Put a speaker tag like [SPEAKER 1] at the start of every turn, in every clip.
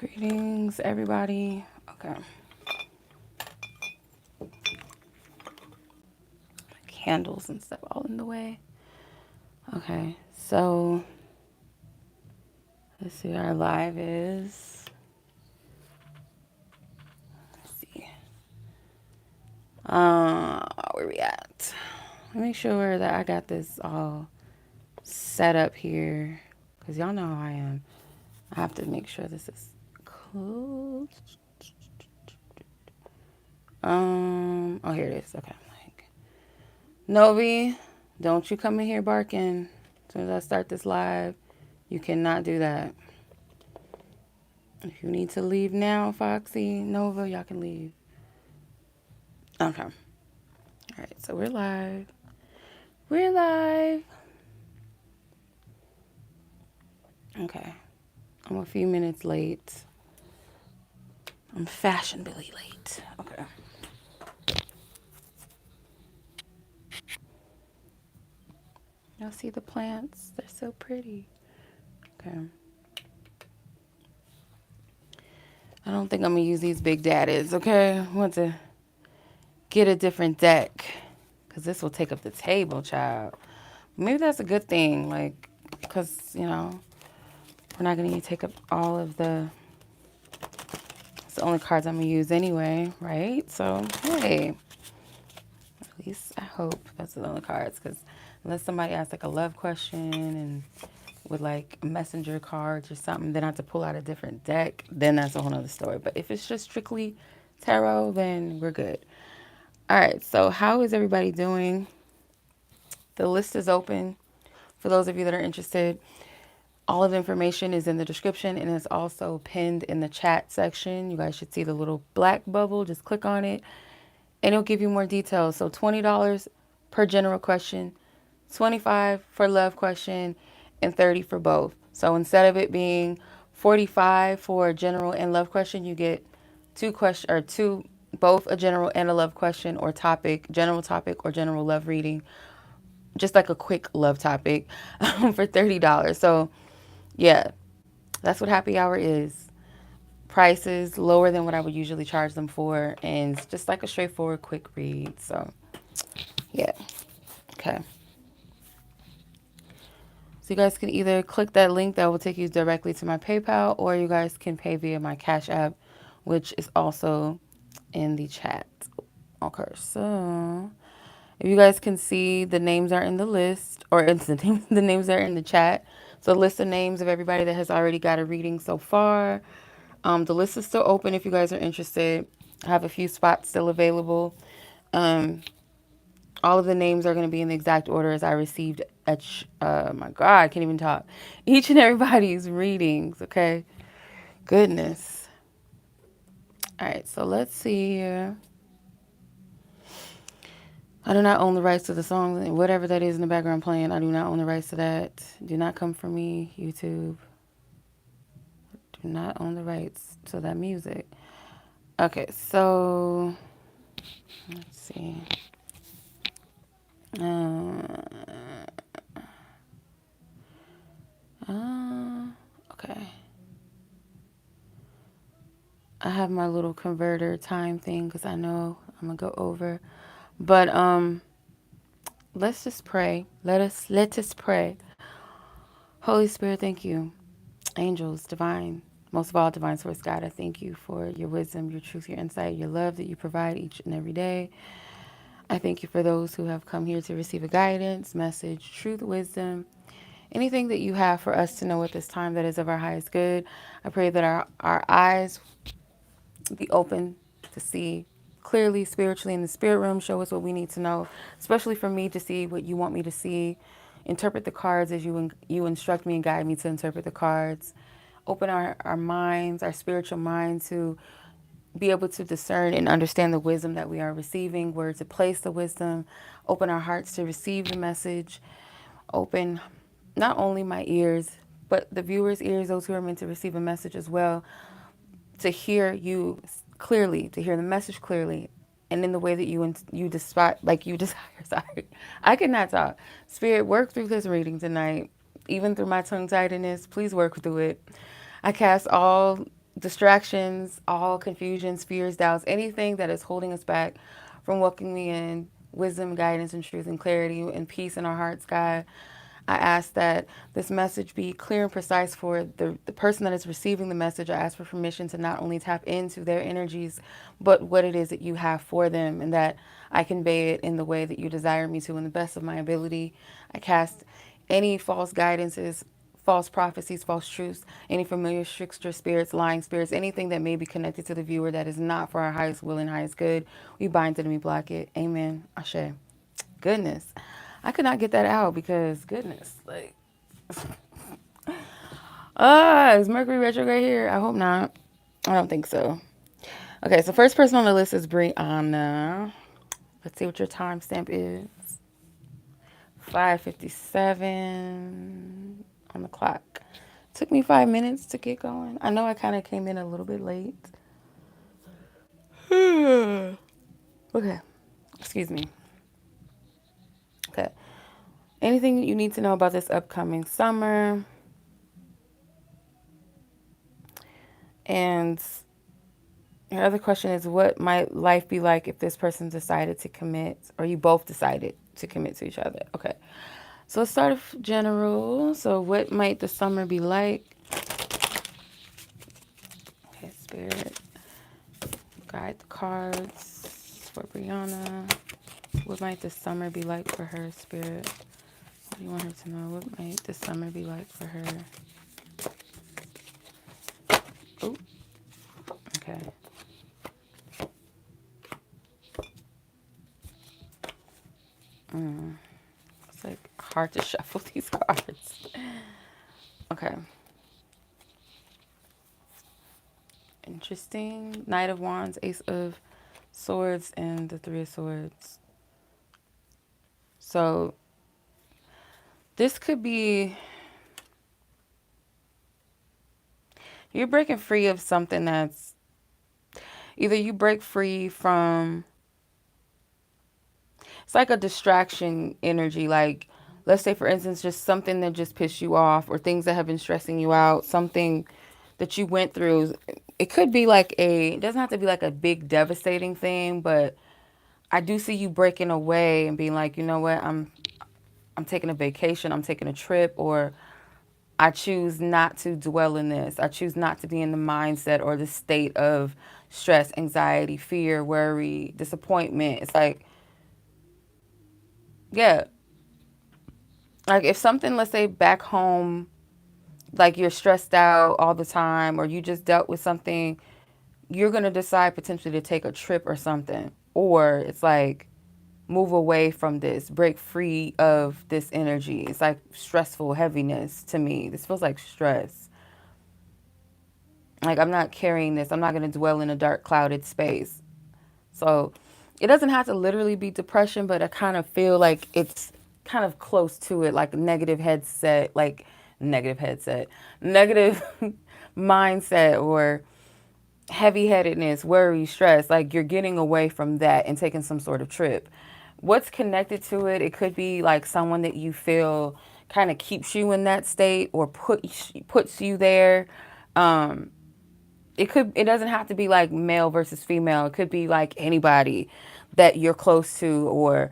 [SPEAKER 1] Greetings, everybody. Okay. Candles and stuff all in the way. Okay, so let's see, our live is, let's see, where we at? Let me make sure that I got this all set up here, because y'all know how I am. I have to make sure this is closed. Oh, here it is. Okay, like, Novi, don't you come in here barking. As soon as I start this live, you cannot do that. If you need to leave now, Foxy, Nova, y'all can leave. Okay. All right, so we're live. We're live. Okay. I'm a few minutes late. I'm fashionably late. Okay. Y'all see the plants? They're so pretty. Okay. I don't think I'm going to use these big daddies, okay? I want to get a different deck because this will take up the table, child. Maybe that's a good thing, like, because, you know, we're not going to take up all of the, it's the only cards I'm going to use anyway, right? So, hey, at least I hope that's the only cards, because unless somebody asks, like, a love question and with, like, messenger cards or something, then I have to pull out a different deck, then that's a whole nother story. But if it's just strictly tarot, then we're good. All right, so how is everybody doing? The list is open for those of you that are interested. All of the information is in the description and is also pinned in the chat section. You guys should see the little black bubble. Just click on it and it'll give you more details. So $20 per general question, $25 for love question, and $30 for both. So instead of it being $45 for general and love question, you get both a general and a love question or topic, general topic or general love reading, just like a quick love topic for $30. So yeah, that's what happy hour is. Prices lower than what I would usually charge them for, and it's just like a straightforward quick read. So yeah, okay. So you guys can either click that link that will take you directly to my PayPal, or you guys can pay via my Cash App, which is also in the chat. Okay, so if you guys can see, the names are in the list, or it's the names are in the chat. So list of names of everybody that has already got a reading so far. The list is still open if you guys are interested. I have a few spots still available. All of the names are going to be in the exact order as I received my God, I can't even talk. Each and everybody's readings, okay? Goodness. All right, so let's see here. I do not own the rights to the song, whatever that is in the background playing. I do not own the rights to that. Do not come for me, YouTube. Do not own the rights to that music. Okay, so let's see. Okay. I have my little converter time thing because I know I'm gonna go over. But let's just pray. Let us pray. Holy Spirit, thank you. Angels, divine, most of all, divine source God, I thank you for your wisdom, your truth, your insight, your love that you provide each and every day. I thank you for those who have come here to receive a guidance, message, truth, wisdom, anything that you have for us to know at this time that is of our highest good. I pray that our eyes be open to see clearly, spiritually, in the spirit realm. Show us what we need to know, especially for me to see what you want me to see. Interpret the cards as you instruct me and guide me to interpret the cards. Open our minds, our spiritual mind, to be able to discern and understand the wisdom that we are receiving, where to place the wisdom. Open our hearts to receive the message. Open not only my ears, but the viewers' ears, those who are meant to receive a message as well, to hear you clearly, to hear the message clearly, and in the way that you desire. Sorry, I cannot talk. Spirit, work through this reading tonight, even through my tongue-tidedness. Please work through it. I cast all distractions, all confusions, fears, doubts, anything that is holding us back from welcoming in wisdom, guidance, and truth and clarity and peace in our hearts, God. I ask that this message be clear and precise for the person that is receiving the message. I ask for permission to not only tap into their energies, but what it is that you have for them, and that I convey it in the way that you desire me to in the best of my ability. I cast any false guidances, false prophecies, false truths, any familiar trickster spirits, lying spirits, anything that may be connected to the viewer that is not for our highest will and highest good. We bind it and we block it. Amen. Ashe. Goodness. I could not get that out because goodness, like, is Mercury retrograde here? I hope not. I don't think so. Okay, so first person on the list is Breyonna. Let's see what your timestamp is. 5:57 on the clock. Took me 5 minutes to get going. I know I kind of came in a little bit late. Okay, excuse me. Okay. Anything you need to know about this upcoming summer? And your other question is, what might life be like if this person decided to commit, or you both decided to commit to each other? Okay. So let's start with general. So what might the summer be like? Okay, Spirit. Guide the cards for Breyonna. What might the summer be like for her, Spirit? What do you want her to know? What might the summer be like for her? Oh, okay. It's like hard to shuffle these cards. Okay. Interesting. Knight of Wands, Ace of Swords, and the Three of Swords. So this could be you're breaking free of something that's either you break free from, it's like a distraction energy. Like, let's say, for instance, just something that just pissed you off or things that have been stressing you out, something that you went through. It could be like it doesn't have to be like a big devastating thing, but I do see you breaking away and being like, you know what, I'm taking a vacation, I'm taking a trip, or I choose not to dwell in this. I choose not to be in the mindset or the state of stress, anxiety, fear, worry, disappointment. It's like, yeah, like if something, let's say back home, like you're stressed out all the time, or you just dealt with something, you're going to decide potentially to take a trip or something. Or it's like, move away from this, break free of this energy. It's like stressful heaviness to me. This feels like stress. Like, I'm not carrying this. I'm not going to dwell in a dark, clouded space. So it doesn't have to literally be depression, but I kind of feel like it's kind of close to it, like negative headset, negative mindset, or heavy-headedness, worry, stress. Like, you're getting away from that and taking some sort of trip. What's connected to it? It could be like someone that you feel kind of keeps you in that state or puts you there. It doesn't have to be like male versus female. It could be like anybody that you're close to, or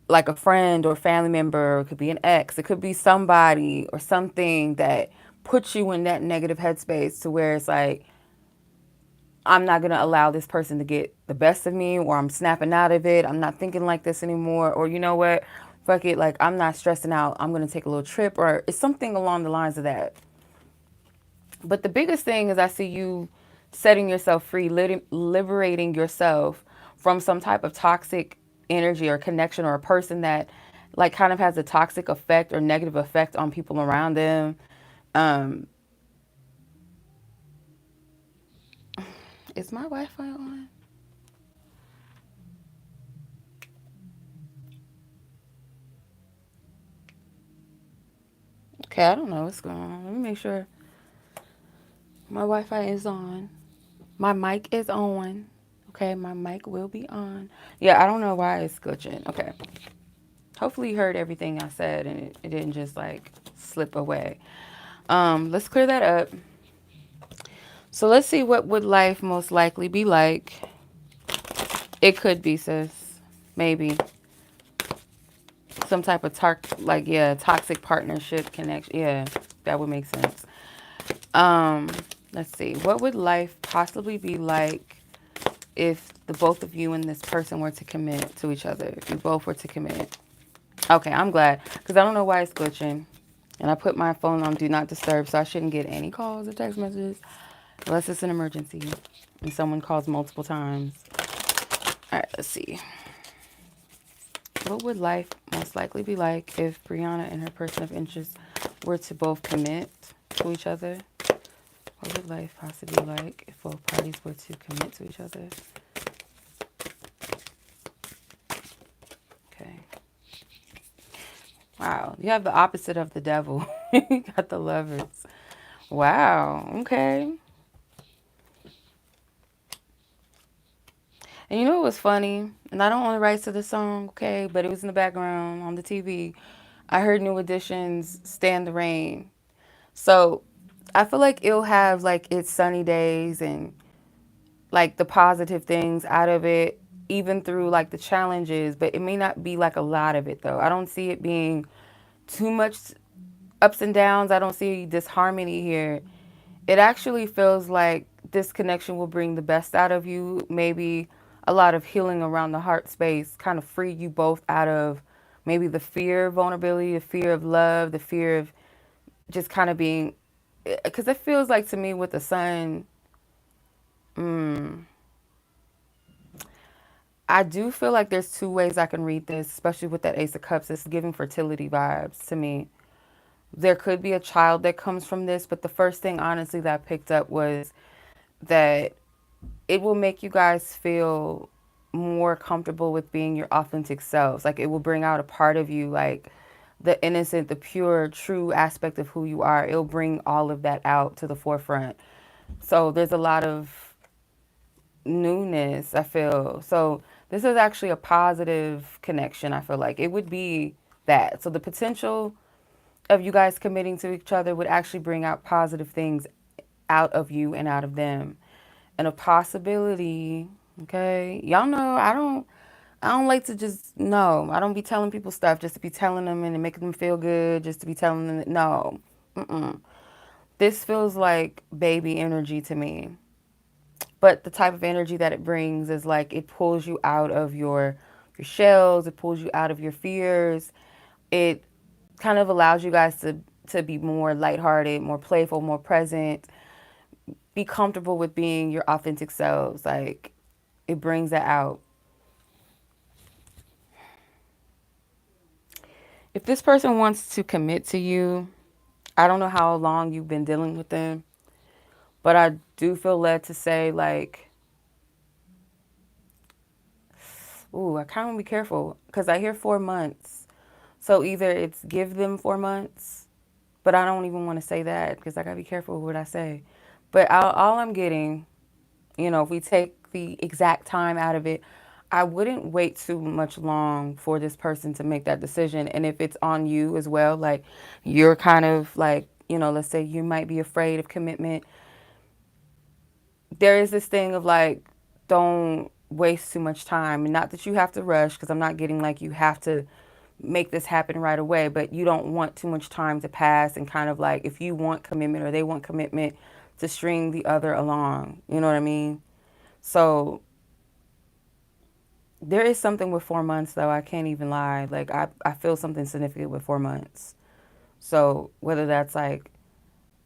[SPEAKER 1] like a friend or family member. It could be an ex. It could be somebody or something that puts you in that negative headspace to where it's like, I'm not going to allow this person to get the best of me, or I'm snapping out of it. I'm not thinking like this anymore. Or you know what? Fuck it. Like, I'm not stressing out. I'm going to take a little trip, or it's something along the lines of that. But the biggest thing is I see you setting yourself free, liberating yourself from some type of toxic energy or connection, or a person that like kind of has a toxic effect or negative effect on people around them. Um, is my Wi-Fi on? Okay, I don't know what's going on. Let me make sure my Wi-Fi is on. My mic is on. Okay, my mic will be on. Yeah, I don't know why it's glitching. Okay. Hopefully you heard everything I said and it didn't just like slip away. Let's clear that up. So let's see, what would life most likely be like? It could be, sis. Maybe some type of toxic partnership connection. Yeah, that would make sense. Um, let's see. What would life possibly be like if the both of you and this person were to commit to each other? If you both were to commit. Okay, I'm glad, because I don't know why it's glitching. And I put my phone on do not disturb, so I shouldn't get any calls or text messages unless it's an emergency and someone calls multiple times. All right, let's see. What would life most likely be like if Breyonna and her person of interest were to both commit to each other? What would life possibly be like if both parties were to commit to each other? Okay. Wow. You have the opposite of the devil. You got the lovers. Wow. Okay. And you know what was funny? And I don't own the rights to the song, okay, but it was in the background on the TV. I heard New Edition's Stand the Rain. So I feel like it'll have like its sunny days and like the positive things out of it, even through like the challenges, but it may not be like a lot of it though. I don't see it being too much ups and downs. I don't see disharmony here. It actually feels like this connection will bring the best out of you, maybe a lot of healing around the heart space, kind of free you both out of maybe the fear of vulnerability, the fear of love, the fear of just kind of being, because it feels like to me with the sun, I do feel like there's two ways I can read this, especially with that Ace of Cups. It's giving fertility vibes to me. There could be a child that comes from this, but the first thing, honestly, that I picked up was that it will make you guys feel more comfortable with being your authentic selves. Like it will bring out a part of you, like the innocent, the pure, true aspect of who you are. It'll bring all of that out to the forefront. So there's a lot of newness, I feel. So this is actually a positive connection, I feel like. It would be that. So the potential of you guys committing to each other would actually bring out positive things out of you and out of them. And a possibility, okay? Y'all know I don't like to just no. I don't be telling people stuff just to be telling them and making them feel good, just to be telling them that no. Mm-mm. This feels like baby energy to me. But the type of energy that it brings is like it pulls you out of your shells, it pulls you out of your fears. It kind of allows you guys to be more lighthearted, more playful, more present, be comfortable with being your authentic selves. Like it brings that out. If this person wants to commit to you, I don't know how long you've been dealing with them, but I do feel led to say like, ooh, I kind of want to be careful because I hear 4 months. So either it's give them 4 months, but I don't even want to say that because I gotta be careful with what I say. But all I'm getting, if we take the exact time out of it, I wouldn't wait too much long for this person to make that decision. And if it's on you as well, like you're kind of like, let's say you might be afraid of commitment. There is this thing of like, don't waste too much time. And not that you have to rush, because I'm not getting like you have to make this happen right away, but you don't want too much time to pass and kind of like if you want commitment or they want commitment to string the other along. You know what I mean? So there is something with 4 months though. I can't even lie. Like I feel something significant with 4 months. So whether that's like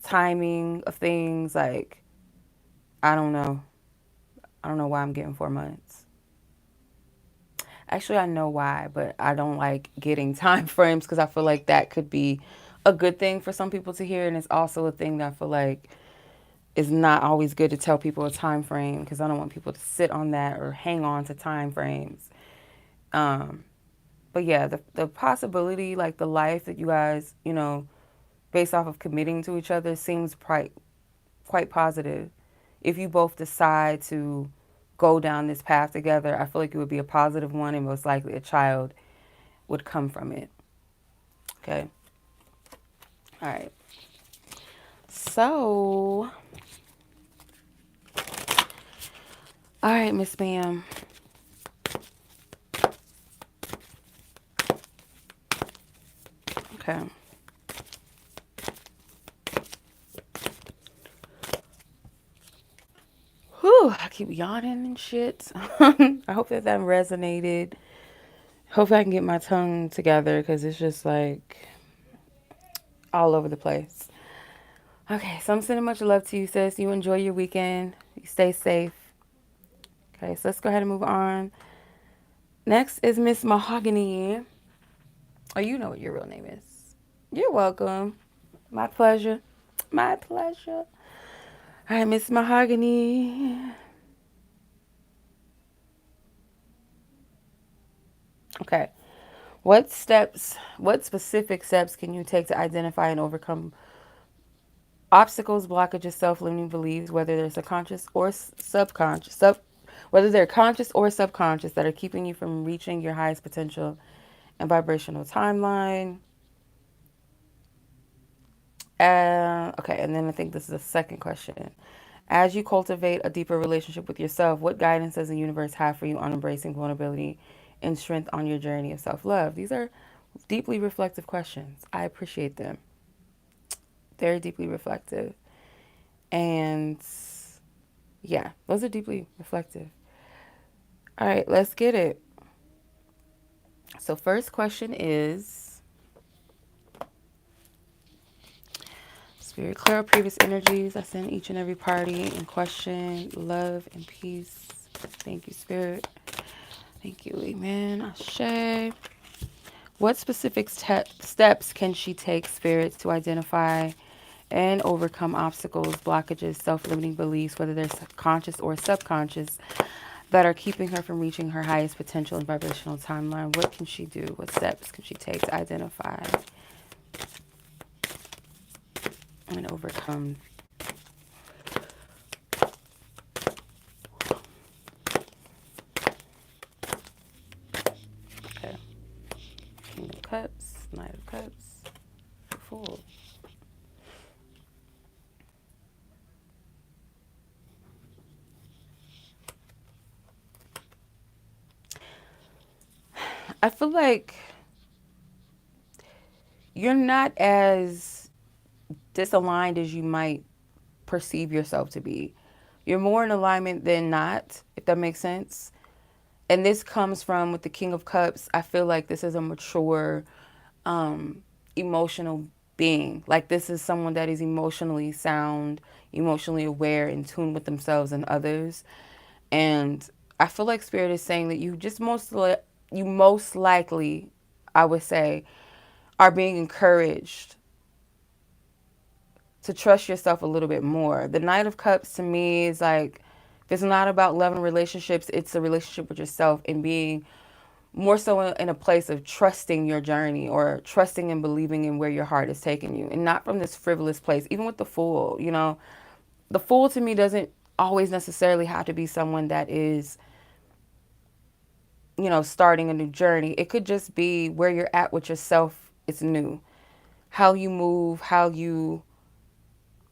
[SPEAKER 1] timing of things, like I don't know. I don't know why I'm getting 4 months. Actually, I know why, but I don't like getting time frames because I feel like that could be a good thing for some people to hear, and it's also a thing that I feel like is not always good to tell people a time frame because I don't want people to sit on that or hang on to time frames. Um, but yeah, the possibility, like the life that you guys, based off of committing to each other, seems quite positive. If you both decide to go down this path together, I feel like it would be a positive one, and most likely a child would come from it. Okay. All right. So All right, Miss Ma'am. Okay. Whew, I keep yawning and shit. I hope that resonated. Hopefully I can get my tongue together because it's just like all over the place. Okay, so I'm sending much love to you, sis. You enjoy your weekend. You stay safe. Okay, so let's go ahead and move on. Next is Miss Mahogany. Oh, you know what your real name is. You're welcome. My pleasure. My pleasure. All right, Miss Mahogany. Okay. What specific steps can you take to identify and overcome obstacles, blockages, self-limiting beliefs, whether they're subconscious or whether they're conscious or subconscious that are keeping you from reaching your highest potential and vibrational timeline? Okay, and then I think this is the second question. As you cultivate a deeper relationship with yourself, what guidance does the universe have for you on embracing vulnerability and strength on your journey of self-love? These are deeply reflective questions. I appreciate them. Very deeply reflective. And yeah, those are deeply reflective. All right, let's get it. So, first question is Spirit, clear out previous energies. I send each and every party in question love and peace. Thank you, Spirit. Thank you, Amen. Ashe. What specific steps can she take, Spirit, to identify and overcome obstacles, blockages, self-limiting beliefs, whether they're conscious or subconscious, that are keeping her from reaching her highest potential and vibrational timeline? What can she do? What steps can she take to identify and overcome? Okay. King of Cups, Knight of Cups, Fool. I feel like you're not as disaligned as you might perceive yourself to be. You're more in alignment than not, if that makes sense. And this comes from with the King of Cups. I feel like this is a mature, emotional being. Like this is someone that is emotionally sound, emotionally aware, in tune with themselves and others. And I feel like Spirit is saying that you most likely, I would say, are being encouraged to trust yourself a little bit more. The Knight of Cups to me is like, if it's not about love and relationships, it's a relationship with yourself and being more so in a place of trusting your journey or trusting and believing in where your heart is taking you and not from this frivolous place. Even with the Fool, the Fool to me doesn't always necessarily have to be someone that is, starting a new journey. It could just be where you're at with yourself. It's new. How you move, how you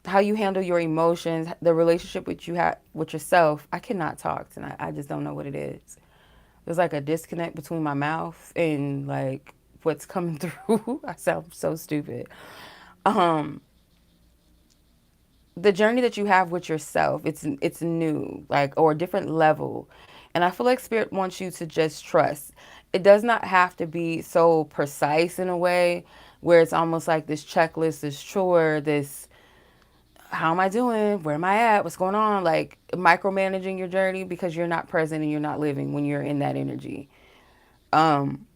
[SPEAKER 1] handle your emotions, the relationship which you have with yourself. I cannot talk tonight. I just don't know what it is. There's like a disconnect between my mouth and like what's coming through. I sound so stupid. Um, the journey that you have with yourself, it's new, like, or a different level. And I feel like Spirit wants you to just trust. It does not have to be so precise in a way where it's almost like this checklist, this chore, this how am I doing? Where am I at? What's going on? Like micromanaging your journey because you're not present and you're not living when you're in that energy. Um,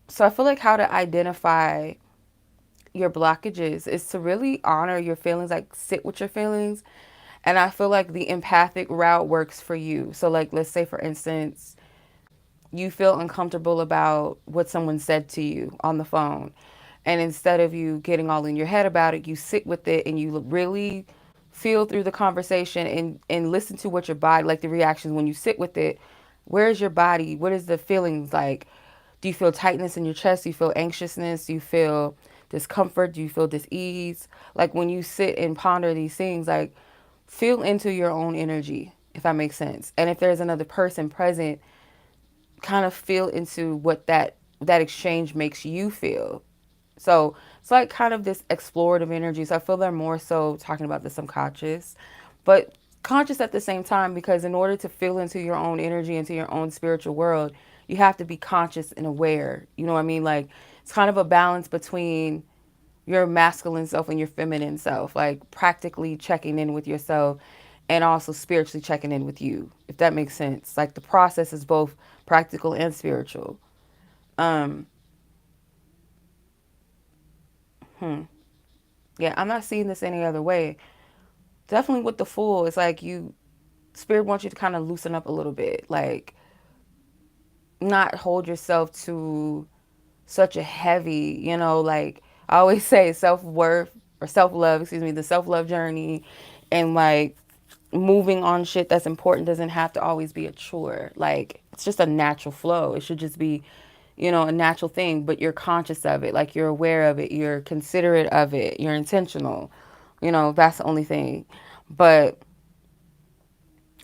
[SPEAKER 1] so I feel like how to identify your blockages is to really honor your feelings, like sit with your feelings. And I feel like the empathic route works for you. So like, let's say for instance, you feel uncomfortable about what someone said to you on the phone. And instead of you getting all in your head about it, you sit with it and you really feel through the conversation and listen to what your body, like the reactions when you sit with it. Where is your body? What is the feelings like? Do you feel tightness in your chest? Do you feel anxiousness? Do you feel discomfort? Do you feel dis-ease? Like when you sit and ponder these things, like feel into your own energy. if that makes sense. And if there's another person present, kind of feel into what that exchange makes you feel. So it's like kind of this explorative energy. So I feel they're more so talking about the subconscious, but conscious at the same time, because in order to feel into your own energy, into your own spiritual world, you have to be conscious and aware. You know what I mean? Like it's kind of a balance between your masculine self and your feminine self, like practically checking in with yourself and also spiritually checking in with you, if that makes sense. Like the process is both practical and spiritual. Um, yeah, I'm not seeing this any other way. Definitely with the Fool, it's like you, spirit wants you to kind of loosen up a little bit, like not hold yourself to such a heavy, like I always say self-worth or self-love, excuse me, the self-love journey, and like moving on shit that's important doesn't have to always be a chore. Like it's just a natural flow. It should just be, a natural thing, but you're conscious of it, like you're aware of it, you're considerate of it, you're intentional. That's the only thing. But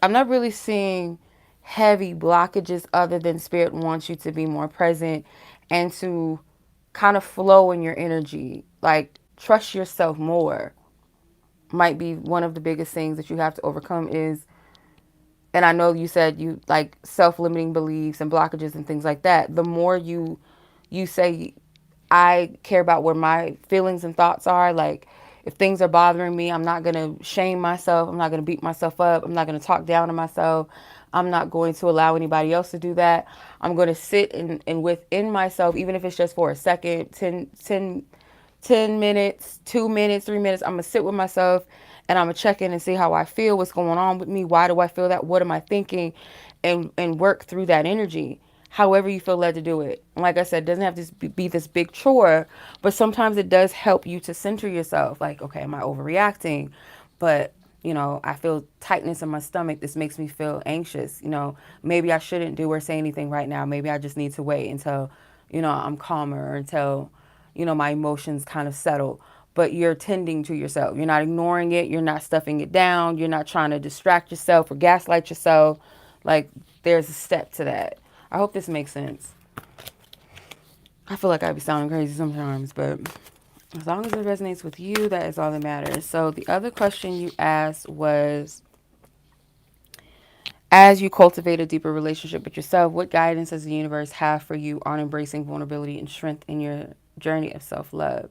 [SPEAKER 1] I'm not really seeing heavy blockages other than spirit wants you to be more present and to kind of flow in your energy. Like trust yourself more might be one of the biggest things that you have to overcome is, and I know you said you like self-limiting beliefs and blockages and things like that. The more you say I care about where my feelings and thoughts are, like if things are bothering me, I'm not going to shame myself. I'm not going to beat myself up. I'm not going to talk down to myself. I'm not going to allow anybody else to do that. I'm going to sit and within myself, even if it's just for a second, 10 minutes, 2 minutes, 3 minutes. I'm going to sit with myself and I'm going to check in and see how I feel, what's going on with me, why do I feel that, what am I thinking, and work through that energy however you feel led to do it. And like I said, it doesn't have to be this big chore, but sometimes it does help you to center yourself. Like, okay, am I overreacting? But, I feel tightness in my stomach. This makes me feel anxious. Maybe I shouldn't do or say anything right now. Maybe I just need to wait until, I'm calmer or until, my emotions kind of settle. But you're tending to yourself. You're not ignoring it. You're not stuffing it down. You're not trying to distract yourself or gaslight yourself. Like, there's a step to that. I hope this makes sense. I feel like I be sounding crazy sometimes, but as long as it resonates with you, that is all that matters. So the other question you asked was, as you cultivate a deeper relationship with yourself, what guidance does the universe have for you on embracing vulnerability and strength in your journey of self-love?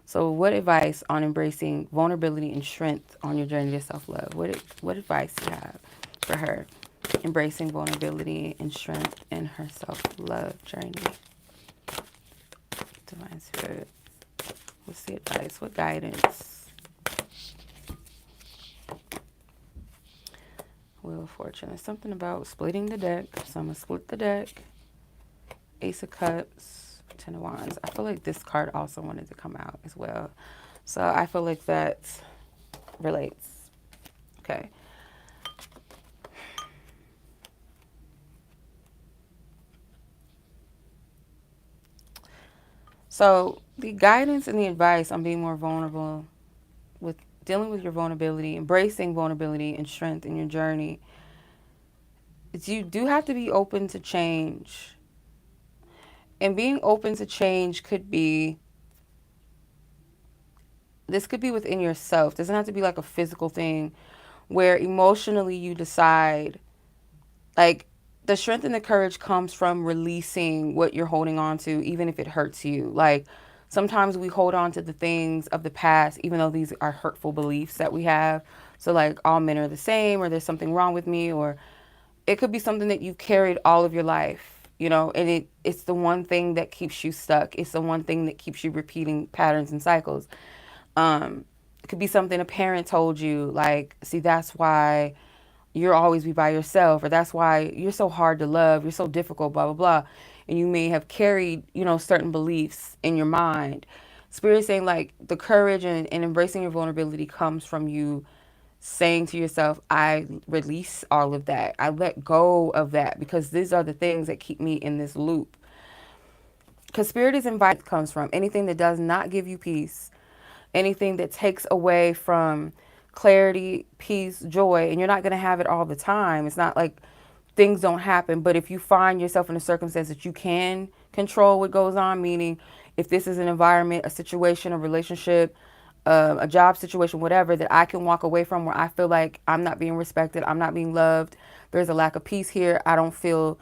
[SPEAKER 1] So what advice on embracing vulnerability and strength on your journey to self-love? What advice do you have for her? Embracing vulnerability and strength in her self-love journey. Divine Spirit. What's the advice? What guidance? Wheel of Fortune. There's something about splitting the deck. So I'm going to split the deck. Ace of Cups. Ten of Wands. I feel like this card also wanted to come out as well. So I feel like that relates. Okay. So the guidance and the advice on being more vulnerable with dealing with your vulnerability, embracing vulnerability and strength in your journey, is you do have to be open to change. And being open to change could be, this could be within yourself. It doesn't have to be like a physical thing where emotionally you decide, like the strength and the courage comes from releasing what you're holding on to, even if it hurts you. Like sometimes we hold on to the things of the past, even though these are hurtful beliefs that we have. So like all men are the same, or there's something wrong with me, or it could be something that you've carried all of your life, and it's the one thing that keeps you stuck. It's the one thing that keeps you repeating patterns and cycles. It could be something a parent told you, like, see, that's why you'll always be by yourself, or that's why you're so hard to love, you're so difficult, blah, blah, blah. And you may have carried, certain beliefs in your mind. Spirit saying like the courage and embracing your vulnerability comes from you saying to yourself, I release all of that. I let go of that because these are the things that keep me in this loop. Because spirit is invited comes from anything that does not give you peace, anything that takes away from clarity, peace, joy, and you're not going to have it all the time. It's not like things don't happen, but if you find yourself in a circumstance that you can control what goes on, meaning if this is an environment, a situation, a relationship, a job situation, whatever, that I can walk away from where I feel like I'm not being respected, I'm not being loved, there's a lack of peace here, I don't feel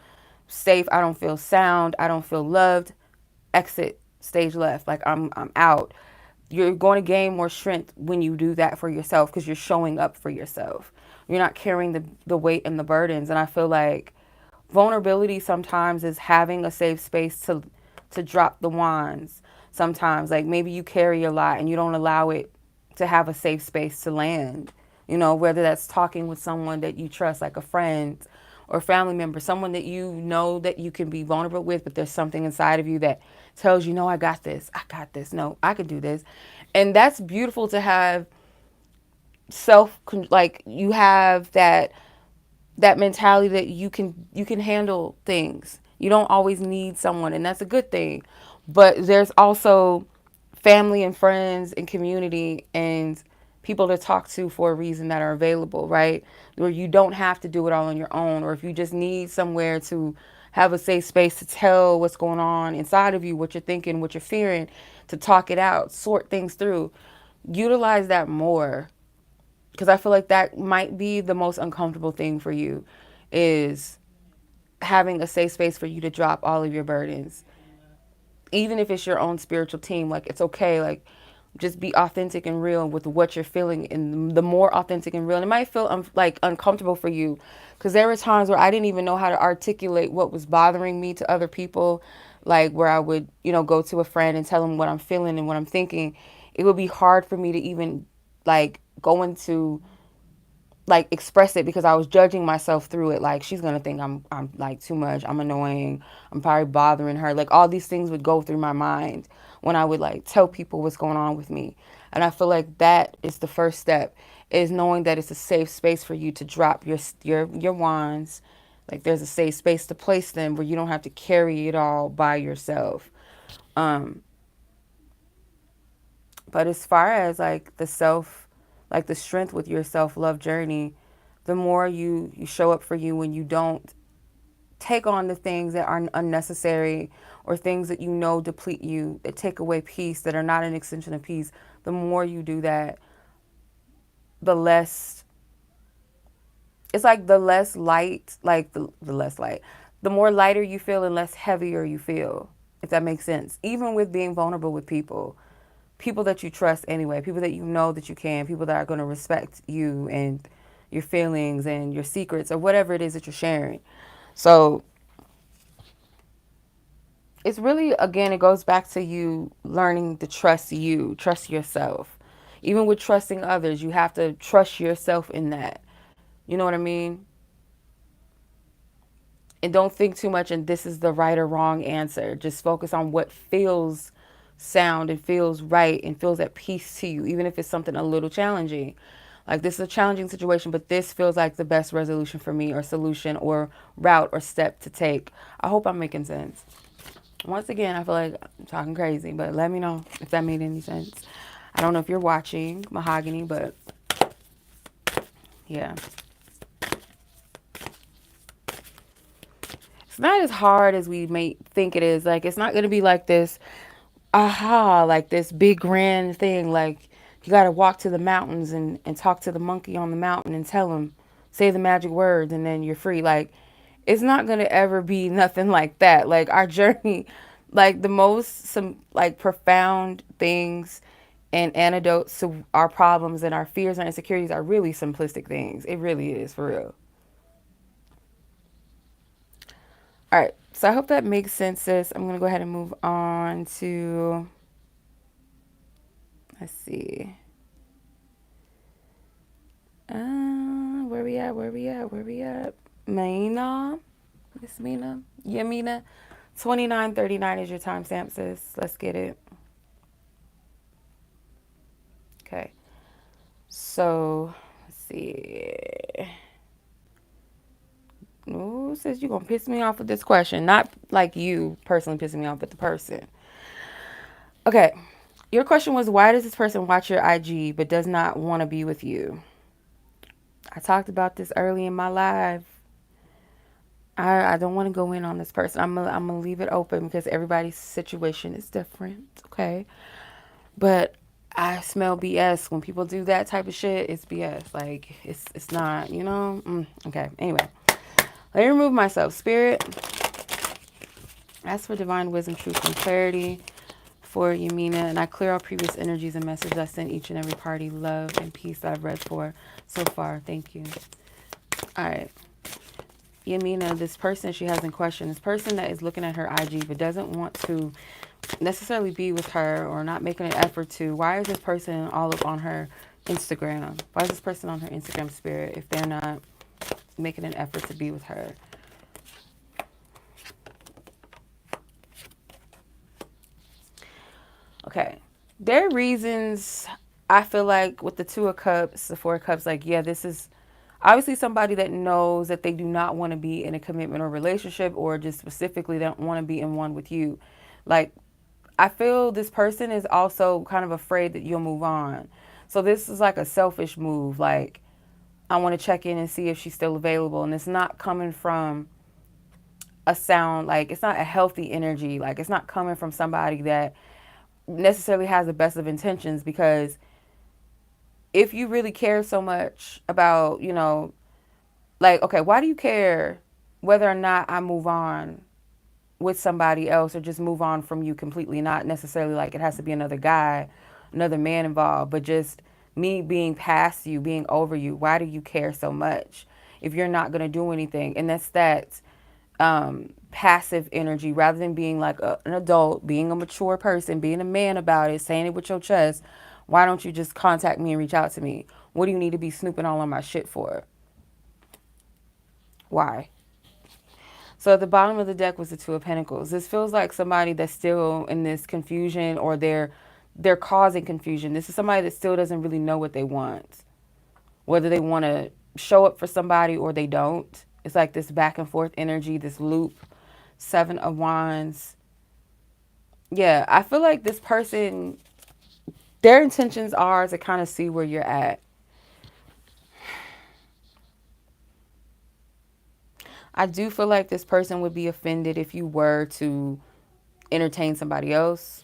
[SPEAKER 1] safe, I don't feel sound, I don't feel loved, exit, stage left, like I'm out. You're going to gain more strength when you do that for yourself because you're showing up for yourself. You're not carrying the weight and the burdens. And I feel like vulnerability sometimes is having a safe space to drop the wands. Sometimes, like maybe you carry a lot and you don't allow it to have a safe space to land. You know, whether that's talking with someone that you trust, like a friend or family member, someone that you know that you can be vulnerable with, but there's something inside of you that tells you, no, I got this. I got this. No, I can do this. And that's beautiful to have like you have that mentality that you can handle things. You don't always need someone, and that's a good thing. But there's also family and friends and community and people to talk to for a reason that are available, right? Where you don't have to do it all on your own, or if you just need somewhere to have a safe space to tell what's going on inside of you, what you're thinking, what you're fearing, to talk it out, sort things through. Utilize that more because I feel like that might be the most uncomfortable thing for you is having a safe space for you to drop all of your burdens. Even if it's your own spiritual team, like it's okay, like just be authentic and real with what you're feeling, and the more authentic and real, and it might feel like uncomfortable for you because there were times where I didn't even know how to articulate what was bothering me to other people, like where I would go to a friend and tell them what I'm feeling and what I'm thinking. It would be hard for me to even like go into like express it because I was judging myself through it. Like she's gonna think I'm like too much. I'm annoying. I'm probably bothering her. Like all these things would go through my mind when I would like tell people what's going on with me. And I feel like that is the first step, is knowing that it's a safe space for you to drop your wands. Like there's a safe space to place them where you don't have to carry it all by yourself. Um, but as far as like the strength with your self-love journey, the more you show up for you when you don't take on the things that are unnecessary or things that deplete you, that take away peace, that are not an extension of peace, the more you do that, the less, it's like the less light, like the less light, the more lighter you feel and less heavier you feel, if that makes sense. Even with being vulnerable with people that you trust anyway, people that you know that you can, people that are going to respect you and your feelings and your secrets or whatever it is that you're sharing. So it's really, again, it goes back to you learning to trust trust yourself. Even with trusting others, you have to trust yourself in that. You know what I mean? And don't think too much and this is the right or wrong answer. Just focus on what feels sound and feels right and feels at peace to you, even if it's something a little challenging. Like this is a challenging situation, but this feels like the best resolution for me or solution or route or step to take. I hope I'm making sense. Once again, I feel like I'm talking crazy, but let me know if that made any sense. I don't know if you're watching Mahogany, but yeah. It's not as hard as we may think it is. Like, it's not going to be like this, like this big grand thing. Like, you got to walk to the mountains and talk to the monkey on the mountain and tell him, say the magic words, and then you're free. Like, it's not going to ever be nothing like that. Like, our journey, like, some, like, profound things and antidotes to our problems and our fears and insecurities are really simplistic things. It really is, for real. All right, so I hope that makes sense, sis. I'm going to go ahead and move on to, let's see. Where we at? Where we at? Where we at? Minah? Miss Minah? Yeah, Minah. 29:39 is your timestamp, sis. Let's get it. Okay. So, let's see. Ooh, sis, you're going to piss me off with this question. Not like you personally pissing me off, but the person. Okay. Your question was, why does this person watch your IG but does not want to be with you? I talked about this early in my live. I don't want to go in on this person. I'm gonna leave it open because everybody's situation is different. Okay, but I smell BS when people do that type of shit. It's BS. Like it's not. You know. Okay. Anyway, let me remove myself. Spirit, ask for divine wisdom, truth, and clarity for you, Minah, and I clear all previous energies and messages I sent each and every party, love and peace that I've read for so far. Thank you. All right. Yamina, this person she has in question, this person that is looking at her IG but doesn't want to necessarily be with her or not making an effort to, why is this person all up on her Instagram? Why is this person on her Instagram, Spirit, if they're not making an effort to be with her? Okay. Their reasons, I feel like with the Two of Cups, the Four of Cups, like, yeah, this is obviously somebody that knows that they do not want to be in a commitment or relationship, or just specifically don't want to be in one with you. Like, I feel this person is also kind of afraid that you'll move on. So this is like a selfish move. Like, I want to check in and see if she's still available. And it's not coming from a sound, like, it's not a healthy energy. Like, it's not coming from somebody that necessarily has the best of intentions, because if you really care so much about, like, okay, why do you care whether or not I move on with somebody else or just move on from you completely? Not necessarily like it has to be another guy, another man involved, but just me being past you, being over you. Why do you care so much if you're not going to do anything? And that's that passive energy, rather than being like an adult, being a mature person, being a man about it, saying it with your chest. Why don't you just contact me and reach out to me? What do you need to be snooping all on my shit for? Why? So at the bottom of the deck was the Two of Pentacles. This feels like somebody that's still in this confusion, or they're causing confusion. This is somebody that still doesn't really know what they want, whether they want to show up for somebody or they don't. It's like this back and forth energy, this loop. Seven of Wands. Yeah, I feel like this person, their intentions are to kind of see where you're at. I do feel like this person would be offended if you were to entertain somebody else.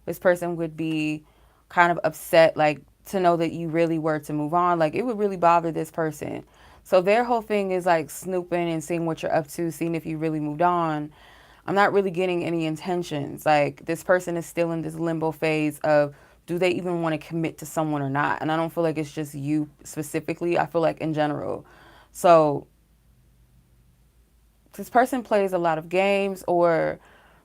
[SPEAKER 1] This person would be kind of upset, like, to know that you really were to move on. Like, it would really bother this person. So their whole thing is like snooping and seeing what you're up to, seeing if you really moved on. I'm not really getting any intentions. Like, this person is still in this limbo phase of, do they even want to commit to someone or not? And I don't feel like it's just you specifically. I feel like in general. So this person plays a lot of games, or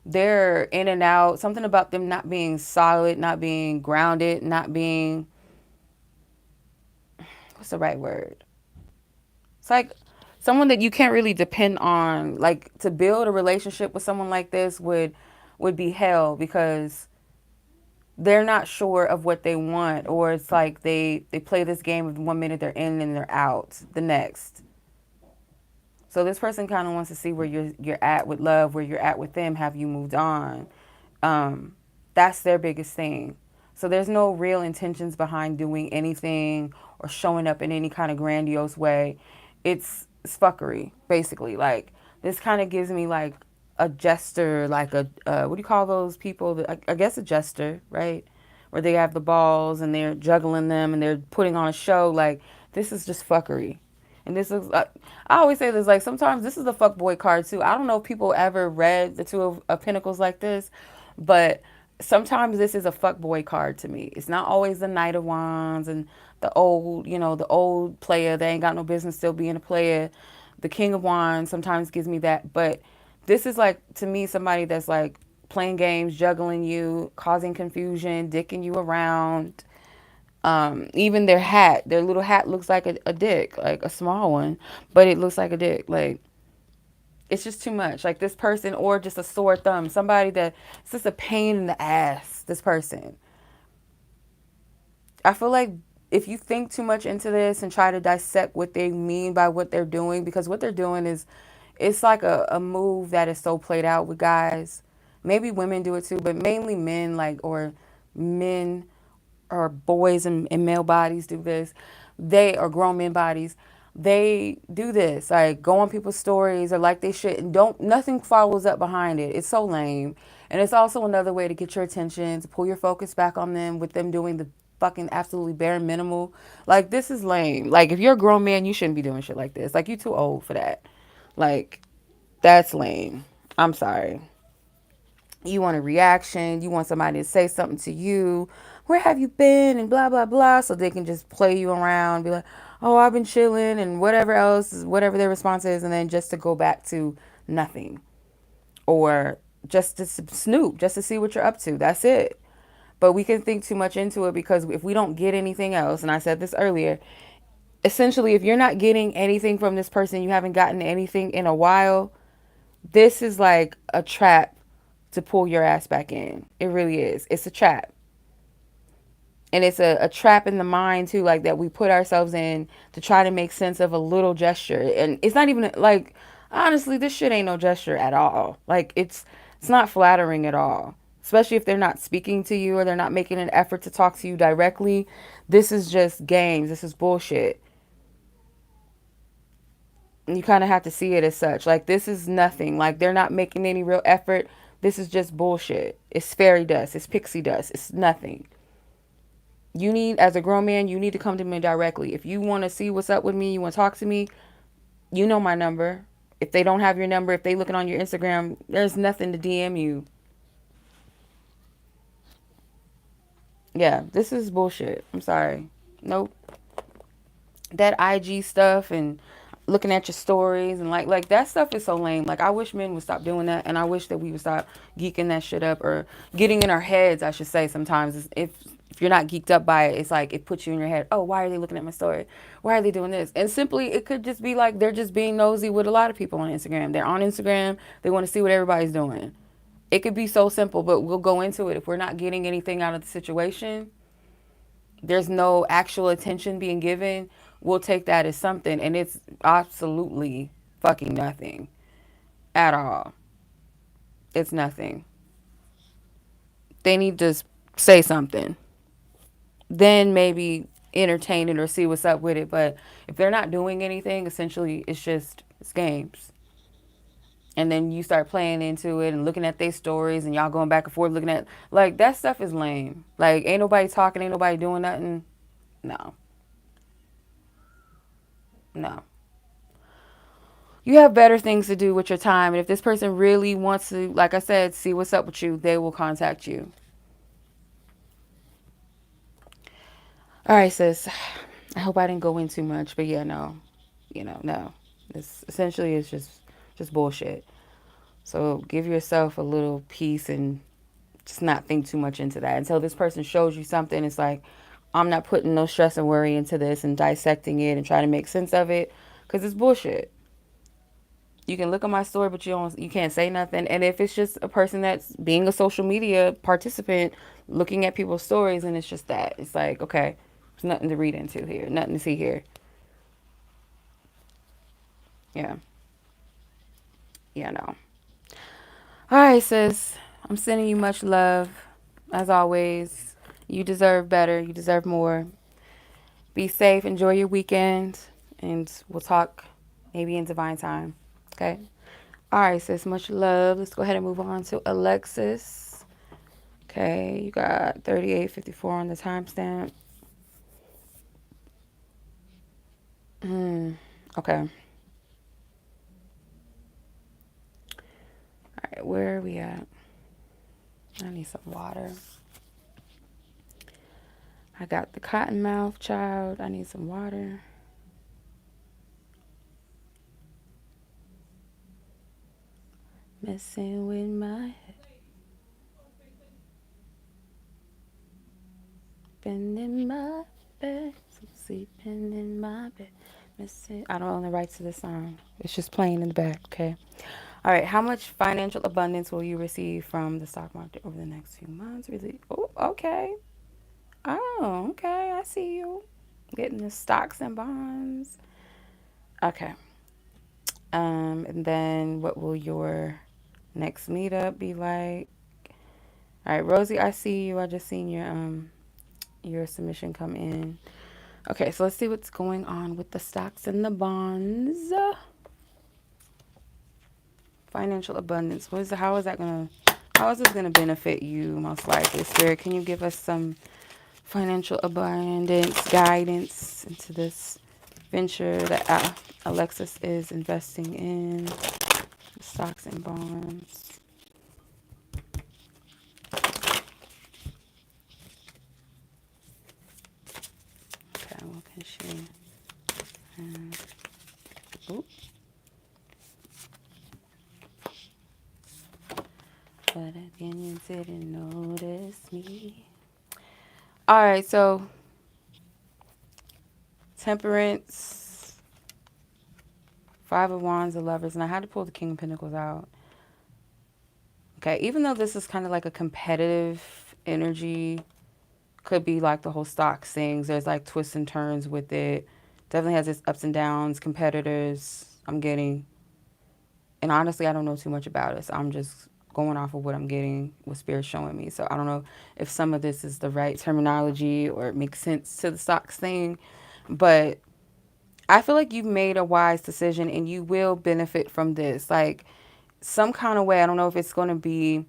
[SPEAKER 1] they're in and out. Something about them not being solid, not being grounded, not being, what's the right word? It's like someone that you can't really depend on. Like, to build a relationship with someone like this would be hell, because they're not sure of what they want, or it's like they play this game of 1 minute they're in and they're out the next. So this person kind of wants to see where you're at with love, where you're at with them. Have you moved on? That's their biggest thing. So there's no real intentions behind doing anything or showing up in any kind of grandiose way. It's fuckery, basically. Like, this kind of gives me like a jester, like a what do you call those people? I guess a jester, right? Where they have the balls and they're juggling them and they're putting on a show. Like, this is just fuckery. And this is, I always say this, like, sometimes this is the fuckboy card too. I don't know if people ever read the Two of Pentacles like this, but sometimes this is a fuckboy card to me. It's not always the Knight of Wands and the old, the old player. They ain't got no business still being a player. The King of Wands sometimes gives me that. But this is like, to me, somebody that's like playing games, juggling you, causing confusion, dicking you around. Even their little hat looks like a dick, like a small one, but it looks like a dick. Like, it's just too much. Like, this person, or just a sore thumb, somebody that it's just a pain in the ass. This person, I feel like if you think too much into this and try to dissect what they mean by what they're doing, because what they're doing is, it's like a move that is so played out with guys Maybe women do it too, but mainly men, like, or men or boys in male bodies do this. They are grown men bodies. They do this, like go on people's stories or like they shit and don't nothing follows up behind it. It's so lame. And it's also another way to get your attention, to pull your focus back on them with them doing the fucking absolutely bare minimal. Like this is lame. Like if you're a grown man, you shouldn't be doing shit like this. Like you too old for that. Like that's lame. I'm sorry. You want a reaction, you want somebody to say something to you, where have you been, and blah blah blah, so they can just play you around, be like, oh, I've been chilling, and whatever else, whatever their response is, and then just to go back to nothing, or just to snoop, just to see what you're up to. That's it. But we can think too much into it, because if we don't get anything else, and I said this earlier, essentially if you're not getting anything from this person, you haven't gotten anything in a while, this is like a trap to pull your ass back in. It really is. It's a trap. And it's a trap in the mind too, like that we put ourselves in to try to make sense of a little gesture. And it's not even like, honestly, this shit ain't no gesture at all. Like it's not flattering at all. Especially if they're not speaking to you or they're not making an effort to talk to you directly. This is just games. This is bullshit. And you kind of have to see it as such. Like this is nothing. Like they're not making any real effort. This is just bullshit. It's fairy dust. It's pixie dust. It's nothing. You need, as a grown man, you need to come to me directly. If you want to see what's up with me, you want to talk to me, you know my number. If they don't have your number, if they looking on your Instagram, there's nothing to DM you. Yeah, this is bullshit. I'm sorry. Nope. That IG stuff and looking at your stories and like that stuff is so lame. Like I wish men would stop doing that, and I wish that we would stop geeking that shit up, or getting in our heads, I should say. Sometimes if you're not geeked up by it, it's like it puts you in your head, oh, why are they looking at my story, why are they doing this? And simply it could just be like they're just being nosy with a lot of people on Instagram. They're on Instagram, they want to see what everybody's doing. It could be so simple, but we'll go into it. If we're not getting anything out of the situation, there's no actual attention being given, we'll take that as something, and it's absolutely fucking nothing at all. It's nothing. They need to say something, then maybe entertain it or see what's up with it. But if they're not doing anything, essentially it's games. And then you start playing into it and looking at their stories, and y'all going back and forth looking at, like, that stuff is lame. Like ain't nobody talking, ain't nobody doing nothing. No. No. You have better things to do with your time. And if this person really wants to, like I said, see what's up with you, they will contact you. All right, sis. I hope I didn't go in too much, but yeah, no. No. This essentially is just bullshit. So give yourself a little peace and just not think too much into that. Until this person shows you something, it's like, I'm not putting no stress and worry into this and dissecting it and trying to make sense of it, because it's bullshit. You can look at my story, but you can't say nothing. And if it's just a person that's being a social media participant, looking at people's stories, and it's just that, it's like, okay, there's nothing to read into here, nothing to see here. Yeah, yeah, no. All right, sis. I'm sending you much love, as always. You deserve better. You deserve more. Be safe. Enjoy your weekend, and we'll talk maybe in divine time. Okay. All right, sis. Much love. Let's go ahead and move on to Alexis. Okay, you got 38:54 on the timestamp. Okay. All right, where are we at? I need some water. I got the cottonmouth child. I need some water. Messing with my head. Been in my bed. Sleeping in my bed. Messing. I don't own the rights to the song. It's just playing in the back, okay? All right, how much financial abundance will you receive from the stock market over the next few months? Really? Oh, okay. Oh, okay. I see you. Getting the stocks and bonds. Okay. And then what will your Next meetup be like, all right, Rosie, I see you. I just seen your submission come in. Okay, so let's see what's going on with the stocks and the bonds. Financial abundance. How is this gonna benefit you most likely? Spirit, can you give us some financial abundance guidance into this venture that Alexis is investing in, stocks and bonds? Okay, what can she? Oop. But again, you didn't notice me. All right, so Temperance, Five of Wands, the Lovers, and I had to pull the King of Pentacles out. Okay, even though this is kind of like a competitive energy, could be like the whole stocks things. There's like twists and turns with it. Definitely has its ups and downs, competitors. I'm getting, and honestly, I don't know too much about it. So I'm just going off of what I'm getting, what Spirit's showing me. So I don't know if some of this is the right terminology or it makes sense to the stocks thing, but I feel like you've made a wise decision and you will benefit from this. Like some kind of way, I don't know if it's going to be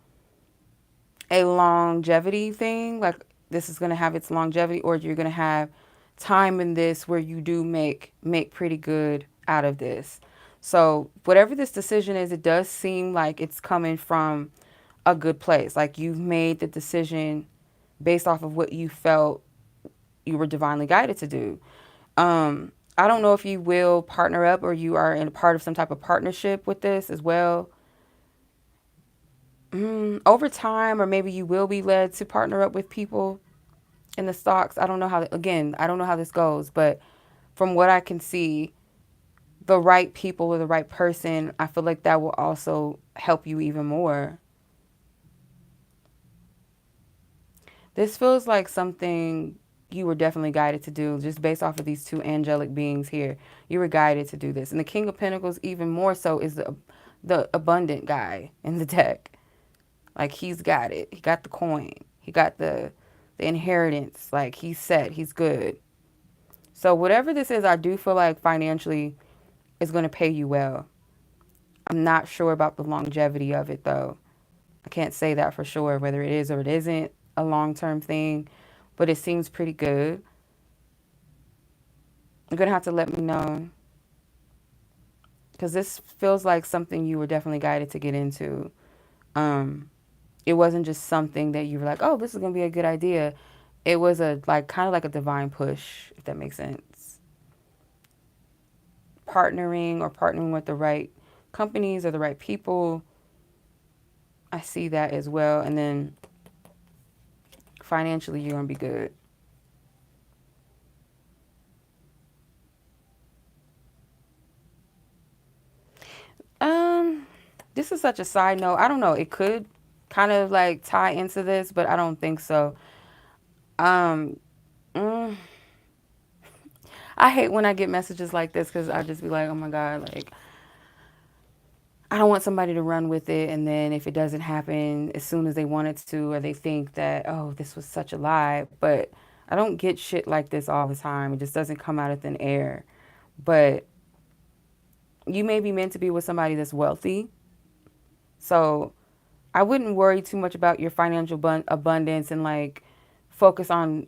[SPEAKER 1] a longevity thing, like this is going to have its longevity, or you're going to have time in this where you do make pretty good out of this. So whatever this decision is, it does seem like it's coming from a good place. Like you've made the decision based off of what you felt you were divinely guided to do. I don't know if you will partner up or you are in a part of some type of partnership with this as well. Over time, or maybe you will be led to partner up with people in the stocks. I don't know how, again, I don't know how this goes, but from what I can see, the right people or the right person, I feel like that will also help you even more. This feels like something you were definitely guided to do just based off of these two angelic beings here. You were guided to do this. And the King of Pentacles, even more so, is the abundant guy in the deck. Like he's got it. He got the coin. He got the inheritance. Like he's set. He's good. So whatever this is, I do feel like financially is going to pay you well. I'm not sure about the longevity of it though. I can't say that for sure whether it is or it isn't a long-term thing, but it seems pretty good. You're going to have to let me know because this feels like something you were definitely guided to get into. It wasn't just something that you were like, oh, this is going to be a good idea. It was a like kind of like a divine push, if that makes sense. Partnering with the right companies or the right people. I see that as well. And then financially, you're going to be good. This is such a side note. I don't know. It could kind of like tie into this, but I don't think so. Um, mm, I hate when I get messages like this because I just be like, oh my God, like, I don't want somebody to run with it. And then if it doesn't happen as soon as they want it to, or they think that, oh, this was such a lie. But I don't get shit like this all the time. It just doesn't come out of thin air. But you may be meant to be with somebody that's wealthy. So I wouldn't worry too much about your financial abundance and like focus on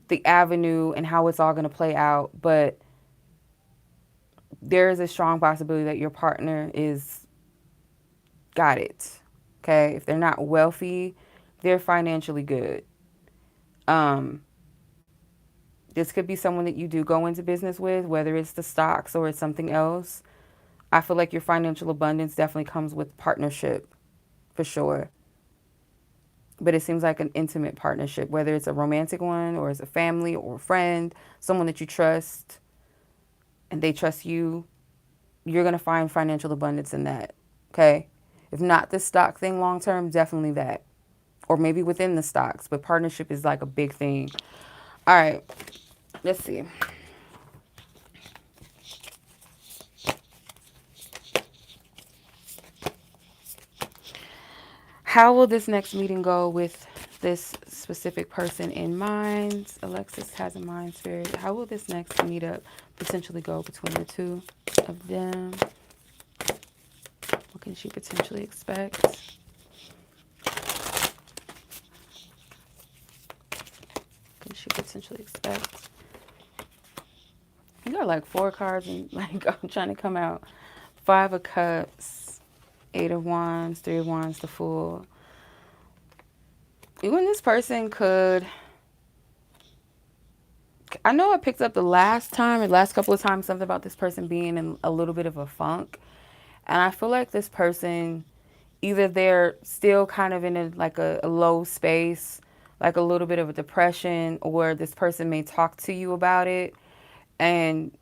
[SPEAKER 1] the avenue and how it's all going to play out. But there is a strong possibility that your partner is got it. Okay. If they're not wealthy, they're financially good. Um, this could be someone that you do go into business with, whether it's the stocks or it's something else. I feel like your financial abundance definitely comes with partnership for sure. But it seems like an intimate partnership, whether it's a romantic one or it's a family or a friend, someone that you trust and they trust you. You're going to find financial abundance in that. Okay. If not this stock thing long term, definitely that. Or maybe within the stocks, but partnership is like a big thing. All right. Let's see. How will this next meeting go with this specific person in mind? Alexis has in mind, Spirit. How will this next meetup potentially go between the two of them? What can she potentially expect? Can she potentially expect? You got like 4 cards and like I'm trying to come out. 5 of Cups, 8 of Wands, 3 of Wands, the Fool. Even this person could, I know I picked up the last time or last couple of times something about this person being in a little bit of a funk. And I feel like this person, either they're still kind of in a low space, like a little bit of a depression, or this person may talk to you about it. And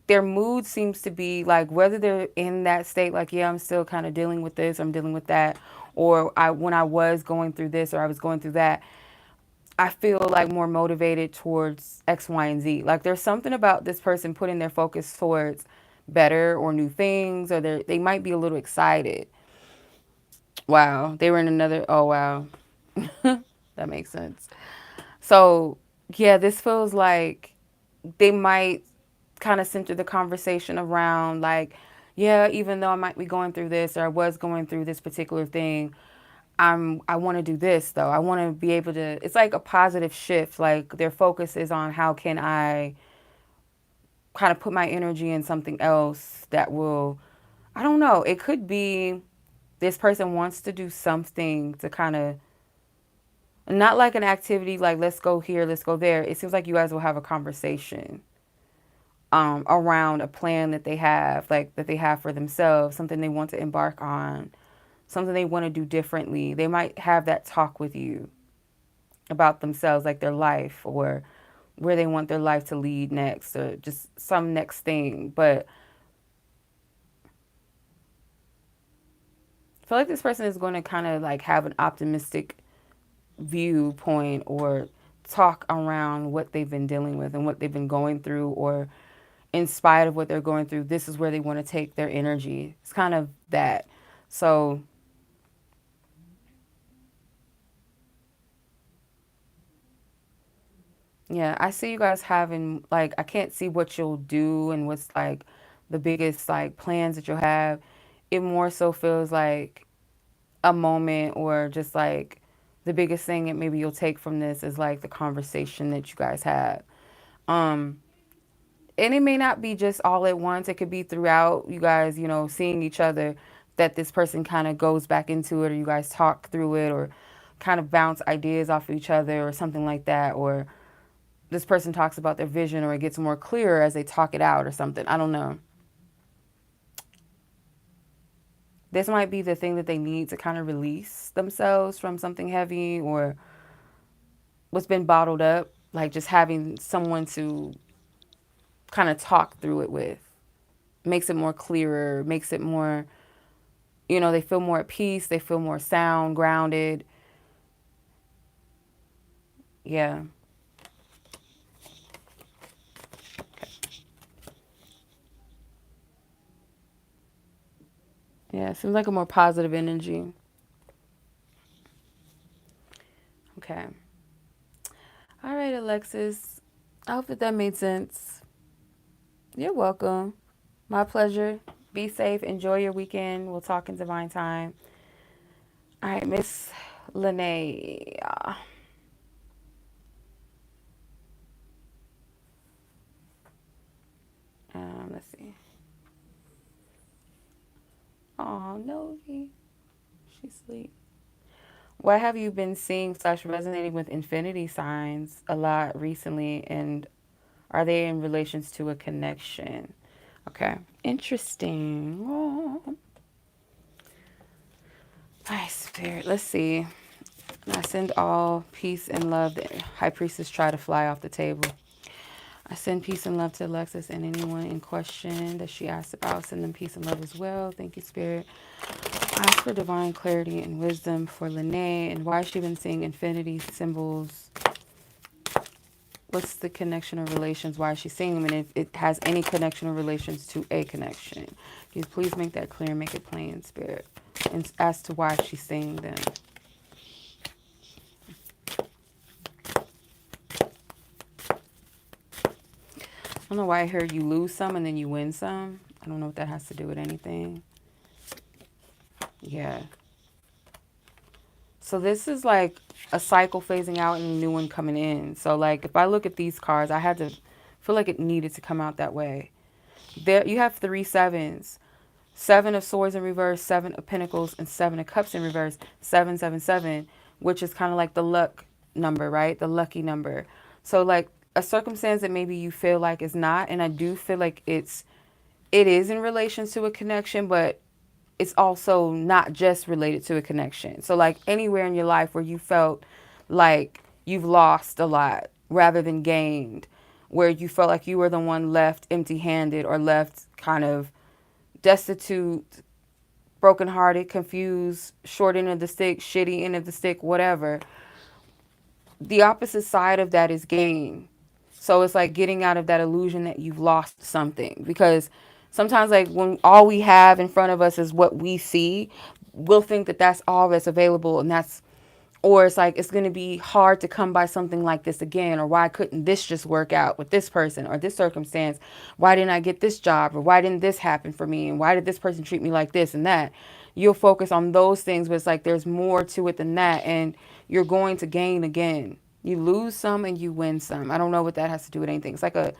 [SPEAKER 1] their mood seems to be like, whether they're in that state, like, yeah, I'm still kind of dealing with this, I'm dealing with that, or when I was going through this or I was going through that, I feel like more motivated towards X, Y, and Z. Like there's something about this person putting their focus towards better or new things, or they might be a little excited. Wow, they were in another, oh wow. That makes sense. So, yeah, this feels like they might kind of center the conversation around like, yeah, even though I might be going through this or I was going through this particular thing, I want to do this though. I want to be able to, it's like a positive shift. Like their focus is on how can I kind of put my energy in something else that will, I don't know, it could be this person wants to do something to kind of, not like an activity like let's go here, let's go there. It seems like you guys will have a conversation around a plan that they have, like that they have for themselves, something they want to embark on, something they want to do differently. They might have that talk with you about themselves, like their life or where they want their life to lead next or just some next thing. But I feel like this person is going to kind of like have an optimistic viewpoint or talk around what they've been dealing with and what they've been going through, or in spite of what they're going through, this is where they want to take their energy. It's kind of that. So yeah, I see you guys having like, I can't see what you'll do and what's like the biggest like plans that you'll have. It more so feels like a moment, or just like the biggest thing that maybe you'll take from this is like the conversation that you guys have. Um, and it may not be just all at once. It could be throughout you guys, seeing each other, that this person kind of goes back into it, or you guys talk through it, or kind of bounce ideas off of each other, or something like that. Or this person talks about their vision, or it gets more clearer as they talk it out, or something. I don't know. This might be the thing that they need to kind of release themselves from something heavy or what's been bottled up. Like just having someone to kind of talk through it with makes it more clearer, makes it more, they feel more at peace, they feel more sound, grounded. Yeah. Yeah, it seems like a more positive energy. Okay. All right, Alexis. I hope that made sense. You're welcome. My pleasure. Be safe. Enjoy your weekend. We'll talk in divine time. All right, Miss Lanay. Let's see. Oh, Novi. She's asleep. What have you been seeing / resonating with infinity signs a lot recently, and are they in relations to a connection? Okay. Interesting. Oh. My spirit. Let's see. I send all peace and love. The high priestess try to fly off the table. I send peace and love to Alexis and anyone in question that she asked about. Send them peace and love as well. Thank you, Spirit. Ask for divine clarity and wisdom for Lanay, and why she been seeing infinity symbols. What's the connection or relations? Why is she seeing them? And if it has any connection or relations to a connection. Can you please make that clear, make it plain, Spirit? And as to why she's seeing them. I don't know why I heard you lose some and then you win some. I don't know what that has to do with anything. Yeah. So this is like a cycle phasing out and a new one coming in. So like if I look at these cards, I had to feel like it needed to come out that way. There you have 3 7s. 7 of Swords in reverse, 7 of Pentacles, and 7 of Cups in reverse. 7 7 7, which is kind of like the luck number, right? The lucky number. So like a circumstance that maybe you feel like is not, and I do feel like it is in relation to a connection, but it's also not just related to a connection. So like anywhere in your life where you felt like you've lost a lot rather than gained, where you felt like you were the one left empty-handed or left kind of destitute, brokenhearted, confused, short end of the stick, shitty end of the stick, whatever. The opposite side of that is gain. So it's like getting out of that illusion that you've lost something. Because sometimes, like, when all we have in front of us is what we see, we'll think that that's all that's available, and that's, or it's like it's going to be hard to come by something like this again, or why couldn't this just work out with this person or this circumstance? Why didn't I get this job, or why didn't this happen for me, and why did this person treat me like this and that? You'll focus on those things, but it's like there's more to it than that, and you're going to gain again. You lose some and you win some. I don't know what that has to do with anything. It's like a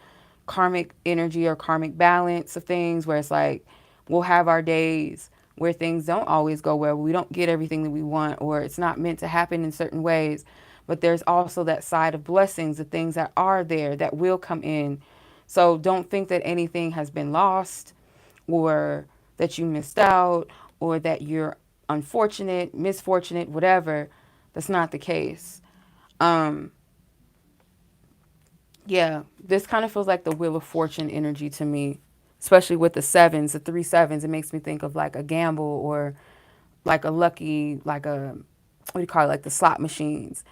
[SPEAKER 1] karmic energy or karmic balance of things where it's like we'll have our days where things don't always go well. We don't get everything that we want, or it's not meant to happen in certain ways. But there's also that side of blessings, the things that are there that will come in. So don't think that anything has been lost, or that you missed out, or that you're unfortunate, misfortunate, whatever. That's not the case. Um, yeah, this kind of feels like the Wheel of Fortune energy to me, especially with the sevens, the 3 7s. It makes me think of like a gamble, or like a lucky, like a, what do you call it, like the slot machines.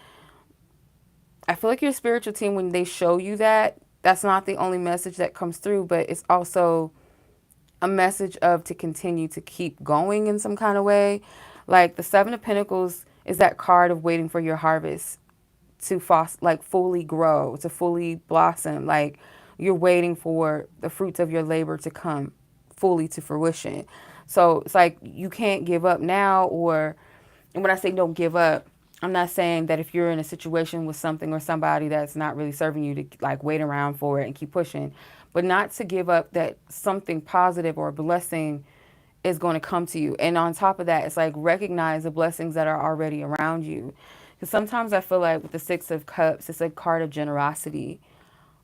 [SPEAKER 1] I feel like your spiritual team, when they show you that, that's not the only message that comes through, but it's also a message of to continue to keep going in some kind of way. Like the 7 of Pentacles is that card of waiting for your harvest to like fully grow, to fully blossom. Like you're waiting for the fruits of your labor to come fully to fruition. So it's like you can't give up now, or, and when I say don't give up, I'm not saying that if you're in a situation with something or somebody that's not really serving you, to like wait around for it and keep pushing, but not to give up that something positive or a blessing is going to come to you. And on top of that, it's like recognize the blessings that are already around you. Because sometimes I feel like with the 6 of Cups, it's a card of generosity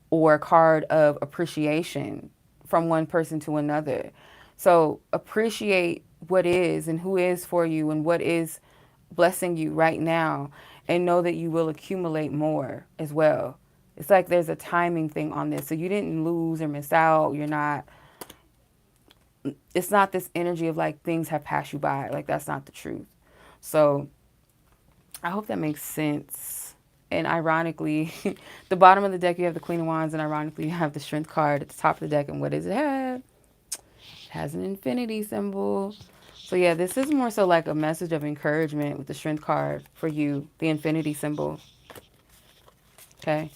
[SPEAKER 1] or a card of appreciation from one person to another. So appreciate what is and who is for you and what is blessing you right now, and know that you will accumulate more as well. It's like there's a timing thing on this. So you didn't lose or miss out. You're not, it's not this energy of like things have passed you by. Like that's not the truth. So I hope that makes sense. And ironically, the bottom of the deck, you have the Queen of Wands, and ironically, you have the Strength card at the top of the deck. And what does it have? It has an infinity symbol. So yeah, this is more so like a message of encouragement with the Strength card for you, the infinity symbol. Okay.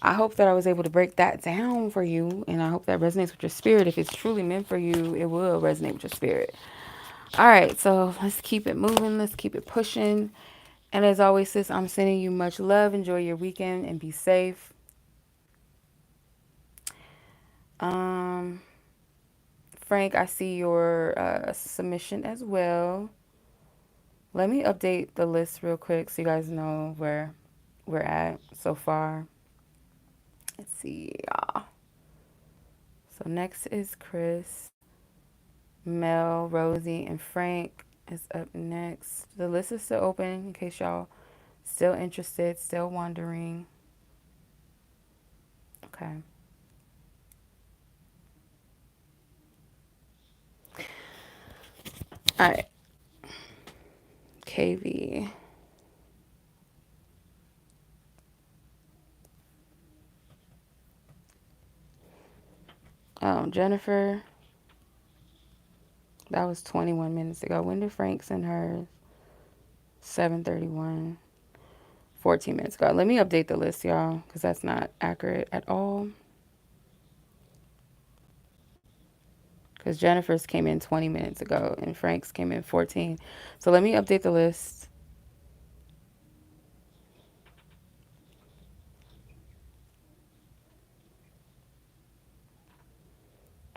[SPEAKER 1] I hope that I was able to break that down for you, and I hope that resonates with your spirit. If it's truly meant for you, it will resonate with your spirit. All right, so let's keep it moving. Let's keep it pushing. And as always, sis, I'm sending you much love. Enjoy your weekend and be safe. Um, Frank, I see your submission as well. Let me update the list real quick so you guys know where we're at so far. Let's see, y'all. So next is Chris, Mel, Rosie, and Frank is up next. The list is still open in case y'all still interested, still wondering. Okay. All right. KV. Jennifer. That was 21 minutes ago. When did Frank send hers? 7:31. 14 minutes ago. Let me update the list, y'all, because that's not accurate at all. Because Jennifer's came in 20 minutes ago and Frank's came in 14. So let me update the list.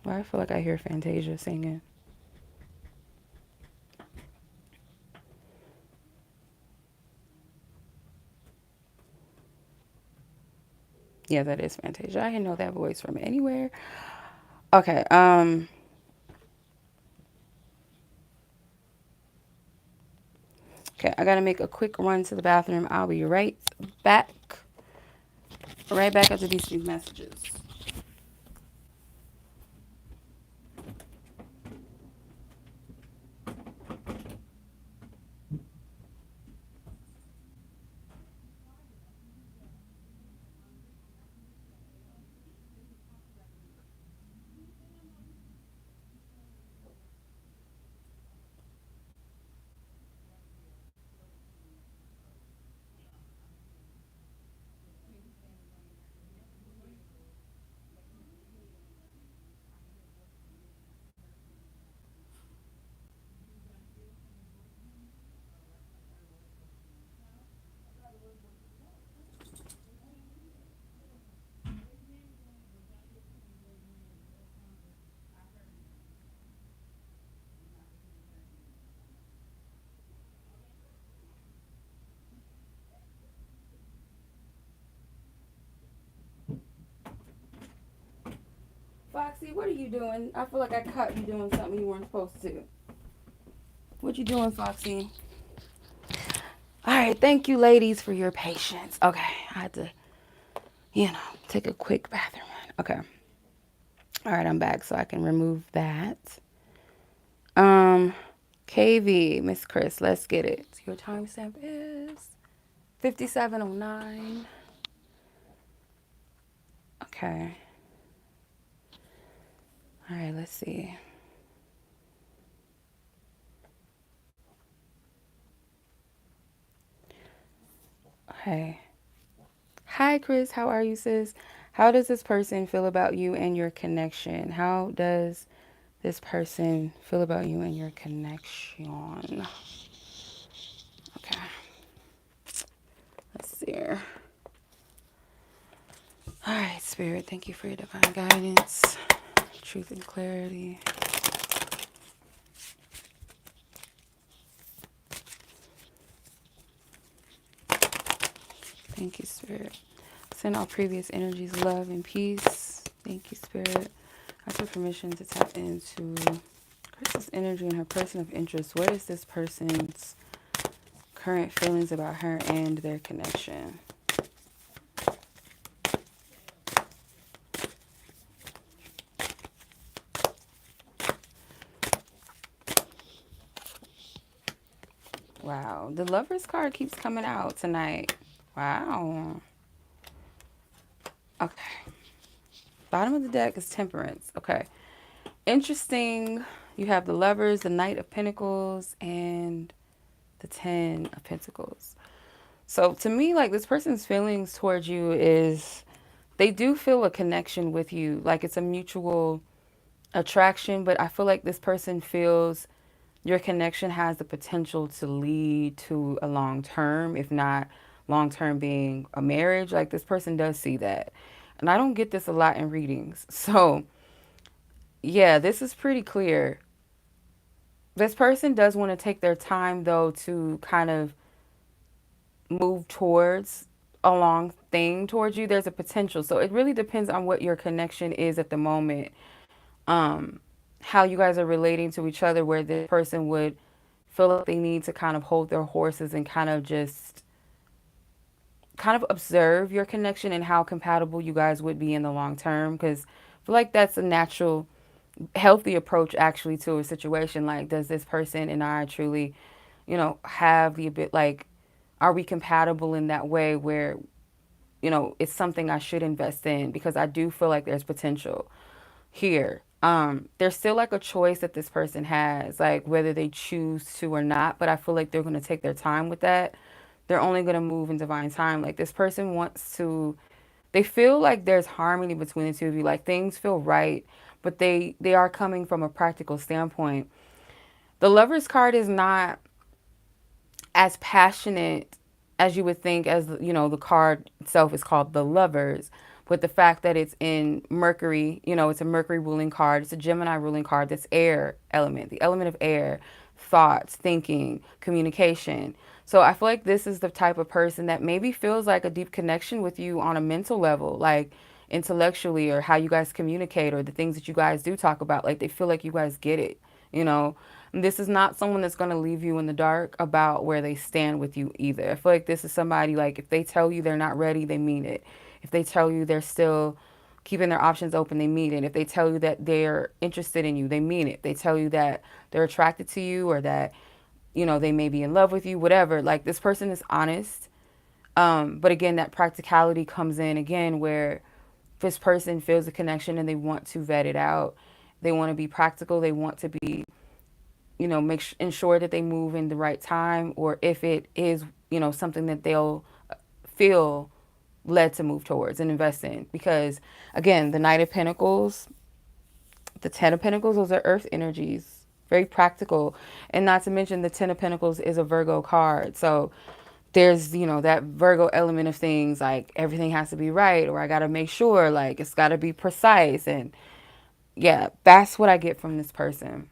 [SPEAKER 1] Well, I feel like I hear Fantasia singing. Yeah, that is Fantasia. I didn't know that voice from anywhere. Okay, okay, I gotta make a quick run to the bathroom. I'll be back. Right back after these few messages. Foxy, what are you doing? I feel like I caught you doing something you weren't supposed to. What you doing, Foxy? All right, thank you, ladies, for your patience. Okay, I had to, take a quick bathroom run. Okay. All right, I'm back, so I can remove that. Um, KV, Miss Chris, let's get it. Your timestamp is 57:09. Okay. All right, let's see. Okay. Hi, Chris. How are you, sis? How does this person feel about you and your connection? How does this person feel about you and your connection? Okay. Let's see here. All right, Spirit, thank you for your divine guidance, truth, and clarity. Thank you, Spirit. Send all previous energies, love, and peace. Thank you, Spirit. I took permission to tap into Chris's energy and her person of interest. What is this person's current feelings about her and their connection? Wow, the Lover's card keeps coming out tonight. Wow. Okay. Bottom of the deck is Temperance. Okay. Interesting. You have the Lovers, the Knight of Pentacles, and the Ten of Pentacles. So to me, like, this person's feelings towards you is they do feel a connection with you. Like, it's a mutual attraction, but I feel like this person feels your connection has the potential to lead to a long term, if not long term being a marriage. Like, this person does see that. And I don't get this a lot in readings. So, yeah, this is pretty clear. This person does want to take their time, though, to kind of move towards a long thing towards you. There's a potential. So, it really depends on what your connection is at the moment. Um, how you guys are relating to each other, where this person would feel like they need to kind of hold their horses and kind of just kind of observe your connection and how compatible you guys would be in the long term. Because I feel like that's a natural, healthy approach actually to a situation. Like, does this person and I truly, have the bit like, are we compatible in that way where, it's something I should invest in? Because I do feel like there's potential here. There's still like a choice that this person has, like whether they choose to or not, but I feel like they're going to take their time with that. They're only going to move in divine time. Like, this person wants to, they feel like there's harmony between the two of you. Like things feel right, but they are coming from a practical standpoint. The Lover's card is not as passionate as you would think, as the card itself is called the Lovers, but the fact that it's in Mercury, it's a Mercury ruling card, it's a Gemini ruling card, that's air element, the element of air, thoughts, thinking, communication. So I feel like this is the type of person that maybe feels like a deep connection with you on a mental level, like intellectually, or how you guys communicate, or the things that you guys do talk about. Like they feel like you guys get it, you know. This is not someone that's going to leave you in the dark about where they stand with you either. I feel like this is somebody, like, if they tell you they're not ready, they mean it. If they tell you they're still keeping their options open, they mean it. If they tell you that they're interested in you, they mean it. They tell you that they're attracted to you, or that, they may be in love with you, whatever. Like, this person is honest. But again, that practicality comes in again, where this person feels a connection and they want to vet it out. They want to be practical. They want to be, ensure that they move in the right time, or if it is, something that they'll feel led to move towards and invest in. Because again, the Knight of Pentacles, the Ten of Pentacles, those are earth energies, very practical. And not to mention the Ten of Pentacles is a Virgo card. So there's, that Virgo element of things, like everything has to be right, or I got to make sure, like it's got to be precise. And yeah, that's what I get from this person.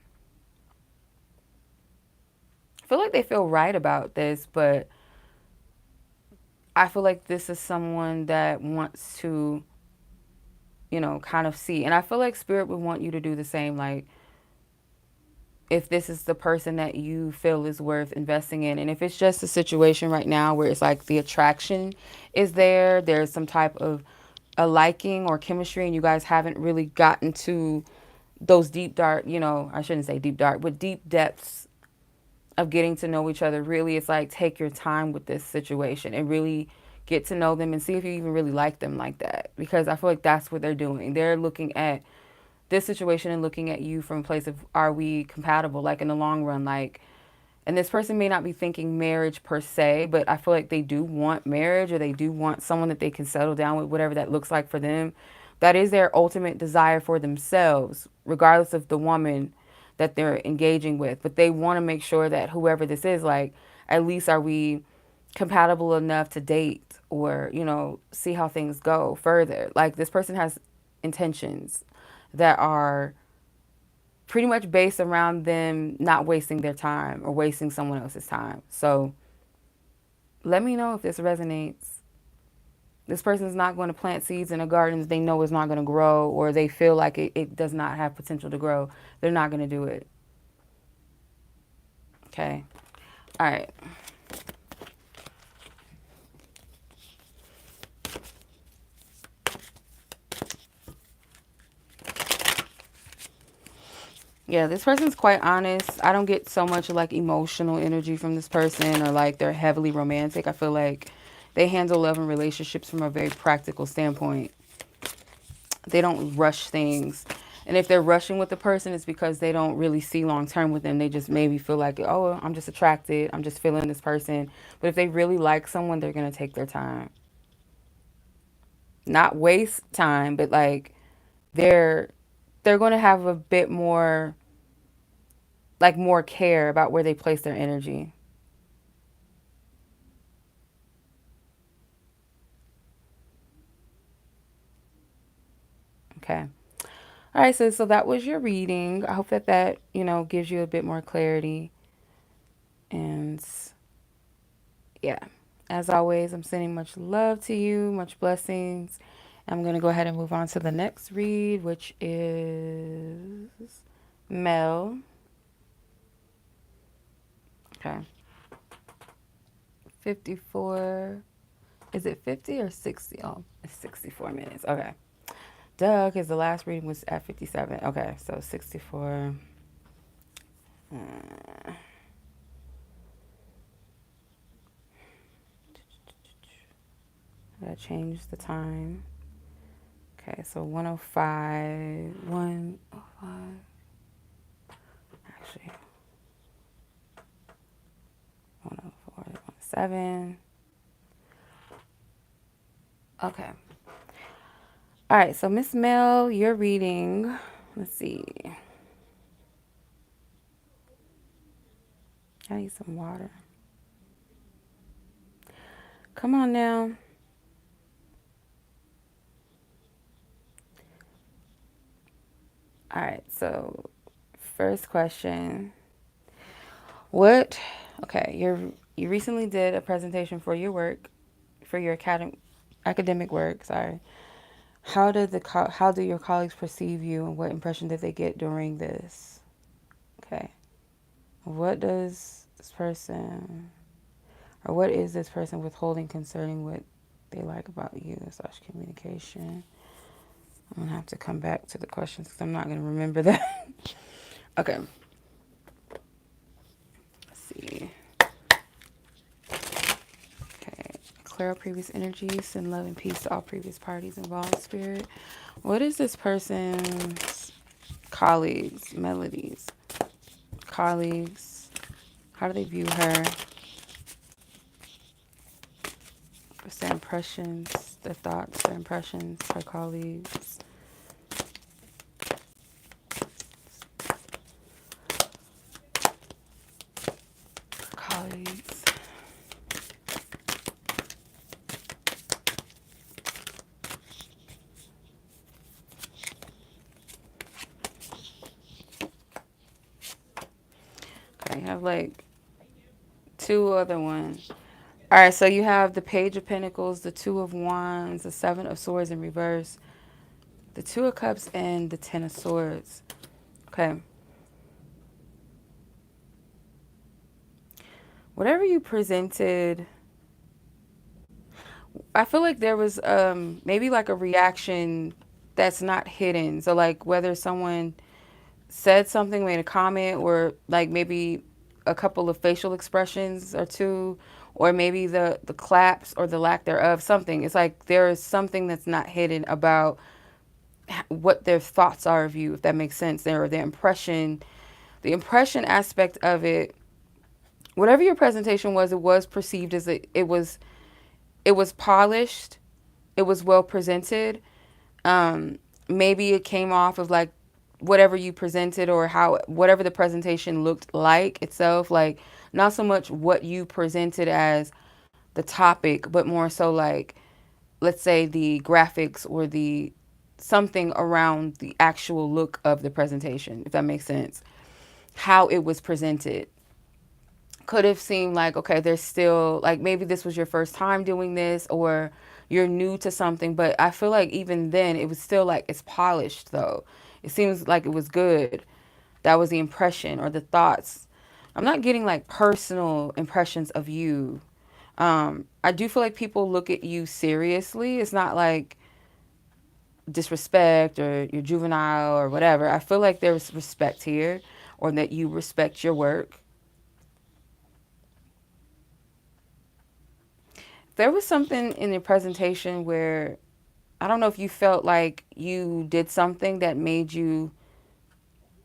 [SPEAKER 1] I feel like they feel right about this, but I feel like this is someone that wants to, kind of see. And I feel like Spirit would want you to do the same. Like, if this is the person that you feel is worth investing in, and if it's just a situation right now where it's like the attraction is there, there's some type of a liking or chemistry, and you guys haven't really gotten to those deep, dark, I shouldn't say deep, dark, but deep depths of getting to know each other. Really, it's like, take your time with this situation and really get to know them and see if you even really like them like that. Because I feel like that's what they're doing. They're looking at this situation and looking at you from a place of, are we compatible, like in the long run? Like, and this person may not be thinking marriage per se, but I feel like they do want marriage, or they do want someone that they can settle down with, whatever that looks like for them. That is their ultimate desire for themselves, regardless of the woman that they're engaging with. But they want to make sure that whoever this is, like, at least are we compatible enough to date, or, see how things go further. Like, this person has intentions that are pretty much based around them not wasting their time or wasting someone else's time. So let me know if this resonates. This person is not going to plant seeds in a garden that they know is not going to grow, or they feel like it does not have potential to grow. They're not going to do it. Okay. All right. Yeah, this person's quite honest. I don't get so much like emotional energy from this person, or like they're heavily romantic. I feel like they handle love and relationships from a very practical standpoint. They don't rush things. And if they're rushing with the person, it's because they don't really see long term with them. They just maybe feel like, oh, I'm just attracted, I'm just feeling this person. But if they really like someone, they're going to take their time. Not waste time, but like they're going to have a bit more, like, more care about where they place their energy. Okay. All right, so that was your reading. I hope that gives you a bit more clarity. And yeah, as always, I'm sending much love to you, much blessings. I'm going to go ahead and move on to the next read, which is Mel. Okay. 54. Is it 50 or 60? Oh, it's 64 minutes. Okay. Duh, because the last reading was at 57. Okay, so 64. I gotta change the time. Okay, so 105. 105. Actually, 104, 107. Okay. All right, so Miss Mel, your reading. Let's see. I need some water. Come on now. All right, so first question. What? Okay, you recently did a presentation for your work, for your academic work. Sorry. How do your colleagues perceive you, and what impression did they get during this? Okay. What does this person, or what is this person withholding concerning what they like about you / communication? I'm gonna have to come back to the questions because I'm not gonna remember that. Okay. Let's see. Okay. Clear up previous energies, send love and peace to all previous parties involved, spirit. What is this person's colleagues, melodies? Colleagues, how do they view her? What's their impressions, their thoughts, their impressions, her colleagues? Colleagues. Okay, you have like two other ones. All right, so you have the Page of Pentacles, the Two of Wands, the Seven of Swords in reverse, the Two of Cups, and the Ten of Swords. Okay. Whatever you presented, I feel like there was maybe like a reaction that's not hidden. So like whether someone said something, made a comment, or like maybe a couple of facial expressions or two, or maybe the claps or the lack thereof, something. It's like there is something that's not hidden about what their thoughts are of you, if that makes sense. Or the impression aspect of it, whatever your presentation was, it was perceived as it was polished, it was well presented. Maybe it came off of like whatever you presented or how whatever the presentation looked like itself, like not so much what you presented as the topic, but more so like, let's say the graphics or the something around the actual look of the presentation, if that makes sense. How it was presented could have seemed like, okay, there's still like maybe this was your first time doing this or you're new to something, but I feel like even then it was still like it's polished though. It seems like it was good. That was the impression or the thoughts. I'm not getting like personal impressions of you. I do feel like people look at you seriously. It's not like disrespect or you're juvenile or whatever. I feel like there's respect here or that you respect your work. There was something in the presentation where I don't know if you felt like you did something that made you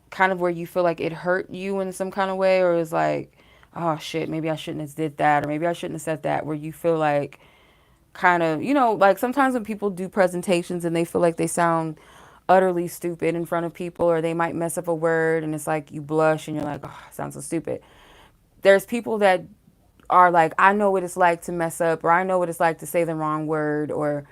[SPEAKER 1] kind of where you feel like it hurt you in some kind of way, or it was like, oh shit, maybe I shouldn't have did that, or maybe I shouldn't have said that, where you feel like kind of, like sometimes when people do presentations and they feel like they sound utterly stupid in front of people, or they might mess up a word and it's like you blush and you're like, oh, it sounds so stupid. There's people that are like, I know what it's like to mess up, or I know what it's like to say the wrong word, or,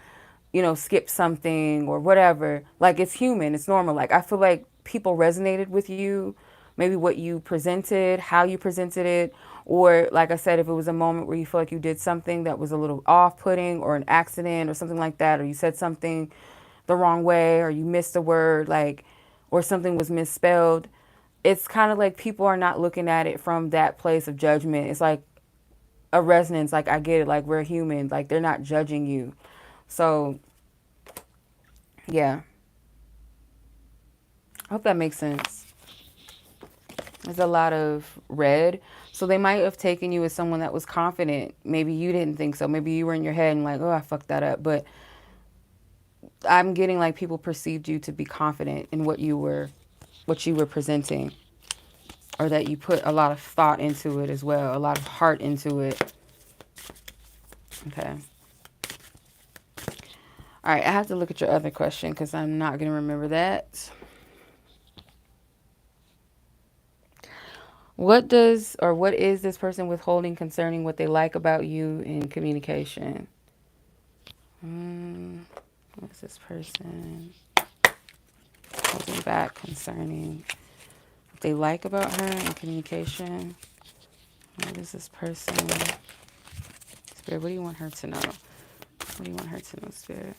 [SPEAKER 1] skip something or whatever. Like, it's human, it's normal. Like, I feel like people resonated with you, maybe what you presented, how you presented it, or like I said, if it was a moment where you feel like you did something that was a little off-putting or an accident or something like that, or you said something the wrong way, or you missed a word, like, or something was misspelled. It's kind of like people are not looking at it from that place of judgment. It's like a resonance, like I get it, like we're human, like they're not judging you. So yeah, I hope that makes sense. There's a lot of red, so they might have taken you as someone that was confident. Maybe you didn't think so. Maybe you were in your head and like, oh, I fucked that up. But I'm getting like people perceived you to be confident in what you were presenting, or that you put a lot of thought into it as well, a lot of heart into it. Okay. All right, I have to look at your other question because I'm not going to remember that. What is this person withholding concerning what they like about you in communication? Mm, what's this person holding back concerning what they like about her in communication? What is this person? Spirit, what do you want her to know? What do you want her to know, Spirit?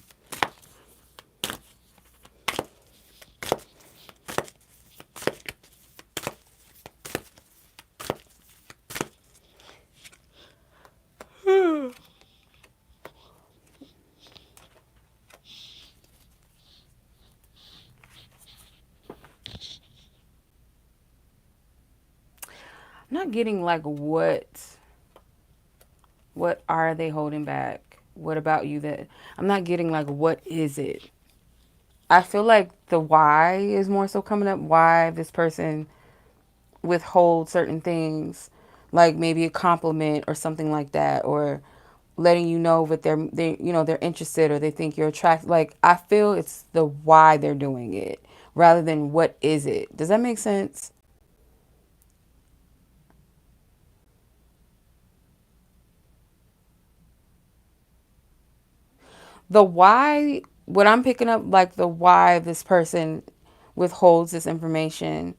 [SPEAKER 1] I'm not getting like what are they holding back? What about you that I'm not getting like what is it? I feel like the why is more so coming up. Why this person withhold certain things, like maybe a compliment or something like that, or letting you know that they're interested or they think you're attracted. Like I feel it's the why they're doing it rather than what is it. Does that make sense? The why, what I'm picking up, like the why this person withholds this information,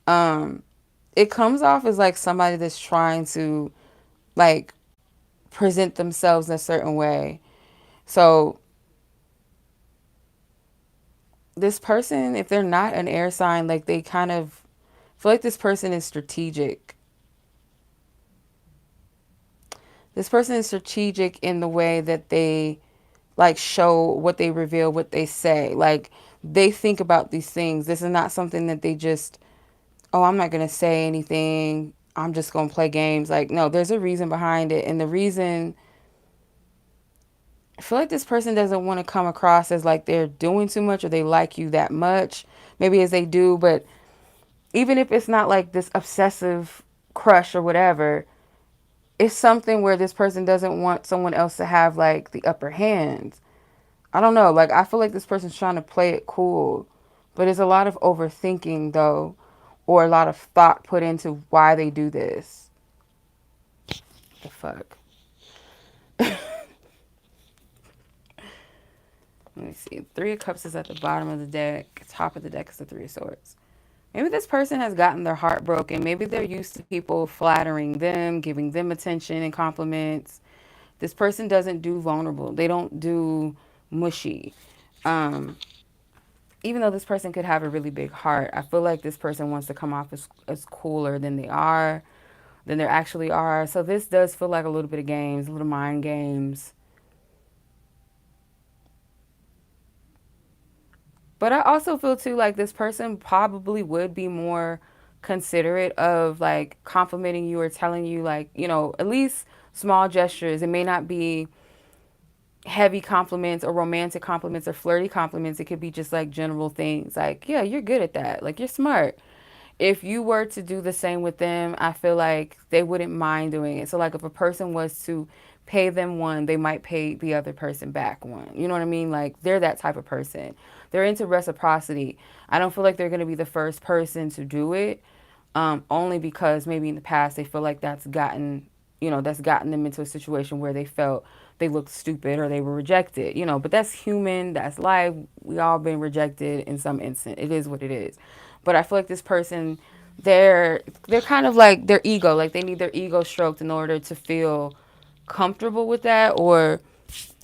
[SPEAKER 1] um, it comes off as like somebody that's trying to like present themselves in a certain way. So this person, if they're not an air sign, like they kind of feel like this person is strategic. This person is strategic in the way that they like show what they reveal, what they say. Like they think about these things. This is not something that they just, oh, I'm not going to say anything. I'm just going to play games. Like, no, there's a reason behind it. And the reason, I feel like this person doesn't want to come across as like they're doing too much or they like you that much. Maybe as they do, but even if it's not like this obsessive crush or whatever, it's something where this person doesn't want someone else to have like the upper hand. I don't know. Like, I feel like this person's trying to play it cool, but it's a lot of overthinking though, or a lot of thought put into why they do this. The fuck? Let me see. Three of Cups is at the bottom of the deck. Top of the deck is the Three of Swords. Maybe this person has gotten their heart broken. Maybe they're used to people flattering them, giving them attention and compliments. This person doesn't do vulnerable. They don't do mushy. Um, Even though this person could have a really big heart, I feel like this person wants to come off as cooler than they are, than they actually are. So this does feel like a little bit of games, a little mind games. But I also feel too like this person probably would be more considerate of like complimenting you or telling you like, at least small gestures. It may not be heavy compliments or romantic compliments or flirty compliments. It could be just like general things like, yeah, you're good at that. Like you're smart. If you were to do the same with them, I feel like they wouldn't mind doing it. So like if a person was to pay them one, they might pay the other person back one. You know what I mean? Like they're that type of person. They're into reciprocity. I don't feel like they're going to be the first person to do it. Only because maybe in the past they feel like that's gotten them into a situation where they felt they looked stupid or they were rejected, but that's human, that's life. We all been rejected in some instant. It is what it is. But I feel like this person, they're kind of like their ego, like they need their ego stroked in order to feel comfortable with that. Or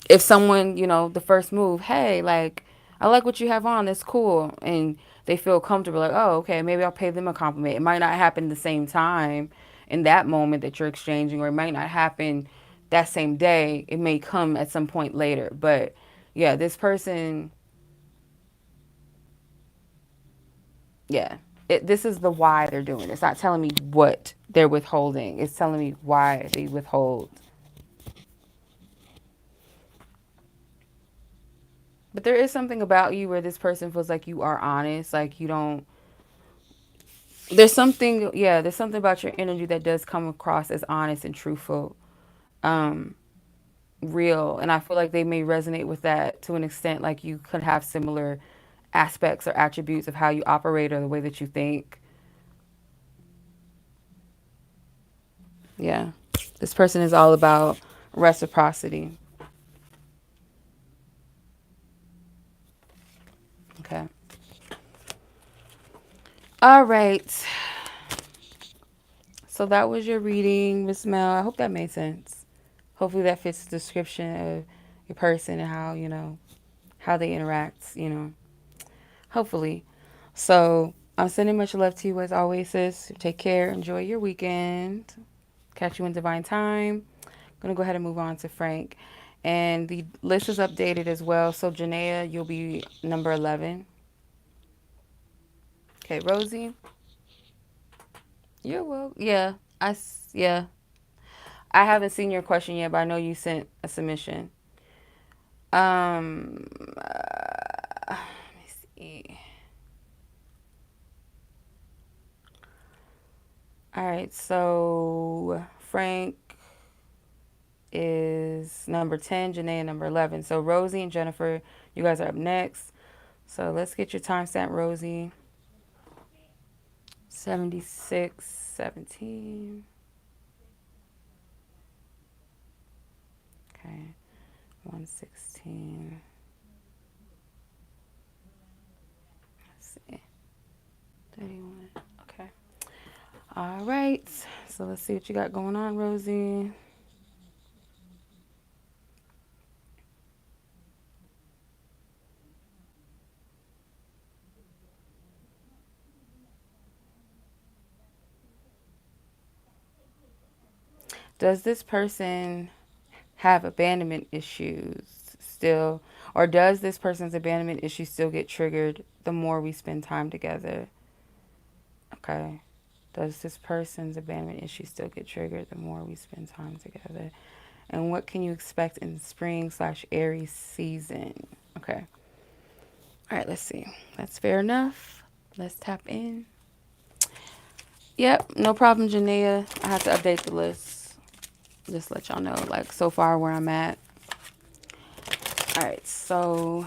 [SPEAKER 1] if someone, the first move, hey, like, I like what you have on, that's cool. And they feel comfortable, like, oh, okay, maybe I'll pay them a compliment. It might not happen the same time in that moment that you're exchanging, or it might not happen that same day. It may come at some point later. But yeah, this person, yeah, this is the why they're doing it. It's not telling me what they're withholding, it's telling me why they withhold. But there is something about you where this person feels like you are honest, like you don't. There's something about your energy that does come across as honest and truthful. Um, real, and I feel like they may resonate with that to an extent. Like you could have similar aspects or attributes of how you operate or the way that you think. Yeah. This person is all about reciprocity. Okay. All right. So that was your reading, Miss Mel. I hope that made sense. Hopefully that fits the description of your person and how, how they interact, Hopefully. So I'm sending much love to you as always, sis. Take care. Enjoy your weekend. Catch you in divine time. I'm going to go ahead and move on to Frank. And the list is updated as well. So Janaya, you'll be number 11. Okay, Rosie. You're well. Yeah. Yeah. I haven't seen your question yet, but I know you sent a submission. Let me see. All right, so Frank is number 10, Janae number 11. So Rosie and Jennifer, you guys are up next. So let's get your timestamp, Rosie. 76:17. Okay. 116. Let's see. 31. Okay. All right. So let's see what you got going on, Rosie. Does this person have abandonment issues still? Or does this person's abandonment issue still get triggered the more we spend time together? Okay. Does this person's abandonment issue still get triggered the more we spend time together? And what can you expect in spring/Aries season? Okay. All right, let's see. That's fair enough. Let's tap in. Yep, no problem, Janaya. I have to update the list. Just let y'all know, like, so far where I'm at. All right, so,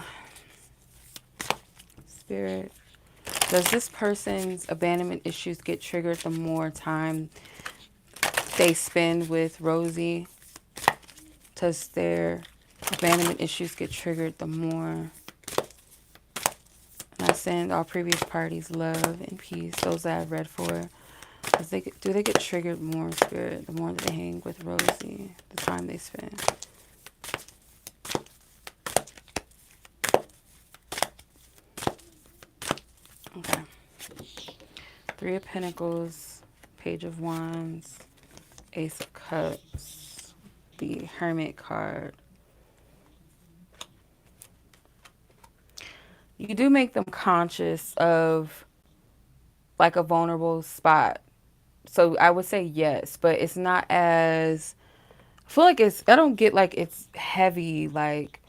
[SPEAKER 1] Spirit. Does this person's abandonment issues get triggered the more time they spend with Rosie? Does their abandonment issues get triggered the more? And I send all previous parties love and peace, those that I've read for. Do they get triggered more, Spirit, the more that they hang with Rosie, the time they spend? Okay. 3 of Pentacles, Page of Wands, Ace of Cups, the Hermit card. You do make them conscious of like a vulnerable spot. So I would say yes, but it's not as, I feel like I don't get like it's heavy, like,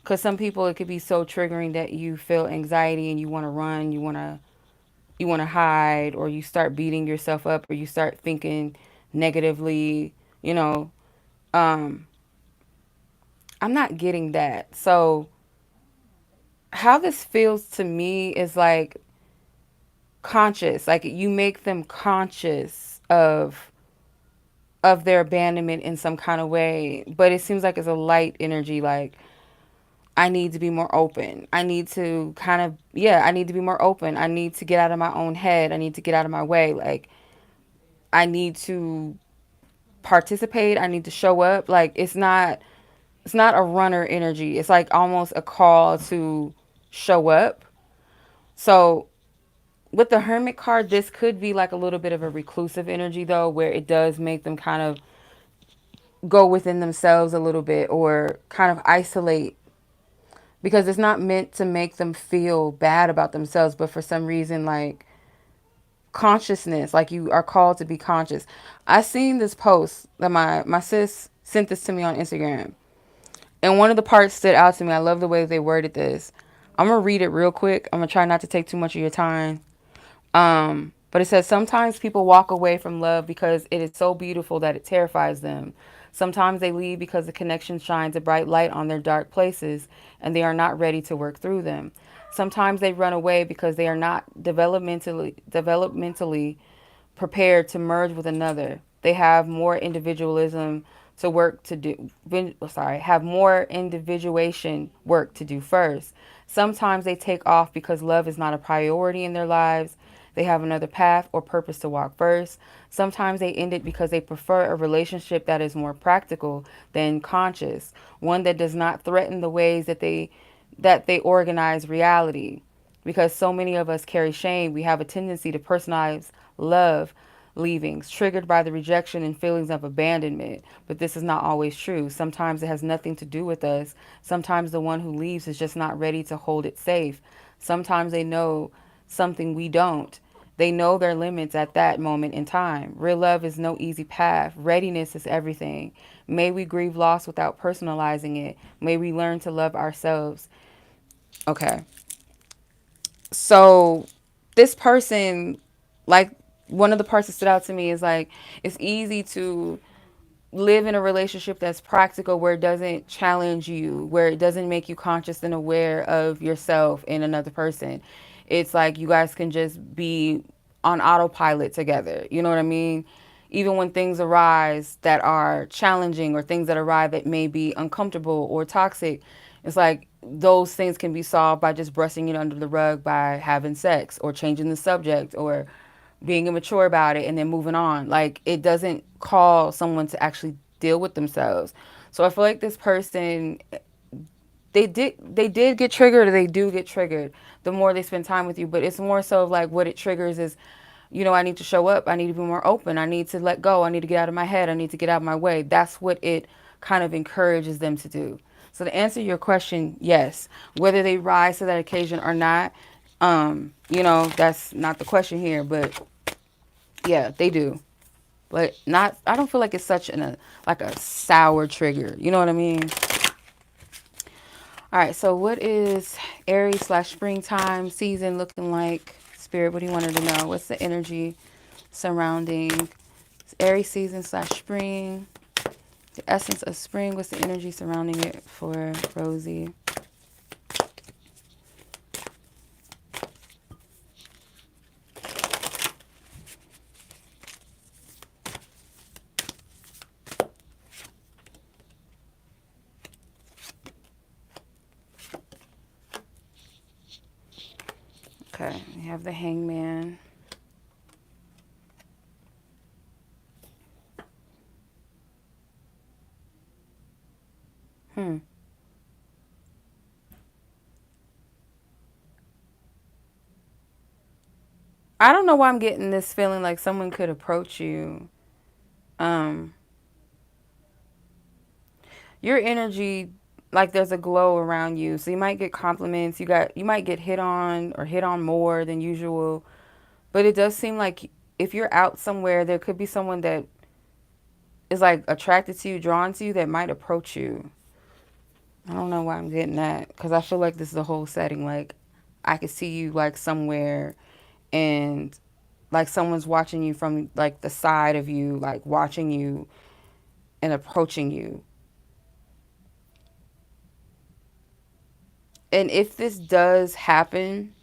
[SPEAKER 1] because some people it could be so triggering that you feel anxiety and you want to run, you want to hide, or you start beating yourself up, or you start thinking negatively, you know. Um, I'm not getting that. So how this feels to me is like conscious, like you make them conscious of their abandonment in some kind of way, but it seems like it's a light energy, like I need to be more open. I need to kind of, yeah, I need to be more open. I need to get out of my own head. I need to get out of my way. Like, I need to participate. I need to show up. Like, it's not a runner energy. It's like almost a call to show up. So, with the Hermit card, this could be like a little bit of a reclusive energy, though, where it does make them kind of go within themselves a little bit or kind of isolate, because it's not meant to make them feel bad about themselves, but for some reason, like consciousness, like you are called to be conscious. I seen this post that my sis sent this to me on Instagram, and one of the parts stood out to me. I love the way they worded this. I'm gonna read it real quick. I'm gonna try not to take too much of your time. But it says, sometimes people walk away from love because it is so beautiful that it terrifies them. Sometimes they leave because the connection shines a bright light on their dark places and they are not ready to work through them. Sometimes they run away because they are not developmentally prepared to merge with another. They have more individualism to work to do. Have more individuation work to do first. Sometimes they take off because love is not a priority in their lives. They have another path or purpose to walk first. Sometimes they end it because they prefer a relationship that is more practical than conscious, one that does not threaten the ways that they organize reality. Because so many of us carry shame, we have a tendency to personalize love leavings, triggered by the rejection and feelings of abandonment. But this is not always true. Sometimes it has nothing to do with us. Sometimes the one who leaves is just not ready to hold it safe. Sometimes they know something we don't. They know their limits at that moment in time. Real love is no easy path. Readiness is everything. May we grieve loss without personalizing it. May we learn to love ourselves. Okay. So this person, like, one of the parts that stood out to me is like, it's easy to live in a relationship that's practical, where it doesn't challenge you, where it doesn't make you conscious and aware of yourself and another person. It's like you guys can just be on autopilot together. You know what I mean? Even when things arise that are challenging, or things that arrive that may be uncomfortable or toxic, it's like those things can be solved by just brushing it under the rug, by having sex or changing the subject or being immature about it and then moving on. Like, it doesn't call someone to actually deal with themselves. So I feel like this person, they did get triggered, or they do get triggered the more they spend time with you. But it's more so of like, what it triggers is, I need to show up, I need to be more open, I need to let go, I need to get out of my head, I need to get out of my way. That's what it kind of encourages them to do. So to answer your question, yes, whether they rise to that occasion or not, that's not the question here. But yeah, they do. But not, I don't feel like it's such like a sour trigger. You know what I mean? All right, so what is Aries / springtime season looking like? Spirit, what do you want her to know? What's the energy surrounding Aries season / spring? The essence of spring, what's the energy surrounding it for Rosie? Okay, we have the Hangman. I don't know why I'm getting this feeling like someone could approach you. Um, your energy, like, there's a glow around you. So you might get compliments. You might get hit on, or hit on more than usual. But it does seem like if you're out somewhere, there could be someone that is like attracted to you, drawn to you, that might approach you. I don't know why I'm getting that, because I feel like this is the whole setting. Like, I could see you like somewhere, and like someone's watching you from like the side of you, like watching you and approaching you. And if this does happen,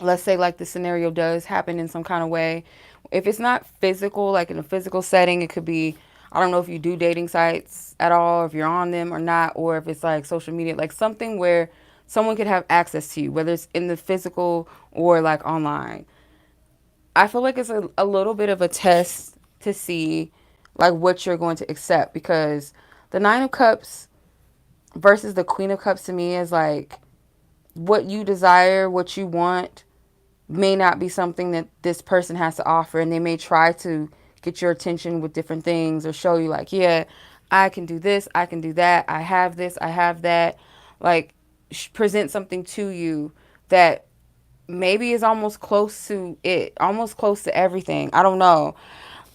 [SPEAKER 1] let's say like the scenario does happen in some kind of way, if it's not physical, like in a physical setting, it could be, I don't know if you do dating sites at all, if you're on them or not, or if it's like social media, like something where someone could have access to you, whether it's in the physical or like online. I feel like it's a little bit of a test to see like what you're going to accept, because the Nine of Cups versus the Queen of Cups to me is like, what you desire, what you want, may not be something that this person has to offer. And they may try to get your attention with different things, or show you like, yeah, I can do this, I can do that, I have this, I have that. Like, present something to you that maybe is almost close to it, almost close to everything. I don't know.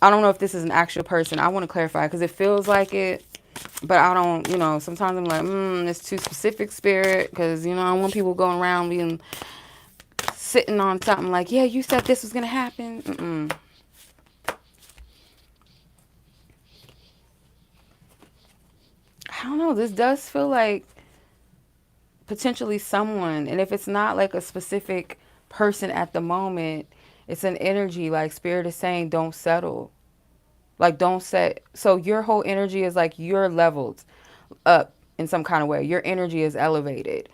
[SPEAKER 1] I don't know if this is an actual person. I want to clarify, because it feels like it, but I don't, sometimes I'm like, it's too specific, spirit, because, I don't want people going around being sitting on something like, yeah, you said this was going to happen. don't know, this does feel like potentially someone. And if it's not like a specific person at the moment, it's an energy. Like spirit is saying, don't settle. Like don't set. So your whole energy is like you're leveled up in some kind of way. Your energy is elevated.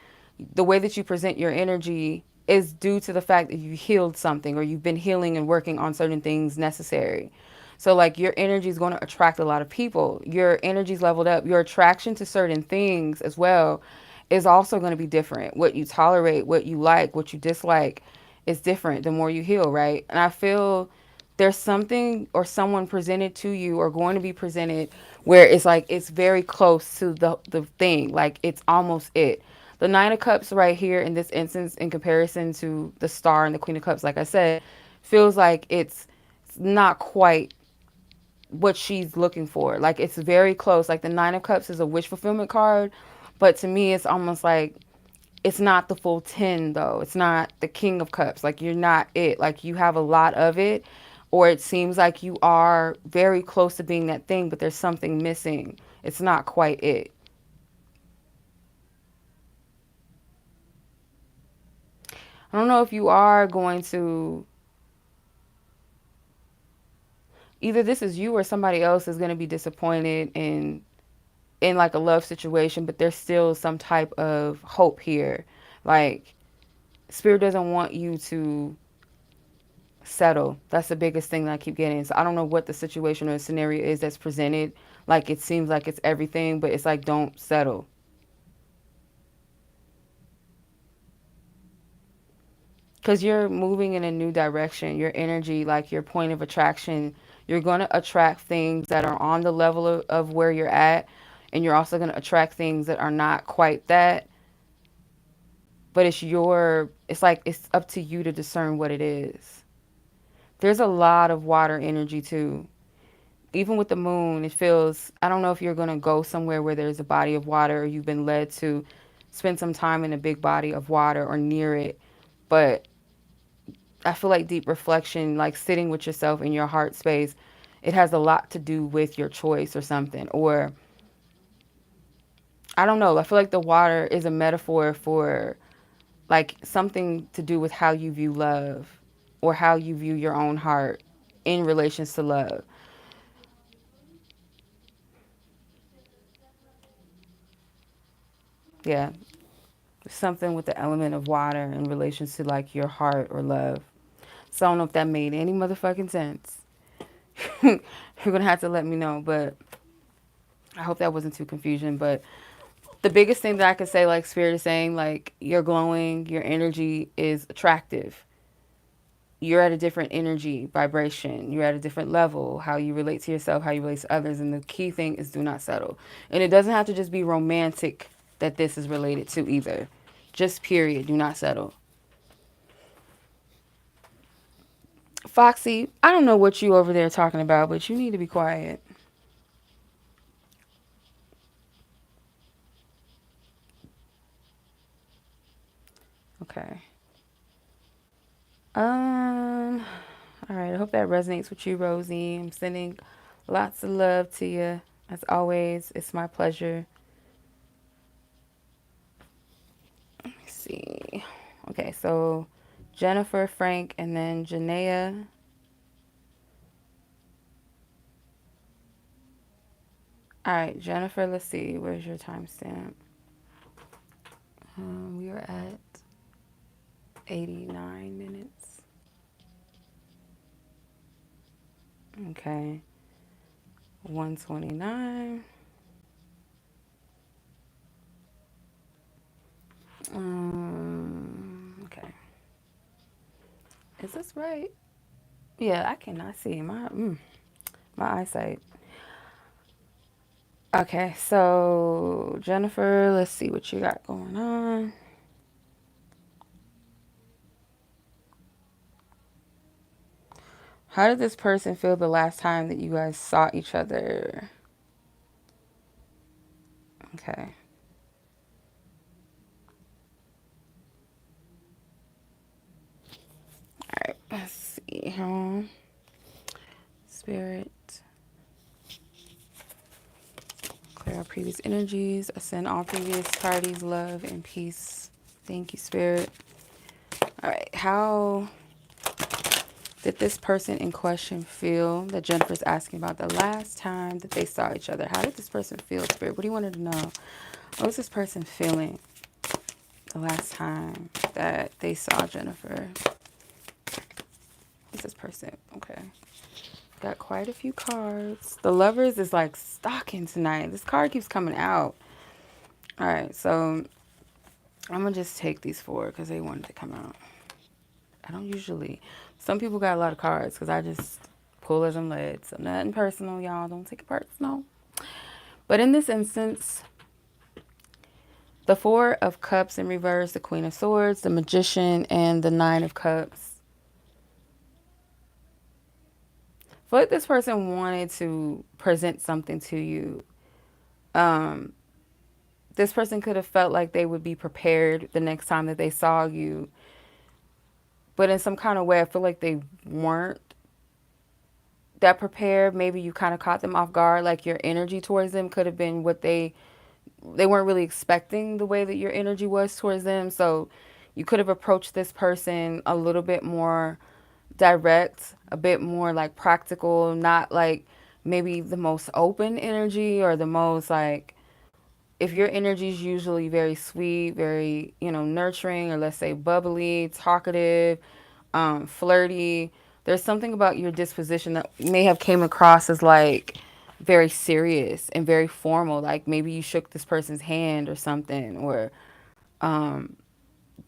[SPEAKER 1] The way that you present your energy is due to the fact that you healed something or you've been healing and working on certain things necessary. So like your energy is going to attract a lot of people. Your energy's leveled up. Your attraction to certain things as well is also going to be different. What you tolerate, what you like, what you dislike is different the more you heal, right? And I feel there's something or someone presented to you or going to be presented where it's like it's very close to the thing, like it's almost it. The Nine of Cups right here in this instance, in comparison to the Star and the Queen of Cups, like I said, feels like it's not quite what she's looking for. Like it's very close. Like the Nine of Cups is a wish fulfillment card, but to me it's almost like it's not the full 10 though. It's not the King of Cups. Like you're not it. Like you have a lot of it, or it seems like you are very close to being that thing, but there's something missing. It's not quite it. I don't know if you are going to, either this is you or somebody else is going to be disappointed in like a love situation, but there's still some type of hope here. Like spirit doesn't want you to settle. That's the biggest thing that I keep getting. So I don't know what the situation or scenario is that's presented. Like it seems like it's everything, but it's like don't settle. Because you're moving in a new direction. Your energy, like your point of attraction, you're going to attract things that are on the level of where you're at. And you're also going to attract things that are not quite that. But it's like it's up to you to discern what it is. There's a lot of water energy too. Even with the moon, it feels, I don't know if you're going to go somewhere where there's a body of water or you've been led to spend some time in a big body of water or near it. But I feel like deep reflection, like sitting with yourself in your heart space, it has a lot to do with your choice or something. Or, I don't know, I feel like the water is a metaphor for like something to do with how you view love or how you view your own heart in relations to love. Yeah, something with the element of water in relations to like your heart or love. So I don't know if that made any motherfucking sense. You're gonna have to let me know, but I hope that wasn't too confusion. But the biggest thing that I could say, like Spirit is saying, like you're glowing, your energy is attractive. You're at a different energy vibration. You're at a different level. How you relate to yourself, how you relate to others, and the key thing is do not settle. And it doesn't have to just be romantic that this is related to either. Just period. Do not settle. Foxy, I don't know what you over there talking about, but you need to be quiet. Okay. Um, all right. I hope that resonates with you, Rosie. I'm sending lots of love to you. As always, it's my pleasure. Let me see. Okay, so Jennifer, Frank, and then Janaya. All right, Jennifer, let's see. Where's your timestamp? We are at 89 minutes. Okay. 129. Okay. Is this right? Yeah, I cannot see my eyesight. Okay, so Jennifer, let's see what you got going on. How did this person feel the last time that you guys saw each other? Okay. All right, let's see. Spirit, clear up previous energies. I send all previous parties love and peace. Thank you, Spirit. All right. How did this person in question feel that Jennifer's asking about the last time that they saw each other? How did this person feel, Spirit? What do you want her to know? What was this person feeling the last time that they saw Jennifer? What's this person? Okay. Got quite a few cards. The Lovers is like stalking tonight. This card keeps coming out. All right, so I'm going to just take these four because they wanted to come out. I don't usually. Some people got a lot of cards because I just pull as I'm led. So nothing personal, y'all. Don't take it personal. But in this instance, the Four of Cups in reverse, the Queen of Swords, the Magician, and the Nine of Cups. I feel like this person wanted to present something to you. This person could have felt like they would be prepared the next time that they saw you. But in some kind of way, I feel like they weren't that prepared. Maybe you kind of caught them off guard. Like your energy towards them could have been what they weren't really expecting the way that your energy was towards them. So you could have approached this person a little bit more direct, a bit more like practical, not like maybe the most open energy or the most like, if your energy is usually very sweet, very, nurturing, or let's say bubbly, talkative, flirty, there's something about your disposition that may have came across as like very serious and very formal. Like maybe you shook this person's hand or something, or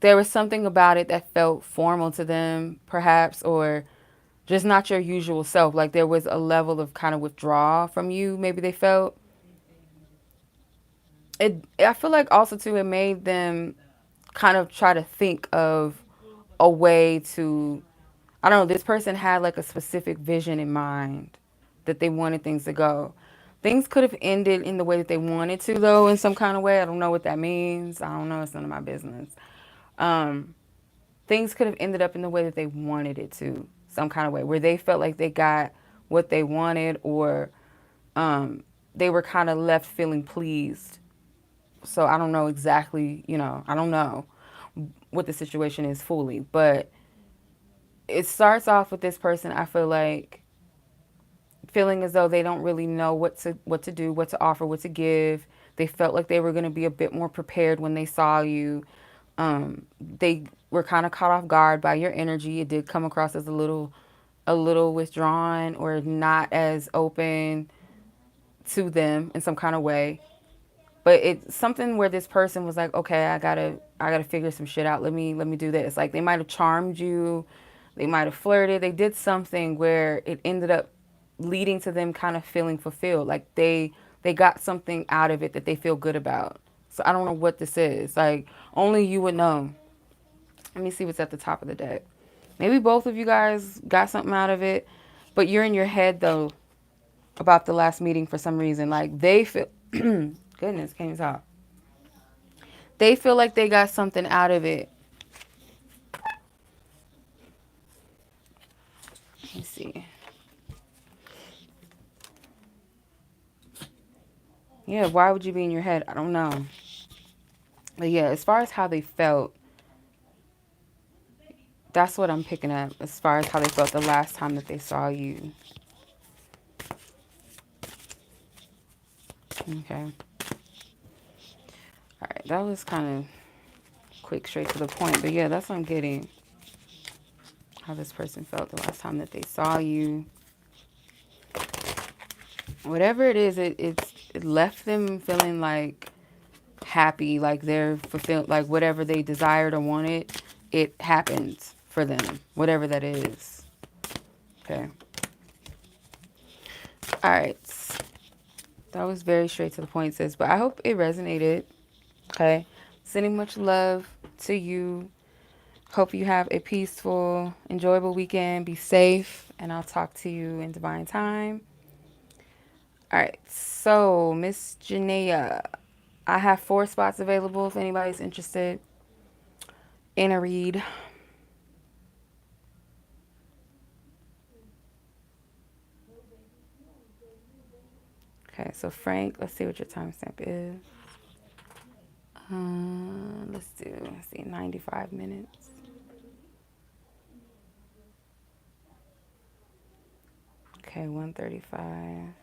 [SPEAKER 1] there was something about it that felt formal to them, perhaps, or just not your usual self. Like there was a level of kind of withdrawal from you, maybe they felt. I feel like also too, it made them kind of try to think of a way to, I don't know, this person had like a specific vision in mind that they wanted things to go. Things could have ended in the way that they wanted to, though, in some kind of way. I don't know what that means. I don't know. It's none of my business. Things could have ended up in the way that they wanted it to, some kind of way, where they felt like they got what they wanted, or they were kind of left feeling pleased. So I don't know exactly, I don't know what the situation is fully, but it starts off with this person, I feel like, feeling as though they don't really know what to do, what to offer, what to give. They felt like they were going to be a bit more prepared when they saw you. They were kind of caught off guard by your energy. It did come across as a little withdrawn or not as open to them in some kind of way. But it's something where this person was like, okay, I gotta figure some shit out. Let me do this. Like they might have charmed you, they might have flirted. They did something where it ended up leading to them kind of feeling fulfilled. Like they got something out of it that they feel good about. So I don't know what this is. Like only you would know. Let me see what's at the top of the deck. Maybe both of you guys got something out of it, but you're in your head though about the last meeting for some reason. Like they feel goodness, can't talk. They feel like they got something out of it. Let me see. Yeah, why would you be in your head? I don't know. But yeah, as far as how they felt, that's what I'm picking up. As far as how they felt the last time that they saw you. Okay. All right, that was kind of quick, straight to the point. But yeah, that's what I'm getting. How this person felt the last time that they saw you. Whatever it is, it left them feeling like happy, like they're fulfilled, like whatever they desired or wanted, it happens for them, whatever that is. Okay. All right. That was very straight to the point, sis. But I hope it resonated. Okay. Sending much love to you. Hope you have a peaceful, enjoyable weekend. Be safe. And I'll talk to you in divine time. All right. So, Miss Janaya, I have 4 spots available if anybody's interested in a read. Okay, so Frank, let's see what your timestamp is. Let's see, 95 minutes. Okay, 1:35.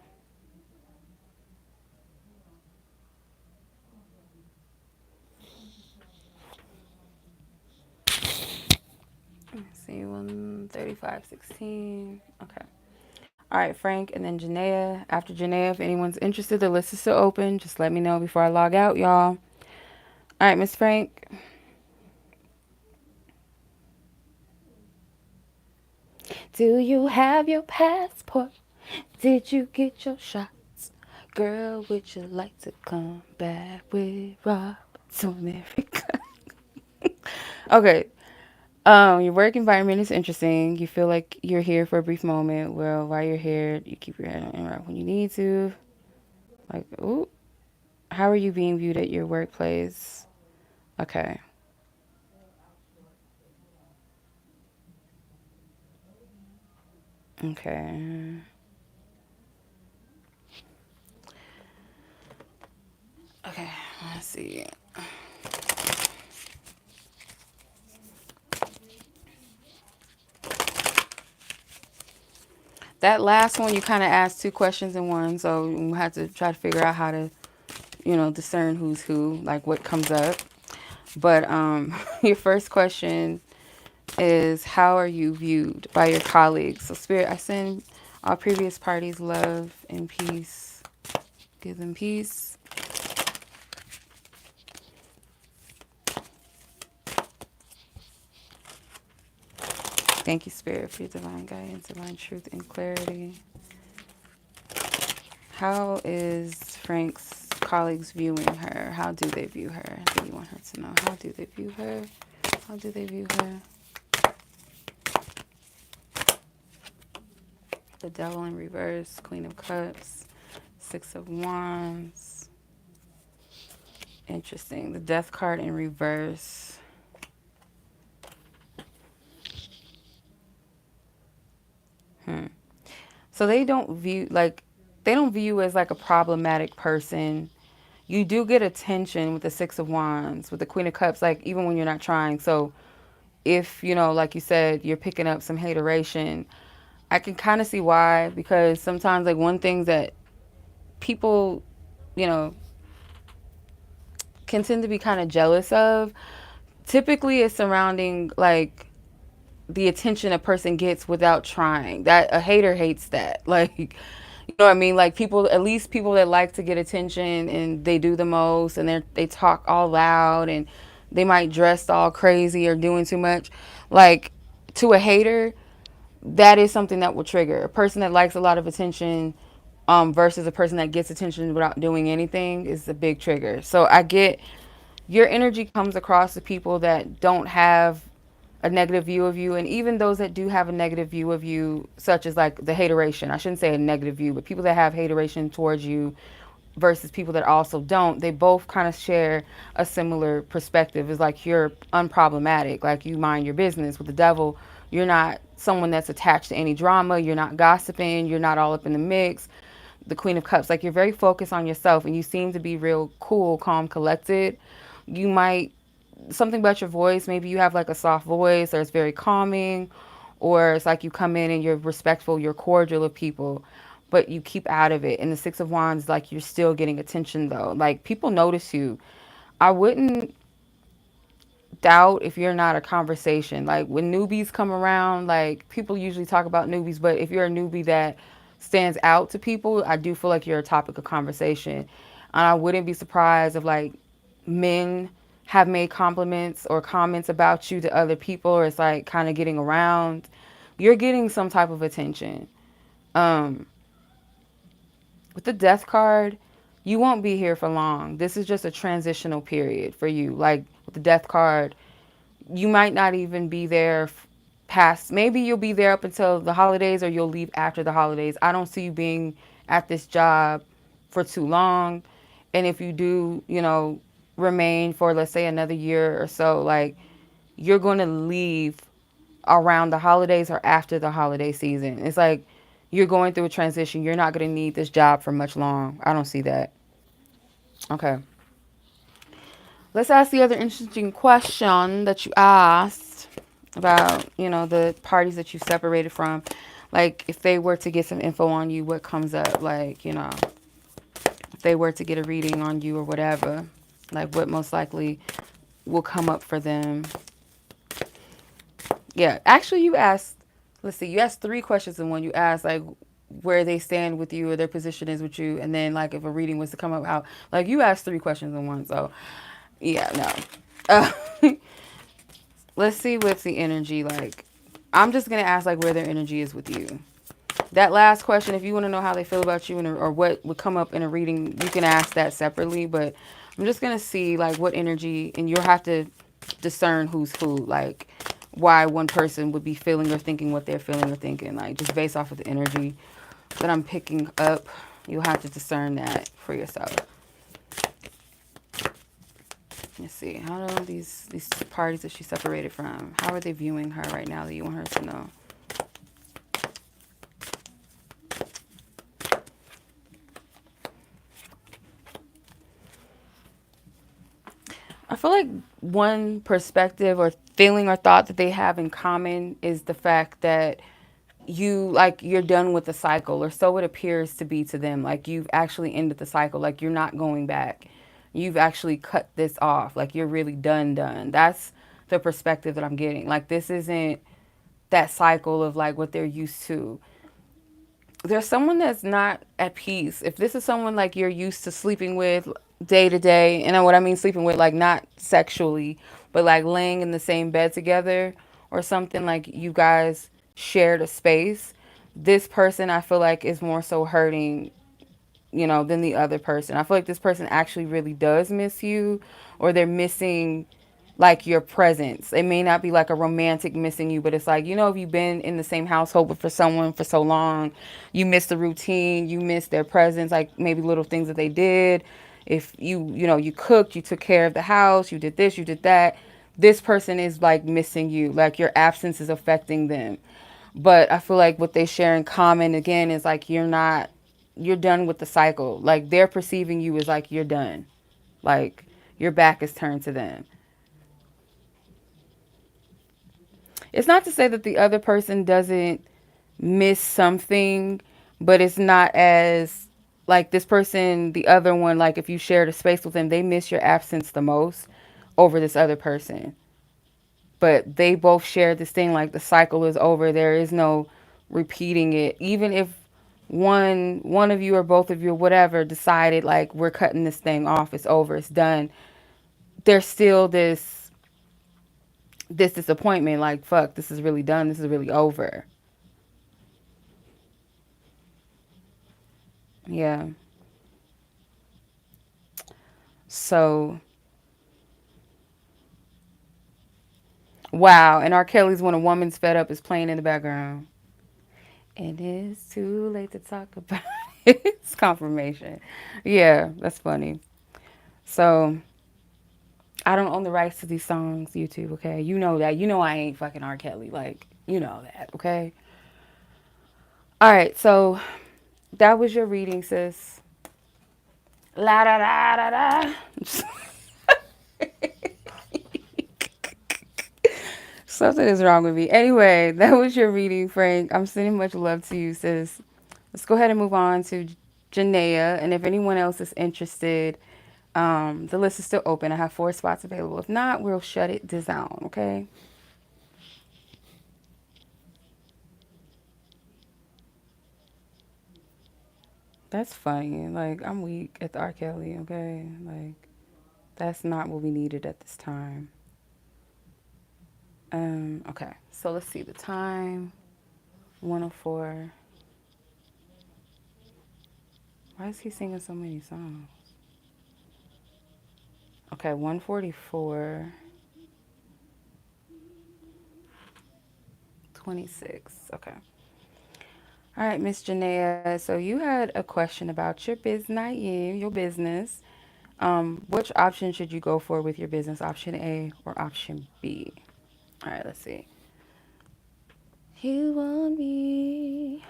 [SPEAKER 1] Let's see, 1:35:16. Okay. All right, Frank, and then Janaya. After Janaya, if anyone's interested, the list is still open. Just let me know before I log out, y'all. All right, Miss Frank. Do you have your passport? Did you get your shots? Girl, would you like to come back with Rob to America? Okay. Your work environment is interesting. You feel like you're here for a brief moment. Well, while you're here, you keep your head on right when you need to. Like, ooh, how are you being viewed at your workplace? Okay. Okay. Okay. Let's see. That last one, you kind of asked two questions in one, so you had to try to figure out how to, discern who's who, like what comes up. But your first question is, how are you viewed by your colleagues? So, Spirit, I send all previous parties love and peace. Give them peace. Thank you, Spirit, for your divine guidance, divine truth, and clarity. How is Frank's colleagues viewing her? How do they view her? Do you want her to know? How do they view her? How do they view her? The Devil in reverse, Queen of Cups, Six of Wands. Interesting. The Death card in reverse. So they don't view you as like a problematic person. You do get attention with the Six of Wands, with the Queen of Cups, like even when you're not trying. So if, like you said, you're picking up some hateration, I can kind of see why, because sometimes like one thing that people, you know, can tend to be kind of jealous of, typically is surrounding like the attention a person gets without trying. That a hater hates that. Like, you know what I mean? Like people, at least people that like to get attention and they do the most and they talk all loud and they might dress all crazy or doing too much. Like to a hater, that is something that will trigger a person that likes a lot of attention versus a person that gets attention without doing anything is a big trigger. So I get your energy comes across to people that don't have a negative view of you, and even those that do have a negative view of you, such as like the hateration. I shouldn't say a negative view, but people that have hateration towards you versus people that also don't, they both kind of share a similar perspective. It's like you're unproblematic, like you mind your business. With the Devil, you're not someone that's attached to any drama, you're not gossiping, you're not all up in the mix. The Queen of Cups, like you're very focused on yourself and you seem to be real cool, calm, collected. You might, something about your voice, maybe you have like a soft voice or it's very calming, or it's like you come in and you're respectful, you're cordial of people, but you keep out of it. And the Six of Wands, like you're still getting attention though. Like people notice you. I wouldn't doubt if you're not a conversation. Like when newbies come around, like people usually talk about newbies, but if you're a newbie that stands out to people, I do feel like you're a topic of conversation. And I wouldn't be surprised if like men have made compliments or comments about you to other people, or it's like kind of getting around. You're getting some type of attention. Um, with the Death card, you won't be here for long. This is just a transitional period for you. Like with the Death card, you might not even be there past, maybe you'll be there up until the holidays or you'll leave after the holidays. I don't see you being at this job for too long. And if you do, remain for, let's say, another year or so, like you're going to leave around the holidays or after the holiday season. It's like you're going through a transition. You're not going to need this job for much long. I don't see that. Okay. Let's ask the other interesting question that you asked about, the parties that you separated from. Like, if they were to get some info on you, what comes up? Like, if they were to get a reading on you or whatever, like, what most likely will come up for them? Yeah, actually, let's see, you asked three questions in one. You asked, like, where they stand with you or their position is with you. And then, like, if a reading was to come up, how, like, you asked three questions in one. So, yeah, no. Let's see what's the energy like. I'm just going to ask, like, where their energy is with you. That last question, if you want to know how they feel about you or what would come up in a reading, you can ask that separately. But I'm just going to see, like, what energy, and you'll have to discern who's who, like, why one person would be feeling or thinking what they're feeling or thinking, like, just based off of the energy that I'm picking up. You'll have to discern that for yourself. Let's see. How do these parties that she separated from, how are they viewing her right now that you want her to know? I feel like one perspective or feeling or thought that they have in common is the fact that you're done with the cycle, or so it appears to be to them. Like, you've actually ended the cycle. Like, you're not going back. You've actually cut this off. Like, you're really done. That's the perspective that I'm getting. Like, this isn't that cycle of, like, what they're used to. There's someone that's not at peace. If this is someone, like, you're used to sleeping with day to day, and what I mean sleeping with, like, not sexually, but like laying in the same bed together or something, like you guys shared a space, this person I feel like is more so hurting, than the other person. I feel like this person actually really does miss you, or they're missing, like, your presence. It may not be like a romantic missing you, but it's like, if you've been in the same household for someone for so long, you miss the routine, you miss their presence, like maybe little things that they did. If you cooked, you took care of the house, you did this, you did that. This person is like missing you, like your absence is affecting them. But I feel like what they share in common again is like you're done with the cycle. Like, they're perceiving you as like you're done. Like, your back is turned to them. It's not to say that the other person doesn't miss something, but it's not as like this person, the other one, like if you shared a space with them, they miss your absence the most over this other person. But they both share this thing, like the cycle is over. There is no repeating it. Even if one of you or both of you or whatever decided, like, we're cutting this thing off, it's over, it's done, there's still this disappointment, like, fuck, this is really done, this is really over. Yeah. So, wow. And R. Kelly's When a Woman's Fed Up is playing in the background. It is too late to talk about it. It's confirmation. Yeah, that's funny. So, I don't own the rights to these songs, YouTube, okay? You know that. You know I ain't fucking R. Kelly. Like, you know that, okay? All right, so that was your reading, sis. La da da da da. Something is wrong with me. Anyway, that was your reading, Frank. I'm sending much love to you, sis. Let's go ahead and move on to Janaya. And if anyone else is interested, the list is still open. I have 4 spots available. If not, we'll shut it down, okay? That's funny. Like, I'm weak at the R. Kelly, okay? Like, that's not what we needed at this time. Okay. So let's see the time. 104. Why is he singing so many songs? Okay, 144. 26. Okay. All right, Miss Janaya. So you had a question about your business, your business. Which option should you go for with your business? Option A or option B? All right, let's see. You want me.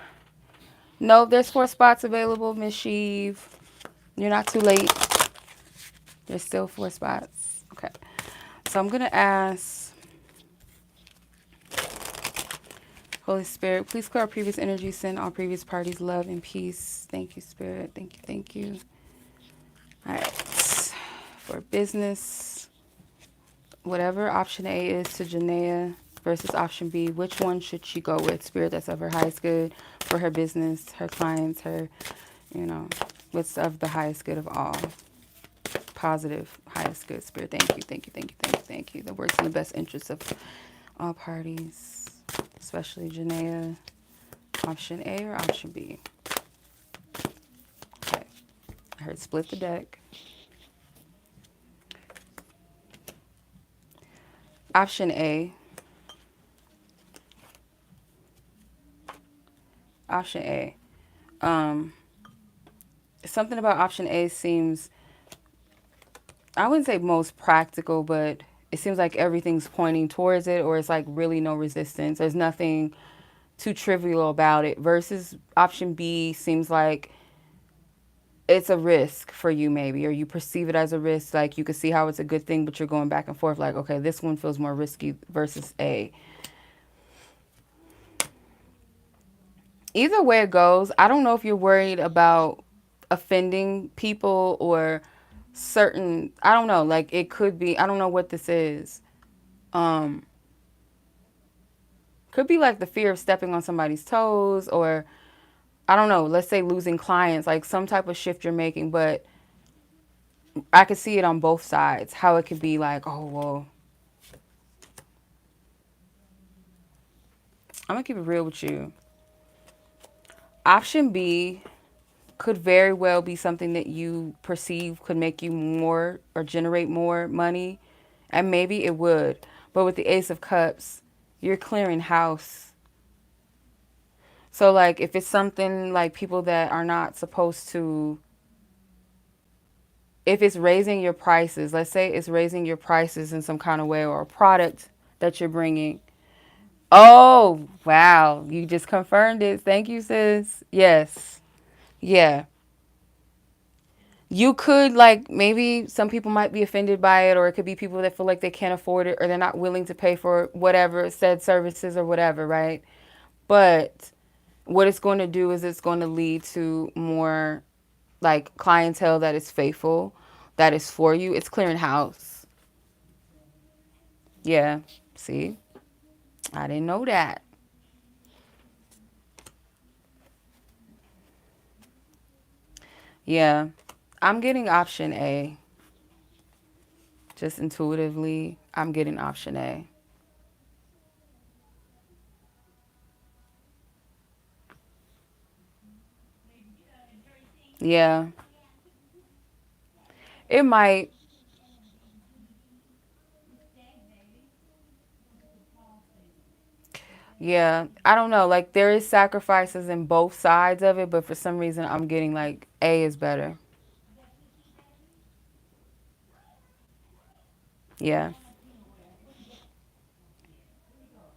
[SPEAKER 1] No, there's 4 spots available, Miss Shiv. You're not too late. There's still 4 spots. Okay. So I'm going to ask Holy Spirit, please clear our previous energy, send all previous parties love and peace. Thank you, Spirit. Thank you. Thank you. All right. For business, whatever option A is to Janaya versus option B, which one should she go with? Spirit, that's of her highest good for her business, her clients, her, you know, what's of the highest good of all. Positive, highest good, Spirit. Thank you, thank you, thank you, thank you, thank you. That works in the best interest of all parties, especially Janaya. Option A or option B? Okay. I heard split the deck. Option A. Option A. Something about option A seems, I wouldn't say most practical, but it seems like everything's pointing towards it, or it's like really no resistance. There's nothing too trivial about it. Versus option B seems like it's a risk for you maybe, or you perceive it as a risk. Like you can see how it's a good thing, but you're going back and forth like, okay, this one feels more risky versus A. Either way it goes, I don't know if you're worried about offending people or certain, I don't know, like it could be, I don't know what this is. Could be like the fear of stepping on somebody's toes, or I don't know, let's say losing clients, like some type of shift you're making, but I could see it on both sides, how it could be like, oh, well, I'm gonna keep it real with you. Option B could very well be something that you perceive could make you more or generate more money, and maybe it would. But with the Ace of Cups, you're clearing house. So like if it's something like people that are not supposed to, if it's raising your prices, let's say it's raising your prices in some kind of way, or a product that you're bringing. Oh, wow. You just confirmed it. Thank you, sis. Yes. Yeah. You could, like, maybe some people might be offended by it, or it could be people that feel like they can't afford it, or they're not willing to pay for whatever said services or whatever, right? But what it's going to do is it's going to lead to more, like, clientele that is faithful, that is for you. It's clearing house. Yeah. See? I didn't know that. Yeah. I'm getting option A. Just intuitively, I'm getting option A. Yeah. It might. Yeah. I don't know. Like, there is sacrifices in both sides of it, but for some reason, I'm getting like A is better. Yeah.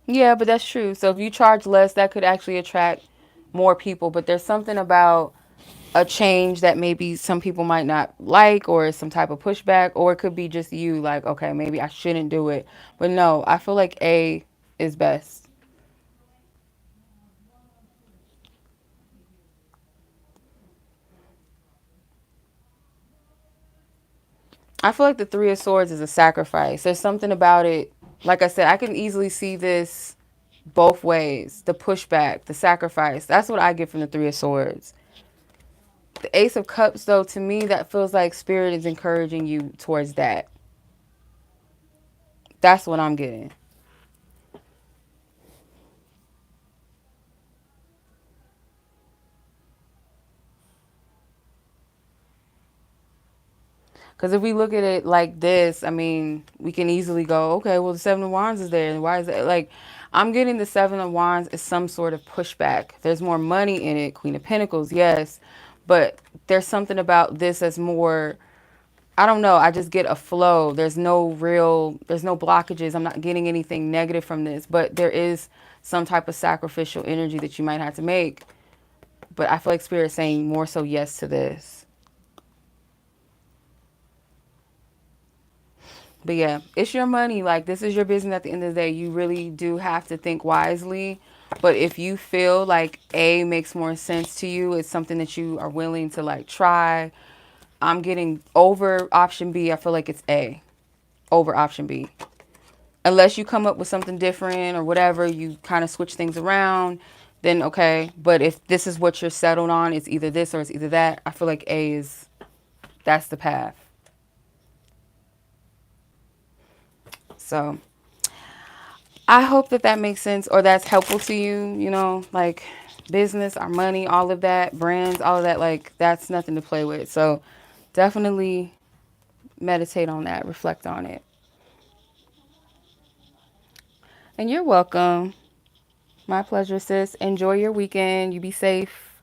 [SPEAKER 1] Yeah, but that's true. So if you charge less, that could actually attract more people. But there's something about a change that maybe some people might not like, or some type of pushback, or it could be just you like, okay, maybe I shouldn't do it. But no, I feel like A is best. I feel like the Three of Swords is a sacrifice. There's something about it. Like I said, I can easily see this both ways. The pushback, the sacrifice. That's what I get from the Three of Swords. The Ace of Cups, though, to me, that feels like Spirit is encouraging you towards that. That's what I'm getting. Because if we look at it like this, I mean, we can easily go, okay, well, the Seven of Wands is there. And why is it? Like, I'm getting the Seven of Wands is some sort of pushback. There's more money in it. Queen of Pentacles, yes. But there's something about this that's more, I don't know. I just get a flow. There's no blockages. I'm not getting anything negative from this. But there is some type of sacrificial energy that you might have to make. But I feel like Spirit's saying more so yes to this. But yeah, it's your money. Like, this is your business at the end of the day. You really do have to think wisely. But if you feel like A makes more sense to you, it's something that you are willing to like try. I'm getting over option B. I feel like it's A over option B. Unless you come up with something different or whatever, you kind of switch things around, then okay. But if this is what you're settled on, it's either this or it's either that. I feel like A is, that's the path. So I hope that that makes sense or that's helpful to you, you know, like business, our money, all of that, brands, all of that, like that's nothing to play with. So definitely meditate on that, reflect on it. And you're welcome. My pleasure, sis. Enjoy your weekend. You be safe.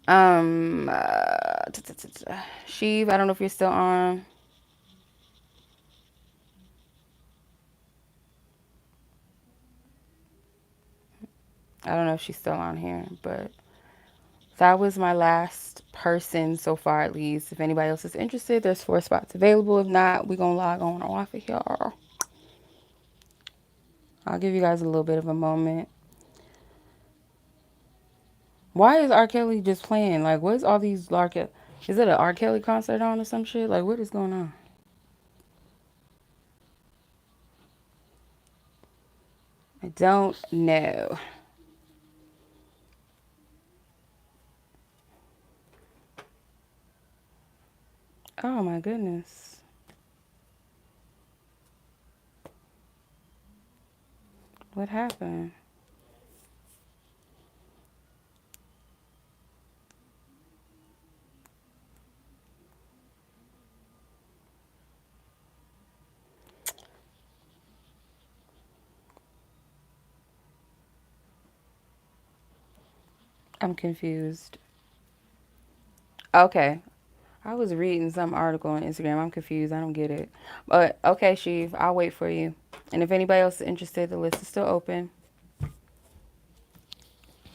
[SPEAKER 1] Shiv, I don't know if you're still on. I don't know if she's still on here, but that was my last person so far, at least. If anybody else is interested, there's 4 spots available. If not, we're going to log on off of here. I'll give you guys a little bit of a moment. Why is R. Kelly just playing? Like, what is all these R. Kelly? Is it an R. Kelly concert on or some shit? Like, what is going on? I don't know. Oh my goodness. What happened? I'm confused. Okay. I was reading some article on Instagram. I'm confused. I don't get it. But okay, Shiv, I'll wait for you. And if anybody else is interested, the list is still open.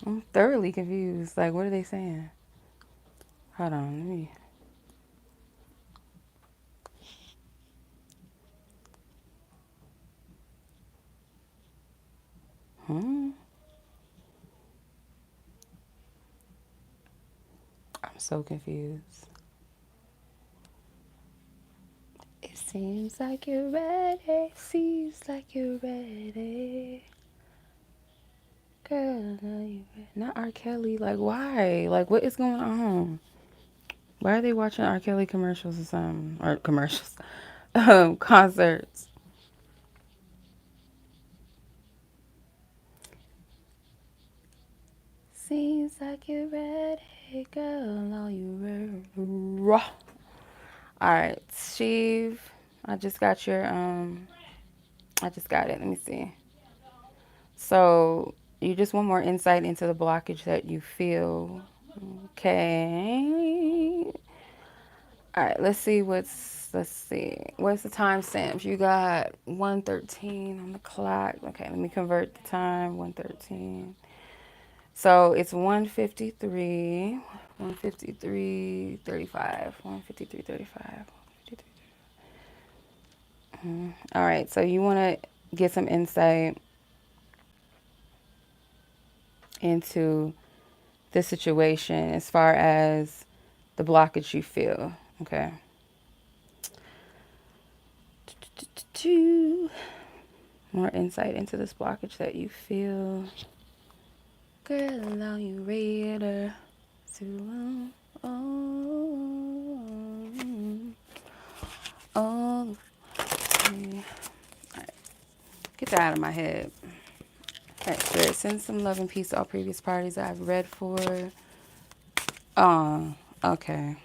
[SPEAKER 1] I'm thoroughly confused. Like, what are they saying? Hold on. Let me. Hmm. I'm so confused. It seems like you're ready. Seems like you're ready. Girl, are you ready? Not R. Kelly. Like, why? Like, what is going on? Why are they watching R. Kelly commercials or something? Or commercials? Concerts. Seems like you're ready, girl. Are you ready? All right, Shiv. I just got your I just got it. Let me see. So you just want more insight into the blockage that you feel. Okay. All right, let's see. What's the time stamps? You got 1:13 on the clock. Okay, let me convert the time. 1:13. So it's 1:53. 1:53:35. 1:53:35. All right, so you want to get some insight into the situation as far as the blockage you feel. Okay. More insight into this blockage that you feel. Girl, are you ready to oh, okay. All right. Get that out of my head. All right, Spirit, send some love and peace to all previous parties that I've read for. Oh, okay.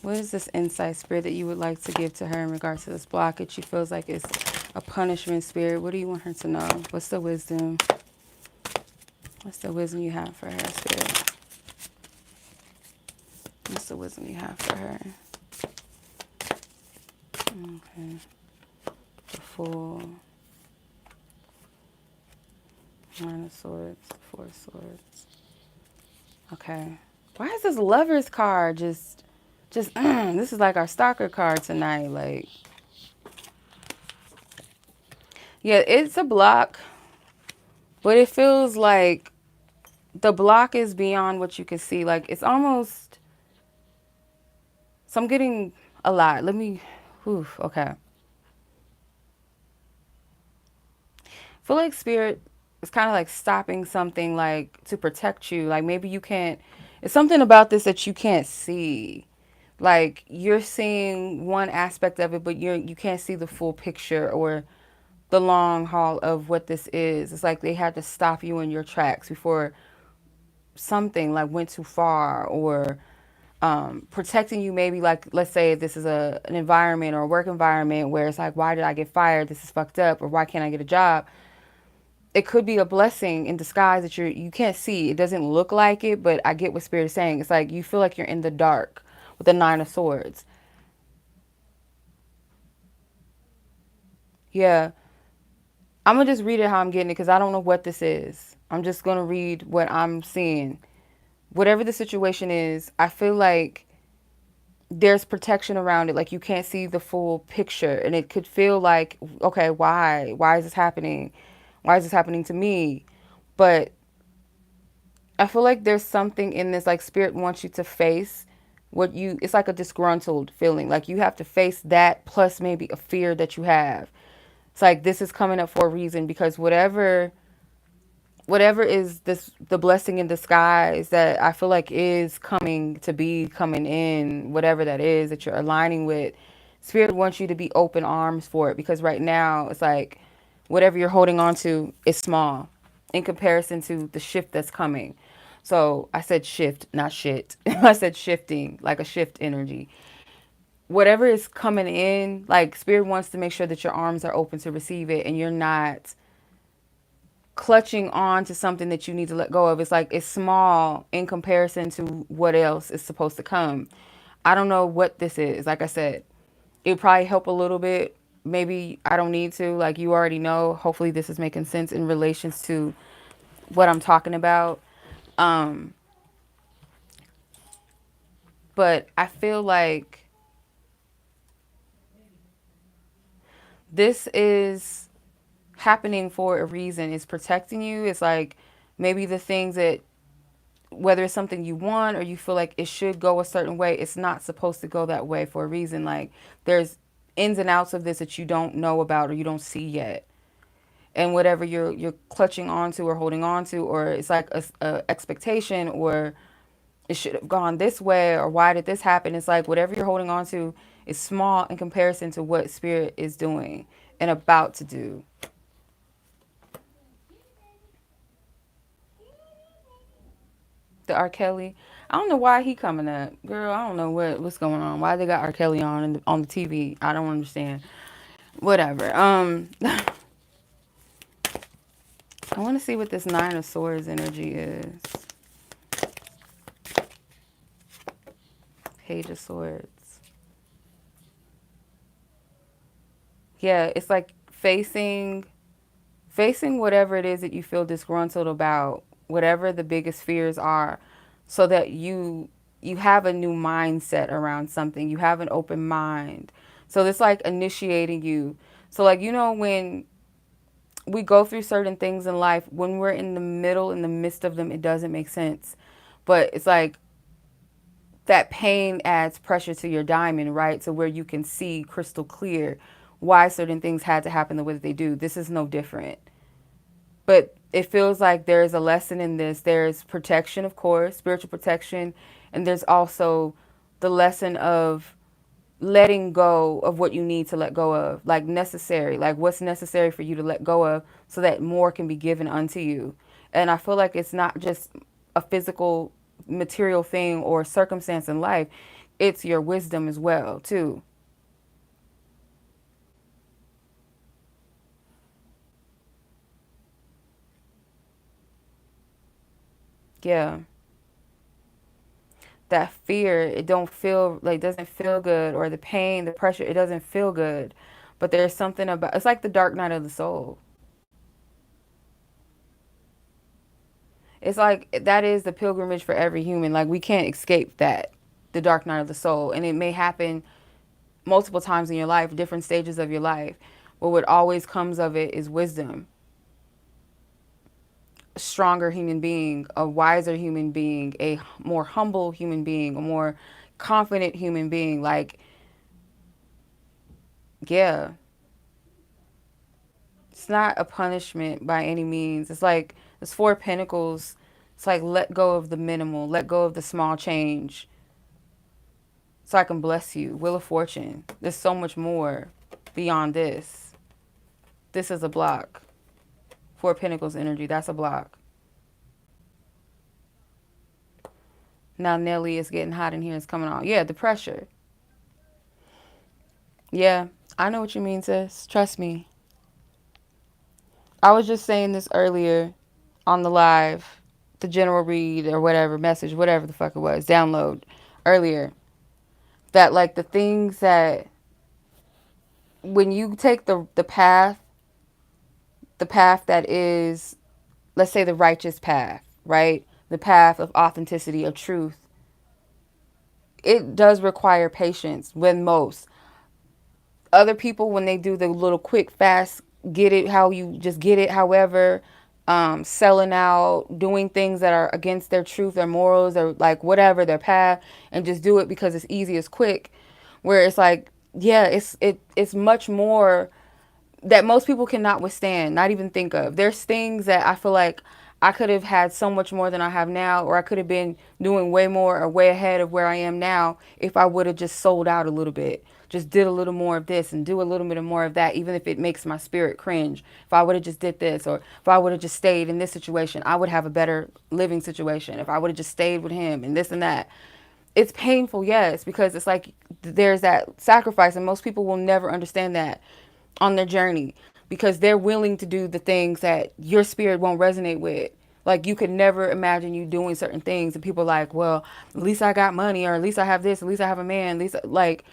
[SPEAKER 1] What is this insight, Spirit, that you would like to give to her in regards to this blockage? She feels like it's a punishment, Spirit. What do you want her to know? What's the wisdom? What's the wisdom you have for her, Spirit? What's the wisdom you have for her? Okay. The Fool. Nine of Swords. The Four of Swords. Okay. Why is this lovers card just this is like our stalker card tonight. Like, yeah, it's a block, but it feels like the block is beyond what you can see. Like it's almost so I'm getting a lot. Let me okay. I feel like spirit is kind of like stopping something like to protect you. Like maybe you can't it's something about this that you can't see. Like you're seeing one aspect of it, but you can't see the full picture or the long haul of what this is. It's like they had to stop you in your tracks before something like went too far or protecting you. Maybe like let's say this is an environment or a work environment where it's like, why did I get fired? This is fucked up. Or why can't I get a job? It could be a blessing in disguise that you can't see. It doesn't look like it, but I get what spirit is saying. It's like you feel like you're in the dark with the nine of swords. Yeah, I'm gonna just read it how I'm getting it because I don't know what this is. I'm just gonna read what I'm seeing. Whatever the situation is, I feel like there's protection around it. Like you can't see the full picture, and it could feel like, okay, why? Why is this happening? Why is this happening to me? But I feel like there's something in this, like spirit wants you to face what you, it's like a disgruntled feeling. Like you have to face that plus maybe a fear that you have. It's like this is coming up for a reason because whatever is this the blessing in disguise that I feel like is coming to be coming in, whatever that is that you're aligning with, spirit wants you to be open arms for it because right now it's like whatever you're holding on to is small in comparison to the shift that's coming. So I said shift, not shit. I said shifting, like a shift energy. Whatever is coming in, like spirit wants to make sure that your arms are open to receive it and you're not clutching on to something that you need to let go of. It's like it's small in comparison to what else is supposed to come. I don't know what this is. Like I said, it would probably help a little bit. Maybe I don't need to. Like you already know. Hopefully this is making sense in relations to what I'm talking about. Um, but I feel like this is happening for a reason. It's protecting you. It's like maybe the things that whether it's something you want or you feel like it should go a certain way, it's not supposed to go that way for a reason. Like there's ins and outs of this that you don't know about or you don't see yet. And whatever you're clutching onto or holding on to, or it's like a expectation, or it should have gone this way, or why did this happen? It's like whatever you're holding on to is small in comparison to what spirit is doing and about to do. The R. Kelly. I don't know why he coming up, girl. I don't know what's going on. Why they got R. Kelly on the TV? I don't understand. Whatever. I want to see what this Nine of Swords energy is. Page of Swords. Yeah, it's like facing whatever it is that you feel disgruntled about, whatever the biggest fears are, so that you have a new mindset around something. You have an open mind. So it's like initiating you. So like when we go through certain things in life, when we're in the middle, in the midst of them, it doesn't make sense. But it's like that pain adds pressure to your diamond, right? So where you can see crystal clear why certain things had to happen the way that they do. This is no different. But it feels like there's a lesson in this. There's protection, of course, spiritual protection, and there's also the lesson of letting go of what you need to let go of, like necessary, like what's necessary for you to let go of so that more can be given unto you. And I feel like it's not just a physical material thing or circumstance in life, it's your wisdom as well, too. Yeah. That fear, it don't feel like doesn't feel good, or the pain, the pressure, it doesn't feel good. But there's something about it's like the dark night of the soul. It's like that is the pilgrimage for every human. Like we can't escape that, the dark night of the soul, and it may happen multiple times in your life, different stages of your life. But what always comes of it is wisdom, a stronger human being, a wiser human being, a more humble human being, a more confident human being. Like, yeah, it's not a punishment by any means. It's like it's 4 pentacles. It's like let go of the minimal, let go of the small change so I can bless you. Wheel of Fortune. There's so much more beyond this. This is a block. 4 pentacles energy, that's a block. Now Nelly is getting hot in here. It's coming on. Yeah, the pressure. Yeah, I know what you mean, sis. Trust me. I was just saying this earlier on the live, the general read or whatever, message, whatever the fuck it was, download earlier. That like the things that when you take the path that is, let's say the righteous path, right? The path of authenticity, of truth, it does require patience when most. Other people, when they do the little quick, fast, get it how you just get it, however, selling out, doing things that are against their truth, their morals, or like whatever, their path, and just do it because it's easy, it's quick. Where it's like, yeah, it's much more that most people cannot withstand, not even think of. There's things that I feel like I could have had so much more than I have now, or I could have been doing way more or way ahead of where I am now if I would have just sold out a little bit. Just did a little more of this and do a little bit more of that, even if it makes my spirit cringe. If I would have just did this, or if I would have just stayed in this situation, I would have a better living situation. If I would have just stayed with him and this and that. It's painful, yes, because it's like there's that sacrifice, and most people will never understand that on their journey because they're willing to do the things that your spirit won't resonate with. Like you could never imagine you doing certain things, and people are like, well, at least I got money, or at least I have this, at least I have a man, at least like,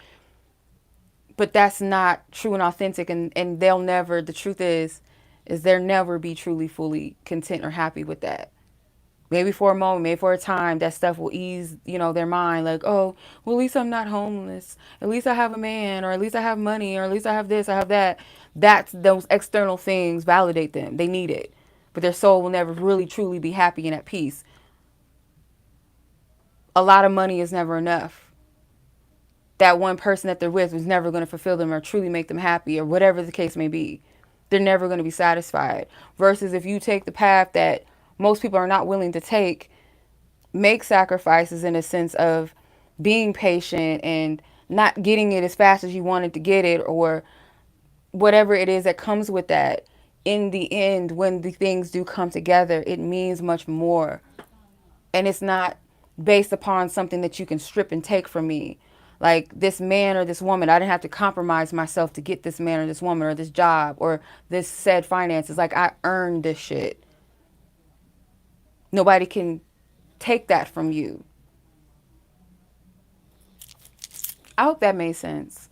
[SPEAKER 1] but that's not true and authentic, and they'll never. The truth is they'll never be truly, fully content or happy with that. Maybe for a moment, maybe for a time, that stuff will ease, their mind. Like, oh, well, at least I'm not homeless. At least I have a man, or at least I have money, or at least I have this, I have that. That's those external things validate them. They need it. But their soul will never really, truly be happy and at peace. A lot of money is never enough. That one person that they're with was never going to fulfill them or truly make them happy, or whatever the case may be. They're never going to be satisfied. Versus if you take the path that most people are not willing to take, make sacrifices in a sense of being patient and not getting it as fast as you wanted to get it, or whatever it is that comes with that. In the end, when the things do come together, it means much more. And it's not based upon something that you can strip and take from me. Like this man or this woman, I didn't have to compromise myself to get this man or this woman or this job or this said finances. Like I earned this shit. Nobody can take that from you. I hope that made sense.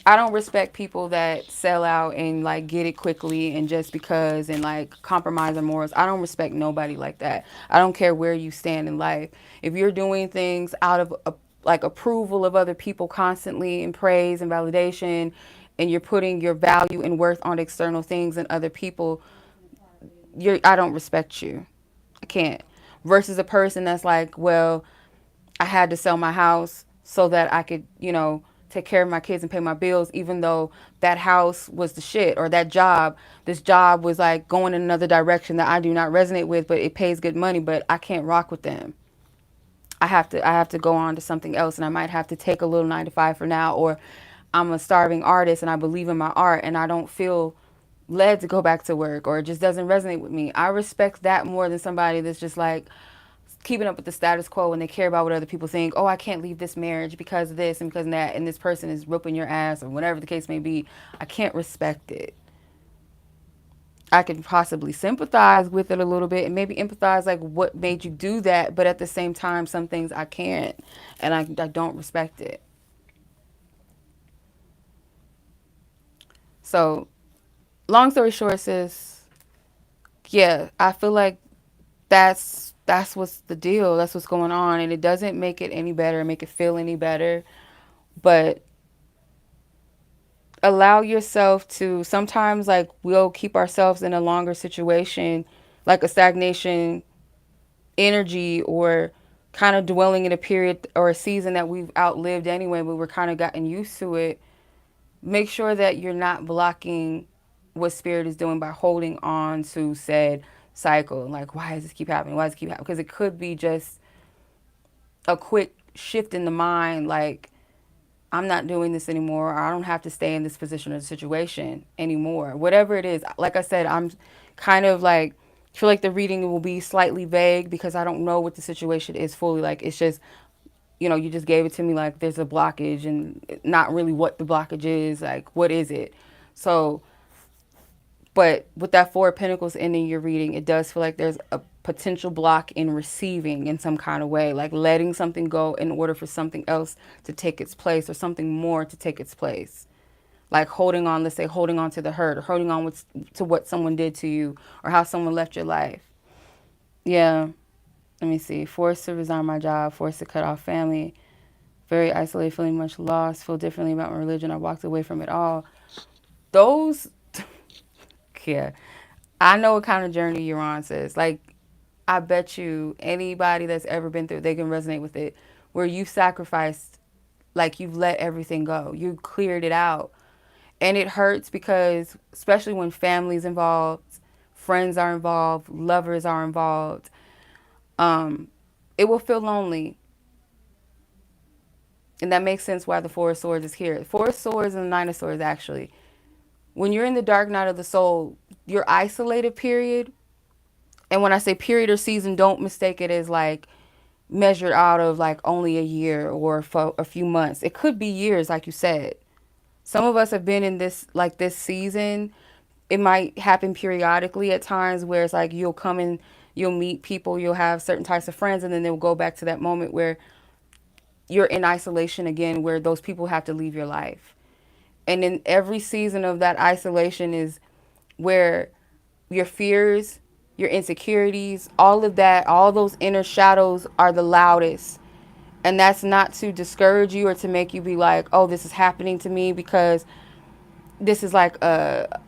[SPEAKER 1] I don't respect people that sell out and like get it quickly and just because and like compromise their morals. I don't respect nobody like that. I don't care where you stand in life. If you're doing things out of like approval of other people constantly and praise and validation, and you're putting your value and worth on external things and other people, I don't respect you. I can't. Versus a person that's like, well, I had to sell my house so that I could, take care of my kids and pay my bills, even though that house was the shit, or this job was like going in another direction that I do not resonate with, but it pays good money, but I can't rock with them. I have to go on to something else, and I might have to take a little 9 to 5 for now, or I'm a starving artist and I believe in my art and I don't feel led to go back to work, or it just doesn't resonate with me. I respect that more than somebody that's just like keeping up with the status quo and they care about what other people think. Oh, I can't leave this marriage because of this and because of that, and this person is whooping your ass or whatever the case may be. I can't respect it. I can possibly sympathize with it a little bit and maybe empathize like what made you do that, but at the same time some things I can't, and I don't respect it. So long story short, sis, yeah, I feel like that's what's the deal. That's what's going on, and it doesn't make it any better, make it feel any better. But allow yourself to sometimes like we'll keep ourselves in a longer situation, like a stagnation energy, or kind of dwelling in a period or a season that we've outlived anyway, but we're kind of gotten used to it. Make sure that you're not blocking what spirit is doing by holding on to said cycle. Like, why does this keep happening? Why does it keep happening? Because it could be just a quick shift in the mind, like, I'm not doing this anymore, or I don't have to stay in this position or situation anymore. Whatever it is, like I said, I'm kind of like, feel like the reading will be slightly vague because I don't know what the situation is fully. Like, it's just, you just gave it to me like there's a blockage and not really what the blockage is. Like, what is it? So, but with that Four of Pentacles ending your reading, it does feel like there's a potential block in receiving in some kind of way, like letting something go in order for something else to take its place or something more to take its place. Like holding on, let's say holding on to the hurt or holding on to what someone did to you or how someone left your life. Yeah. Let me see. Forced to resign my job, forced to cut off family, very isolated, feeling much lost, feel differently about my religion. I walked away from it all. Those, yeah. I know what kind of journey you're on, sis. Like, I bet you anybody that's ever been through, they can resonate with it, where you sacrificed, like you've let everything go. You cleared it out. And it hurts because, especially when family's involved, friends are involved, lovers are involved, um, it will feel lonely. And that makes sense why the Four of Swords is here. Four of Swords and the Nine of Swords, actually. When you're in the dark night of the soul, your isolated period, and when I say period or season, don't mistake it as like measured out of like only a year or a few months. It could be years, like you said. Some of us have been in this, like this season. It might happen periodically at times where it's like you'll come in, you'll meet people, you'll have certain types of friends, and then they'll go back to that moment where you're in isolation again, where those people have to leave your life. And in every season of that isolation is where your fears, your insecurities, all of that, all those inner shadows are the loudest. And that's not to discourage you or to make you be like, oh, this is happening to me because this is like a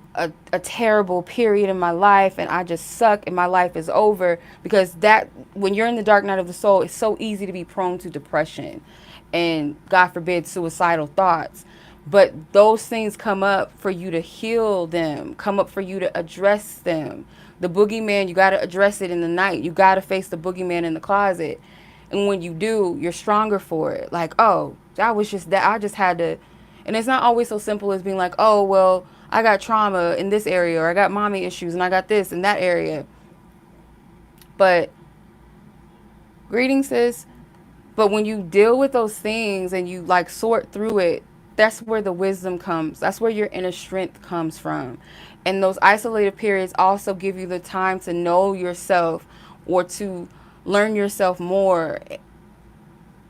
[SPEAKER 1] terrible period in my life and I just suck and my life is over. Because that, when you're in the dark night of the soul, it's so easy to be prone to depression and, God forbid, suicidal thoughts. But those things come up for you to heal them, come up for you to address them. The boogeyman, you got to address it in the night. You got to face the boogeyman in the closet. And when you do, you're stronger for it. Like, oh, that was just that. I just had to. And it's not always so simple as being like, oh, well, I got trauma in this area, or I got mommy issues and I got this in that area. But greetings, sis. But when you deal with those things and you like sort through it, that's where the wisdom comes. That's where your inner strength comes from. And those isolated periods also give you the time to know yourself or to learn yourself more,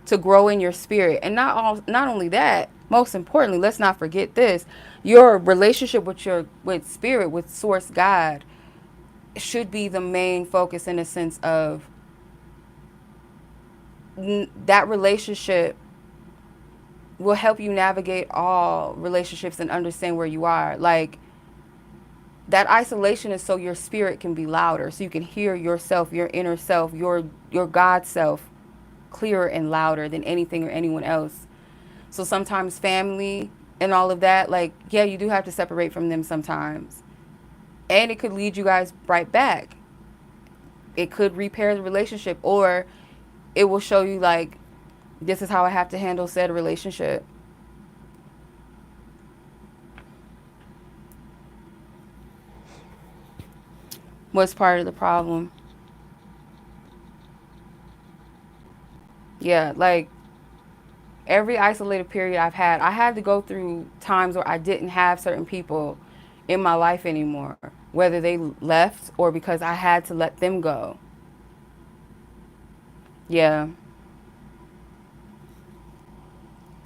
[SPEAKER 1] to grow in your spirit. And not only that, most importantly, let's not forget this. Your relationship with spirit, with source God, should be the main focus, in a sense of that relationship will help you navigate all relationships and understand where you are. Like, that isolation is so your spirit can be louder, so you can hear yourself, your inner self, your God self clearer and louder than anything or anyone else. So sometimes family and all of that, like, yeah, you do have to separate from them sometimes. And it could lead you guys right back. It could repair the relationship, or it will show you like, this is how I have to handle said relationship. What's part of the problem? Yeah, like every isolated period I had to go through times where I didn't have certain people in my life anymore, whether they left or because I had to let them go. Yeah,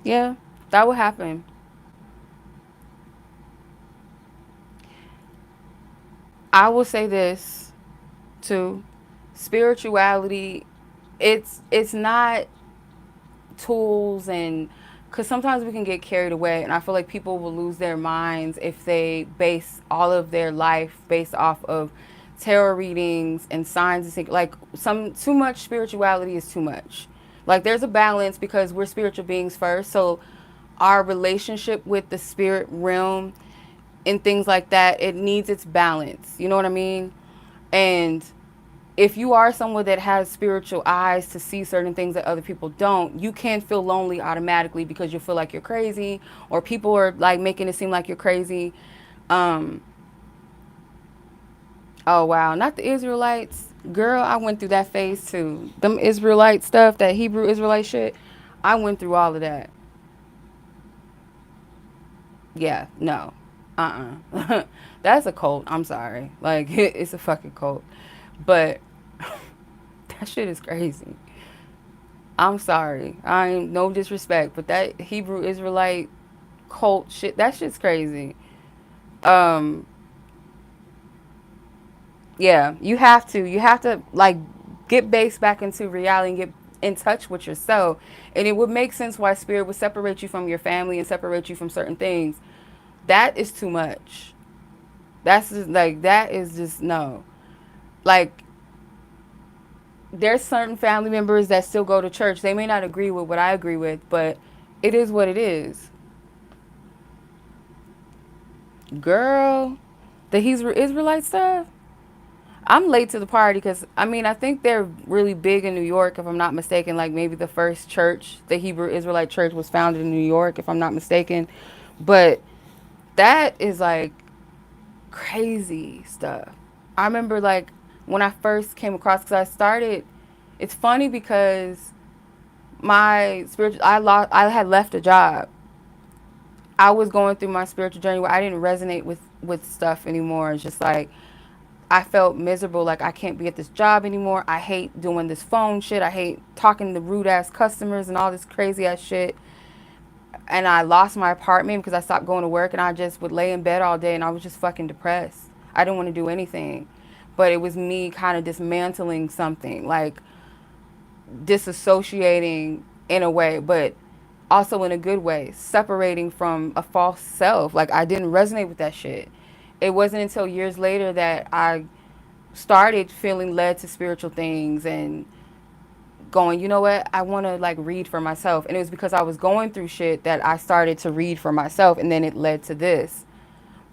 [SPEAKER 1] yeah, that would happen. I will say this. too. Spirituality, it's not tools, and because sometimes we can get carried away, and I feel like people will lose their minds if they base all of their life based off of tarot readings and signs and like some too much spirituality is too much. Like there's a balance because we're spiritual beings first, so our relationship with the spirit realm and things like that, it needs its balance, you know what I mean? And if you are someone that has spiritual eyes to see certain things that other people don't, you can feel lonely automatically because you feel like you're crazy, or people are like making it seem like you're crazy. Um, oh wow, not the Israelites. Girl, I went through that phase too. Them Israelite stuff, that Hebrew Israelite shit, I went through all of that. Yeah, no. That's a cult. I'm sorry. Like, it's a fucking cult. But that shit is crazy. I'm sorry. I ain't no disrespect, but that Hebrew Israelite cult shit, that shit's crazy. Um, yeah, you have to like get based back into reality and get in touch with yourself. And it would make sense why spirit would separate you from your family and separate you from certain things. That is too much. That's just like, that is just no. Like, there's certain family members that still go to church. They may not agree with what I agree with, but it is what it is. Girl, the Hebrew Israelite stuff. I'm late to the party because I mean I think they're really big in New York if I'm not mistaken. Like maybe the first church, the Hebrew Israelite church, was founded in New York if I'm not mistaken. But that is like crazy stuff. I remember like when I first came across, because I started. It's funny because my spiritual, I had left a job. I was going through my spiritual journey where I didn't resonate with stuff anymore. It's just like I felt miserable. Like I can't be at this job anymore. I hate doing this phone shit. I hate talking to rude ass customers and all this crazy ass shit. And I lost my apartment because I stopped going to work, and I just would lay in bed all day and I was just fucking depressed. I didn't want to do anything. But it was me kind of dismantling something, like disassociating in a way, but also in a good way, separating from a false self. Like I didn't resonate with that shit. It wasn't until years later that I started feeling led to spiritual things and going, you know what, I want to like read for myself. And it was because I was going through shit that I started to read for myself, and then it led to this.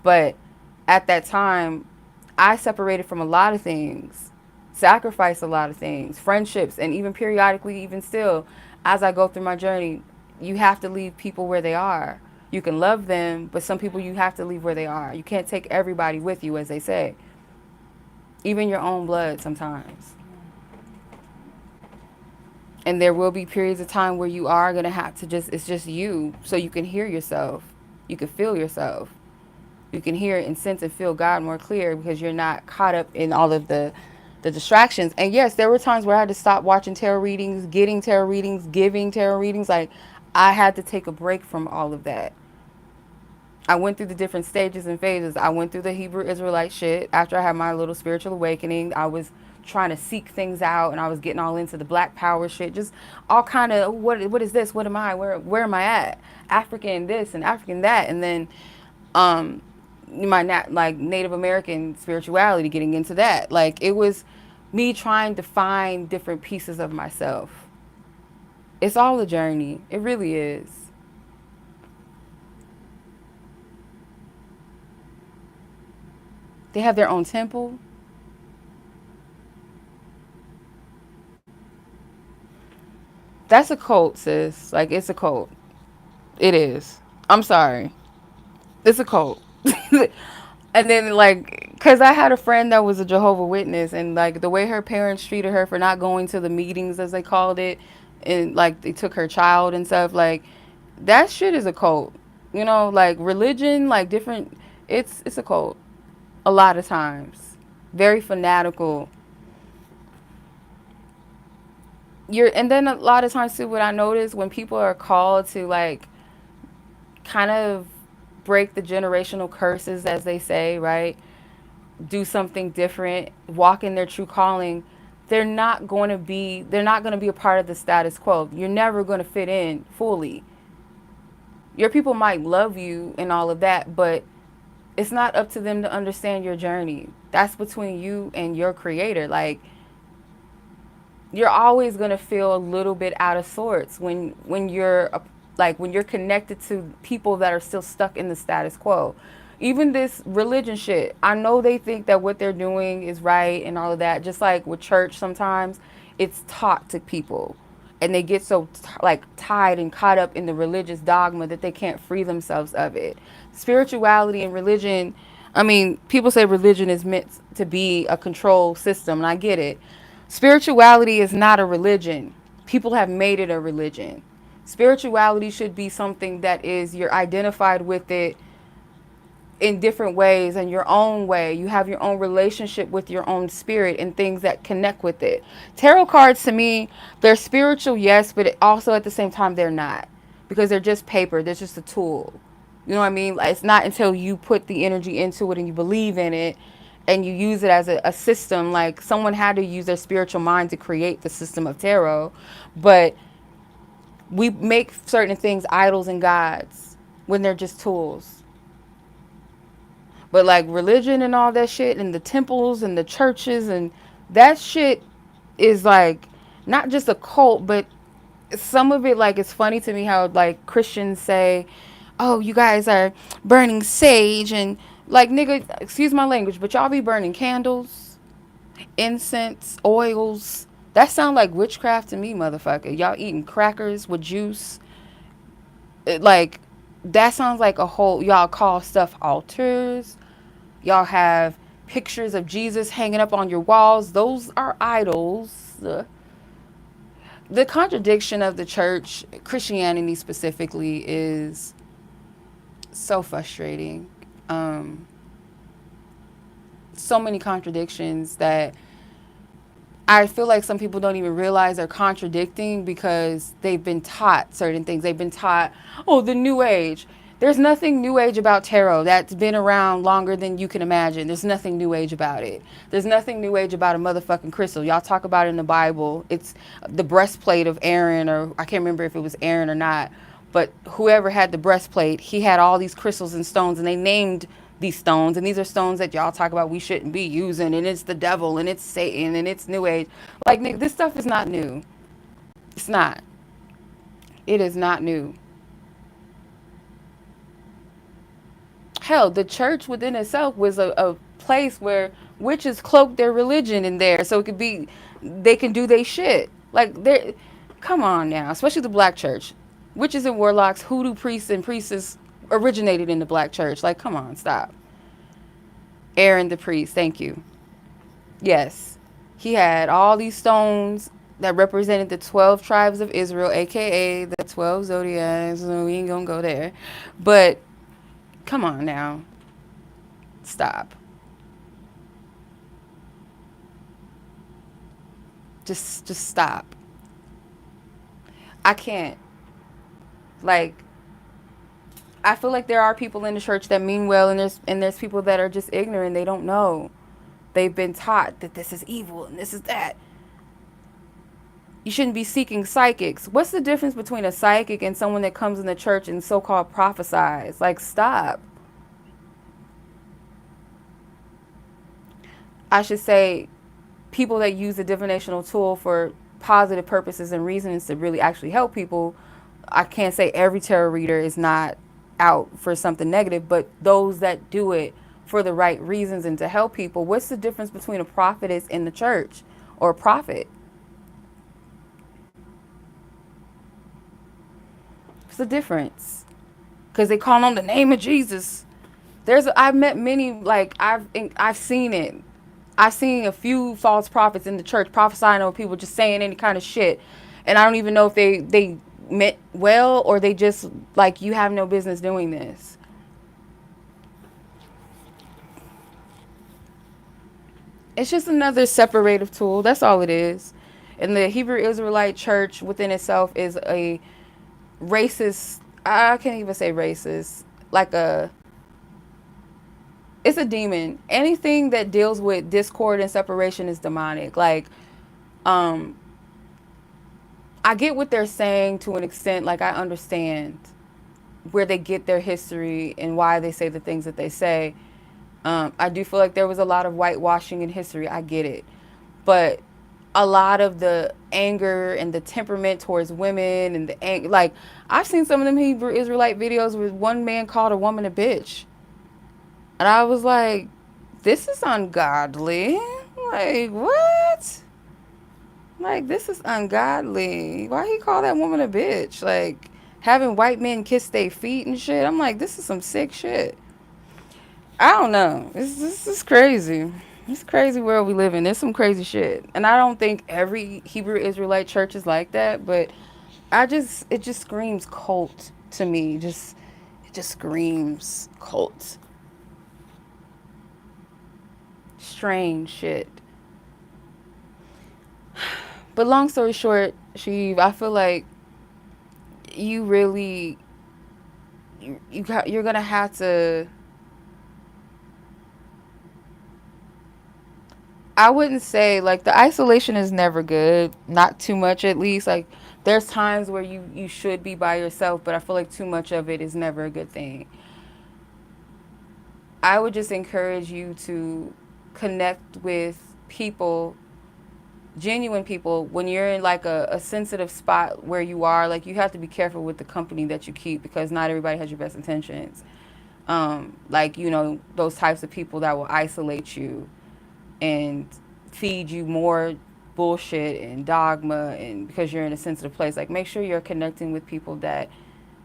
[SPEAKER 1] But at that time, I separated from a lot of things, sacrificed a lot of things, friendships, and even periodically, even still, as I go through my journey, you have to leave people where they are. You can love them, but some people you have to leave where they are. You can't take everybody with you, as they say, even your own blood sometimes. And there will be periods of time where you are going to have to just, it's just you, so you can hear yourself. You can feel yourself. You can hear and sense and feel God more clear because you're not caught up in all of the distractions. And yes, there were times where I had to stop watching tarot readings, getting tarot readings, giving tarot readings. Like, I had to take a break from all of that. I went through the different stages and phases. I went through the Hebrew Israelite shit. After I had my little spiritual awakening, I was trying to seek things out, and I was getting all into the Black Power shit. Just all kind of, what is this? What am I? Where am I at? African this and African that. And then my like Native American spirituality, getting into that. Like, it was me trying to find different pieces of myself. It's all a journey. It really is. They have their own temple. That's a cult, sis. Like, it's a cult. It is. I'm sorry. It's a cult. And then, like, because I had a friend that was a Jehovah Witness, and, like, the way her parents treated her for not going to the meetings, as they called it, and, like, they took her child and stuff, like, that shit is a cult. You know, like, religion, like, different, it's a cult. A lot of times. Very fanatical. And then a lot of times, too, what I notice when people are called to, like, kind of break the generational curses, as they say, right? do something different, walk in their true calling, they're not going to be a part of the status quo. You're never going to fit in fully. Your people might love you and all of that, but it's not up to them to understand your journey. That's between you and your creator. Like, you're always going to feel a little bit out of sorts when you're when you're connected to people that are still stuck in the status quo. Even this religion shit, I know they think that what they're doing is right and all of that. Just like with church, sometimes it's taught to people, and they get so tied and caught up in the religious dogma that they can't free themselves of it. Spirituality and religion, I mean, people say religion is meant to be a control system, and I get it. Spirituality is not a religion. People have made it a religion. Spirituality should be something that is, you're identified with it in different ways and your own way. You have your own relationship with your own spirit and things that connect with it. Tarot cards, to me, they're spiritual, yes, but also at the same time they're not, because they're just paper. They're just a tool. You know what I mean? It's not until you put the energy into it and you believe in it and you use it as a system. Like, someone had to use their spiritual mind to create the system of tarot, but we make certain things idols and gods when they're just tools. But like religion and all that shit and the temples and the churches and that shit is like not just a cult, but some of it, like, it's funny to me how like Christians say, oh, you guys are burning sage, and like, nigga, excuse my language, but y'all be burning candles, incense, oils. That sound like witchcraft to me, motherfucker. Y'all eating crackers with juice. Like, that sounds like a whole, y'all call stuff altars. Y'all have pictures of Jesus hanging up on your walls. Those are idols. The contradiction of the church, Christianity specifically, is so frustrating. So many contradictions that I feel like some people don't even realize they're contradicting because they've been taught certain things. They've been taught, oh, the new age. There's nothing new age about tarot. That's been around longer than you can imagine. There's nothing new age about it. There's nothing new age about a motherfucking crystal. Y'all talk about it in the Bible. It's the breastplate of Aaron, or I can't remember if it was Aaron or not, but whoever had the breastplate, he had all these crystals and stones, and they named these stones, and these are stones that y'all talk about we shouldn't be using, and it's the devil, and it's Satan, and it's new age. Like, this stuff is not new. It's not. It is not new. Hell, the church within itself was a place where witches cloaked their religion in there, so it could be, they can do their shit. Like, they, come on now, especially the black church. Witches and warlocks, hoodoo priests and priestesses originated in the black church. Like, come on, stop. Aaron the priest, thank you. Yes, he had all these stones that represented the 12 tribes of Israel, aka the 12 zodiacs. So we ain't gonna go there, but come on now, stop. Just stop. I can't. Like, I feel like there are people in the church that mean well, and there's people that are just ignorant. They don't know. They've been taught that this is evil and this is that. You shouldn't be seeking psychics. What's the difference between a psychic and someone that comes in the church and so-called prophesies? Like, stop. I should say people that use a divinational tool for positive purposes and reasons to really actually help people. I can't say every tarot reader is not out for something negative, but those that do it for the right reasons and to help people. What's the difference between a prophetess in the church or a prophet? What's the difference? Because they call on the name of Jesus. I've met many, like, I've seen it. I've seen a few false prophets in the church prophesying over people, just saying any kind of shit, and I don't even know if they meant well, or they just like, you have no business doing this. It's just another separative tool. That's all it is. And the Hebrew Israelite church within itself is a racist. I can't even say racist. Like a it's a demon. Anything that deals with discord and separation is demonic. Like, um, I get what they're saying to an extent. Like, I understand where they get their history and why they say the things that they say. I do feel like there was a lot of whitewashing in history. I get it. But a lot of the anger and the temperament towards women and the like, I've seen some of them Hebrew Israelite videos where one man called a woman a bitch. And I was like, this is ungodly. Like, what? Like, this is ungodly. Why he call that woman a bitch? Like, having white men kiss their feet and shit. I'm like, this is some sick shit. I don't know. This is crazy. It's a crazy world we live in. There's some crazy shit. And I don't think every Hebrew Israelite church is like that, but it just screams cult to me. It just screams cult. Strange shit. But long story short, Shiv, I feel like you really you're gonna have to. I wouldn't say like the isolation is never good, not too much at least. Like there's times where you should be by yourself, but I feel like too much of it is never a good thing. I would just encourage you to connect with people, genuine people, when you're in like a sensitive spot where you are. Like you have to be careful with the company that you keep because not everybody has your best intentions. Like, you know, those types of people that will isolate you and feed you more bullshit and dogma, and because you're in a sensitive place, like make sure you're connecting with people that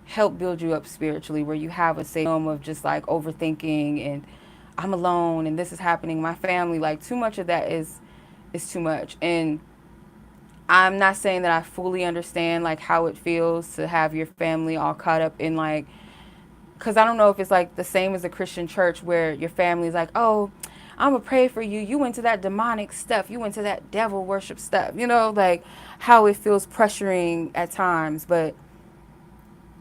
[SPEAKER 1] help build you up spiritually, where you have a safe home of just like overthinking and I'm alone and this is happening my family. Like too much of that is too much. And I'm not saying that I fully understand like how it feels to have your family all caught up in like, because I don't know if it's like the same as a Christian church where your family's like, oh, I'm gonna pray for you. You went to that demonic stuff. You went to that devil worship stuff. You know, like how it feels pressuring at times. But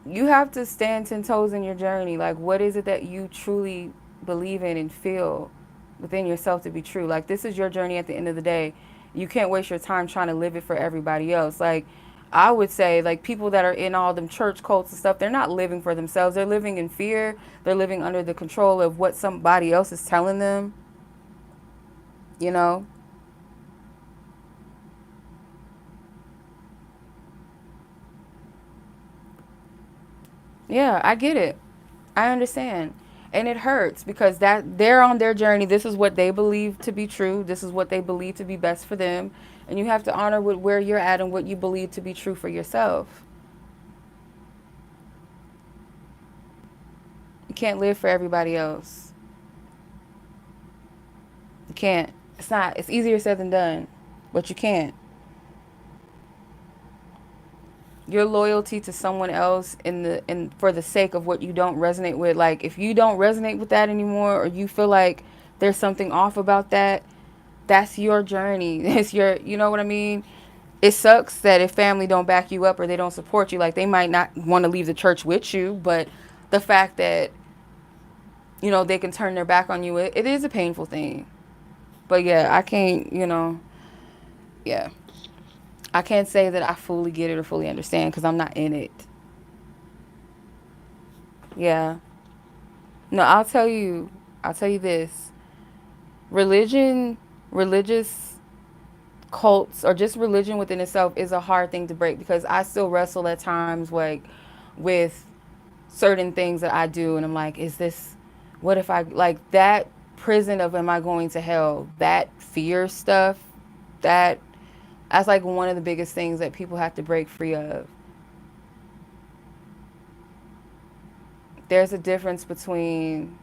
[SPEAKER 1] you have to stand 10 toes in your journey. Like, what is it that you truly believe in and feel within yourself to be true? Like, this is your journey at the end of the day. You can't waste your time trying to live it for everybody else. Like, I would say, like, people that are in all them church cults and stuff, they're not living for themselves. They're living in fear. They're living under the control of what somebody else is telling them, you know? Yeah, I get it. I understand. And it hurts because that they're on their journey. This is what they believe to be true. This is what they believe to be best for them. And you have to honor where you're at and what you believe to be true for yourself. You can't live for everybody else. You can't. It's not. It's easier said than done, but you can't. Your loyalty to someone else in for the sake of what you don't resonate with. Like if you don't resonate with that anymore, or you feel like there's something off about that, that's your journey. It's your, you know what I mean? It sucks that if family don't back you up or they don't support you, like they might not want to leave the church with you, but the fact that, you know, they can turn their back on you, it is a painful thing. But yeah, I can't, you know, yeah. I can't say that I fully get it or fully understand because I'm not in it. Yeah. No, I'll tell you this. Religion, religious cults, or just religion within itself is a hard thing to break because I still wrestle at times like with certain things that I do and I'm like, is this, what if I, like that prison of am I going to hell, that fear stuff, that that's like one of the biggest things that people have to break free of. There's a difference between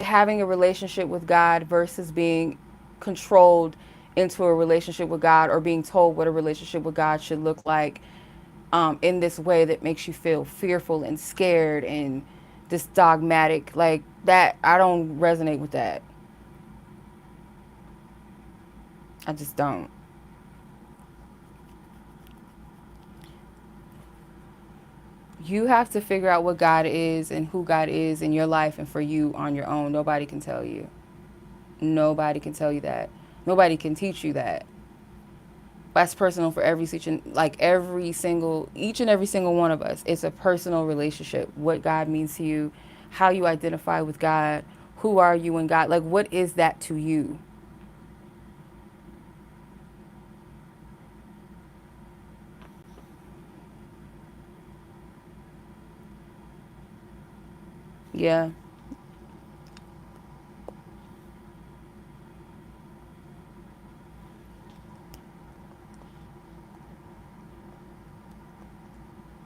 [SPEAKER 1] having a relationship with God versus being controlled into a relationship with God, or being told what a relationship with God should look like, in this way that makes you feel fearful and scared and this dogmatic, like that. I don't resonate with that. I just don't. You have to figure out what God is and who God is in your life and for you on your own. Nobody can tell you. Nobody can tell you that. Nobody can teach you that. That's personal for each and every single one of us. It's a personal relationship. What God means to you, how you identify with God, who are you in God? Like, what is that to you? Yeah.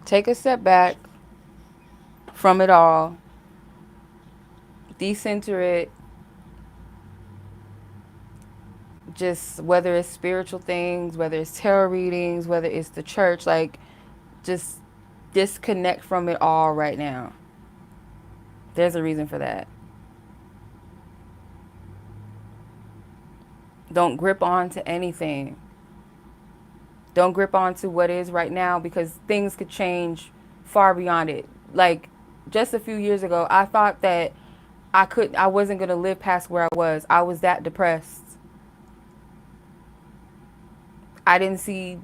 [SPEAKER 1] Take a step back from it all, decenter it, just whether it's spiritual things, whether it's tarot readings, whether it's the church, like, just disconnect from it all right now. There's a reason for that. Don't grip on to anything. Don't grip on to what is right now because things could change far beyond it. Like, just a few years ago, I thought that I wasn't going to live past where I was. I was that depressed. I didn't see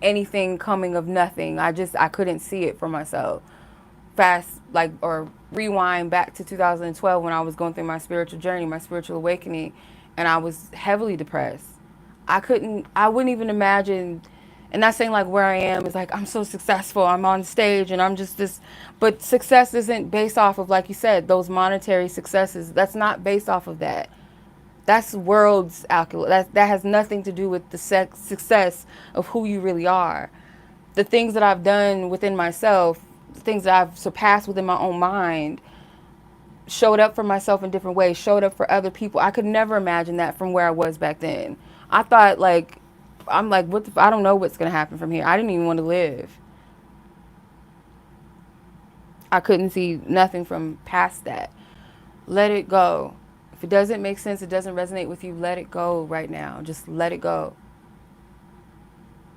[SPEAKER 1] anything coming of nothing. I couldn't see it for myself. Fast, like, or rewind back to 2012 when I was going through my spiritual journey, my spiritual awakening, and I was heavily depressed. I wouldn't even imagine, and not saying like where I am is like I'm so successful, I'm on stage and I'm just this, but success isn't based off of, like you said, those monetary successes. That's not based off of that. That's world's alcohol. That has nothing to do with the success of who you really are. The things that I've done within myself, the things that I've surpassed within my own mind, showed up for myself in different ways, showed up for other people. I could never imagine that from where I was back then. I thought, like, I'm like, I don't know what's going to happen from here. I didn't even want to live. I couldn't see nothing from past that. Let it go. If it doesn't make sense, it doesn't resonate with you, let it go right now. Just let it go.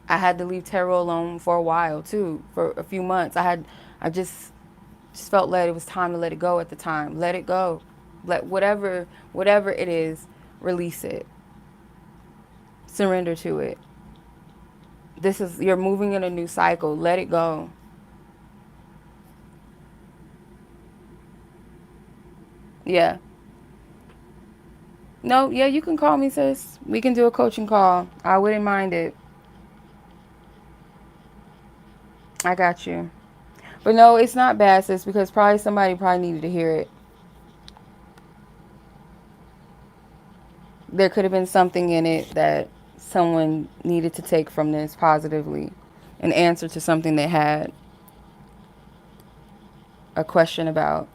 [SPEAKER 1] I had to leave tarot alone for a while too, for a few months. I just felt like it was time to let it go at the time. Let it go. Let whatever it is, release it. Surrender to it. You're moving in a new cycle. Let it go. Yeah. No, yeah, you can call me, sis. We can do a coaching call. I wouldn't mind it. I got you. But no, it's not bad, sis, because somebody probably needed to hear it. There could have been something in it that someone needed to take from this positively. An answer to something they had a question about.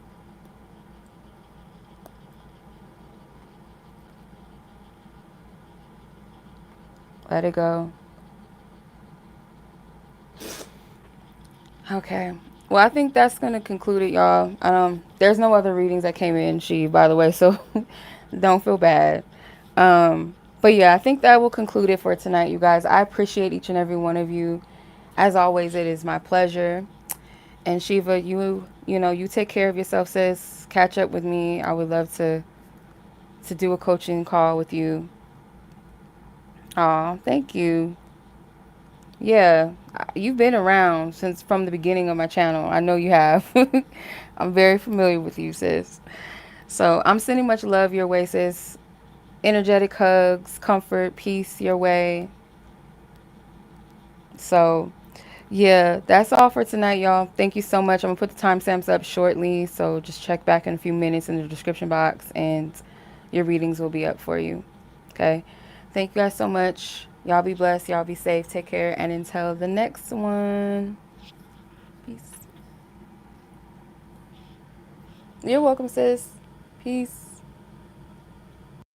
[SPEAKER 1] Let it go. Okay. Well, I think that's going to conclude it, y'all. There's no other readings that came in, Shiv, by the way, so don't feel bad. But yeah, I think that will conclude it for tonight, you guys. I appreciate each and every one of you. As always, it is my pleasure. And Shiva, you take care of yourself, sis. Catch up with me. I would love to do a coaching call with you. Aw, thank you. Yeah, you've been around since from the beginning of my channel. I know you have. I'm very familiar with you, sis. So I'm sending much love your way, sis. Energetic hugs, comfort, peace your way. So yeah, that's all for tonight, y'all. Thank you so much. I'm gonna put the timestamps up shortly, so just check back in a few minutes in the description box and your readings will be up for you. Okay. Thank you guys so much. Y'all be blessed. Y'all be safe. Take care. And until the next one. Peace. You're welcome, sis. Peace.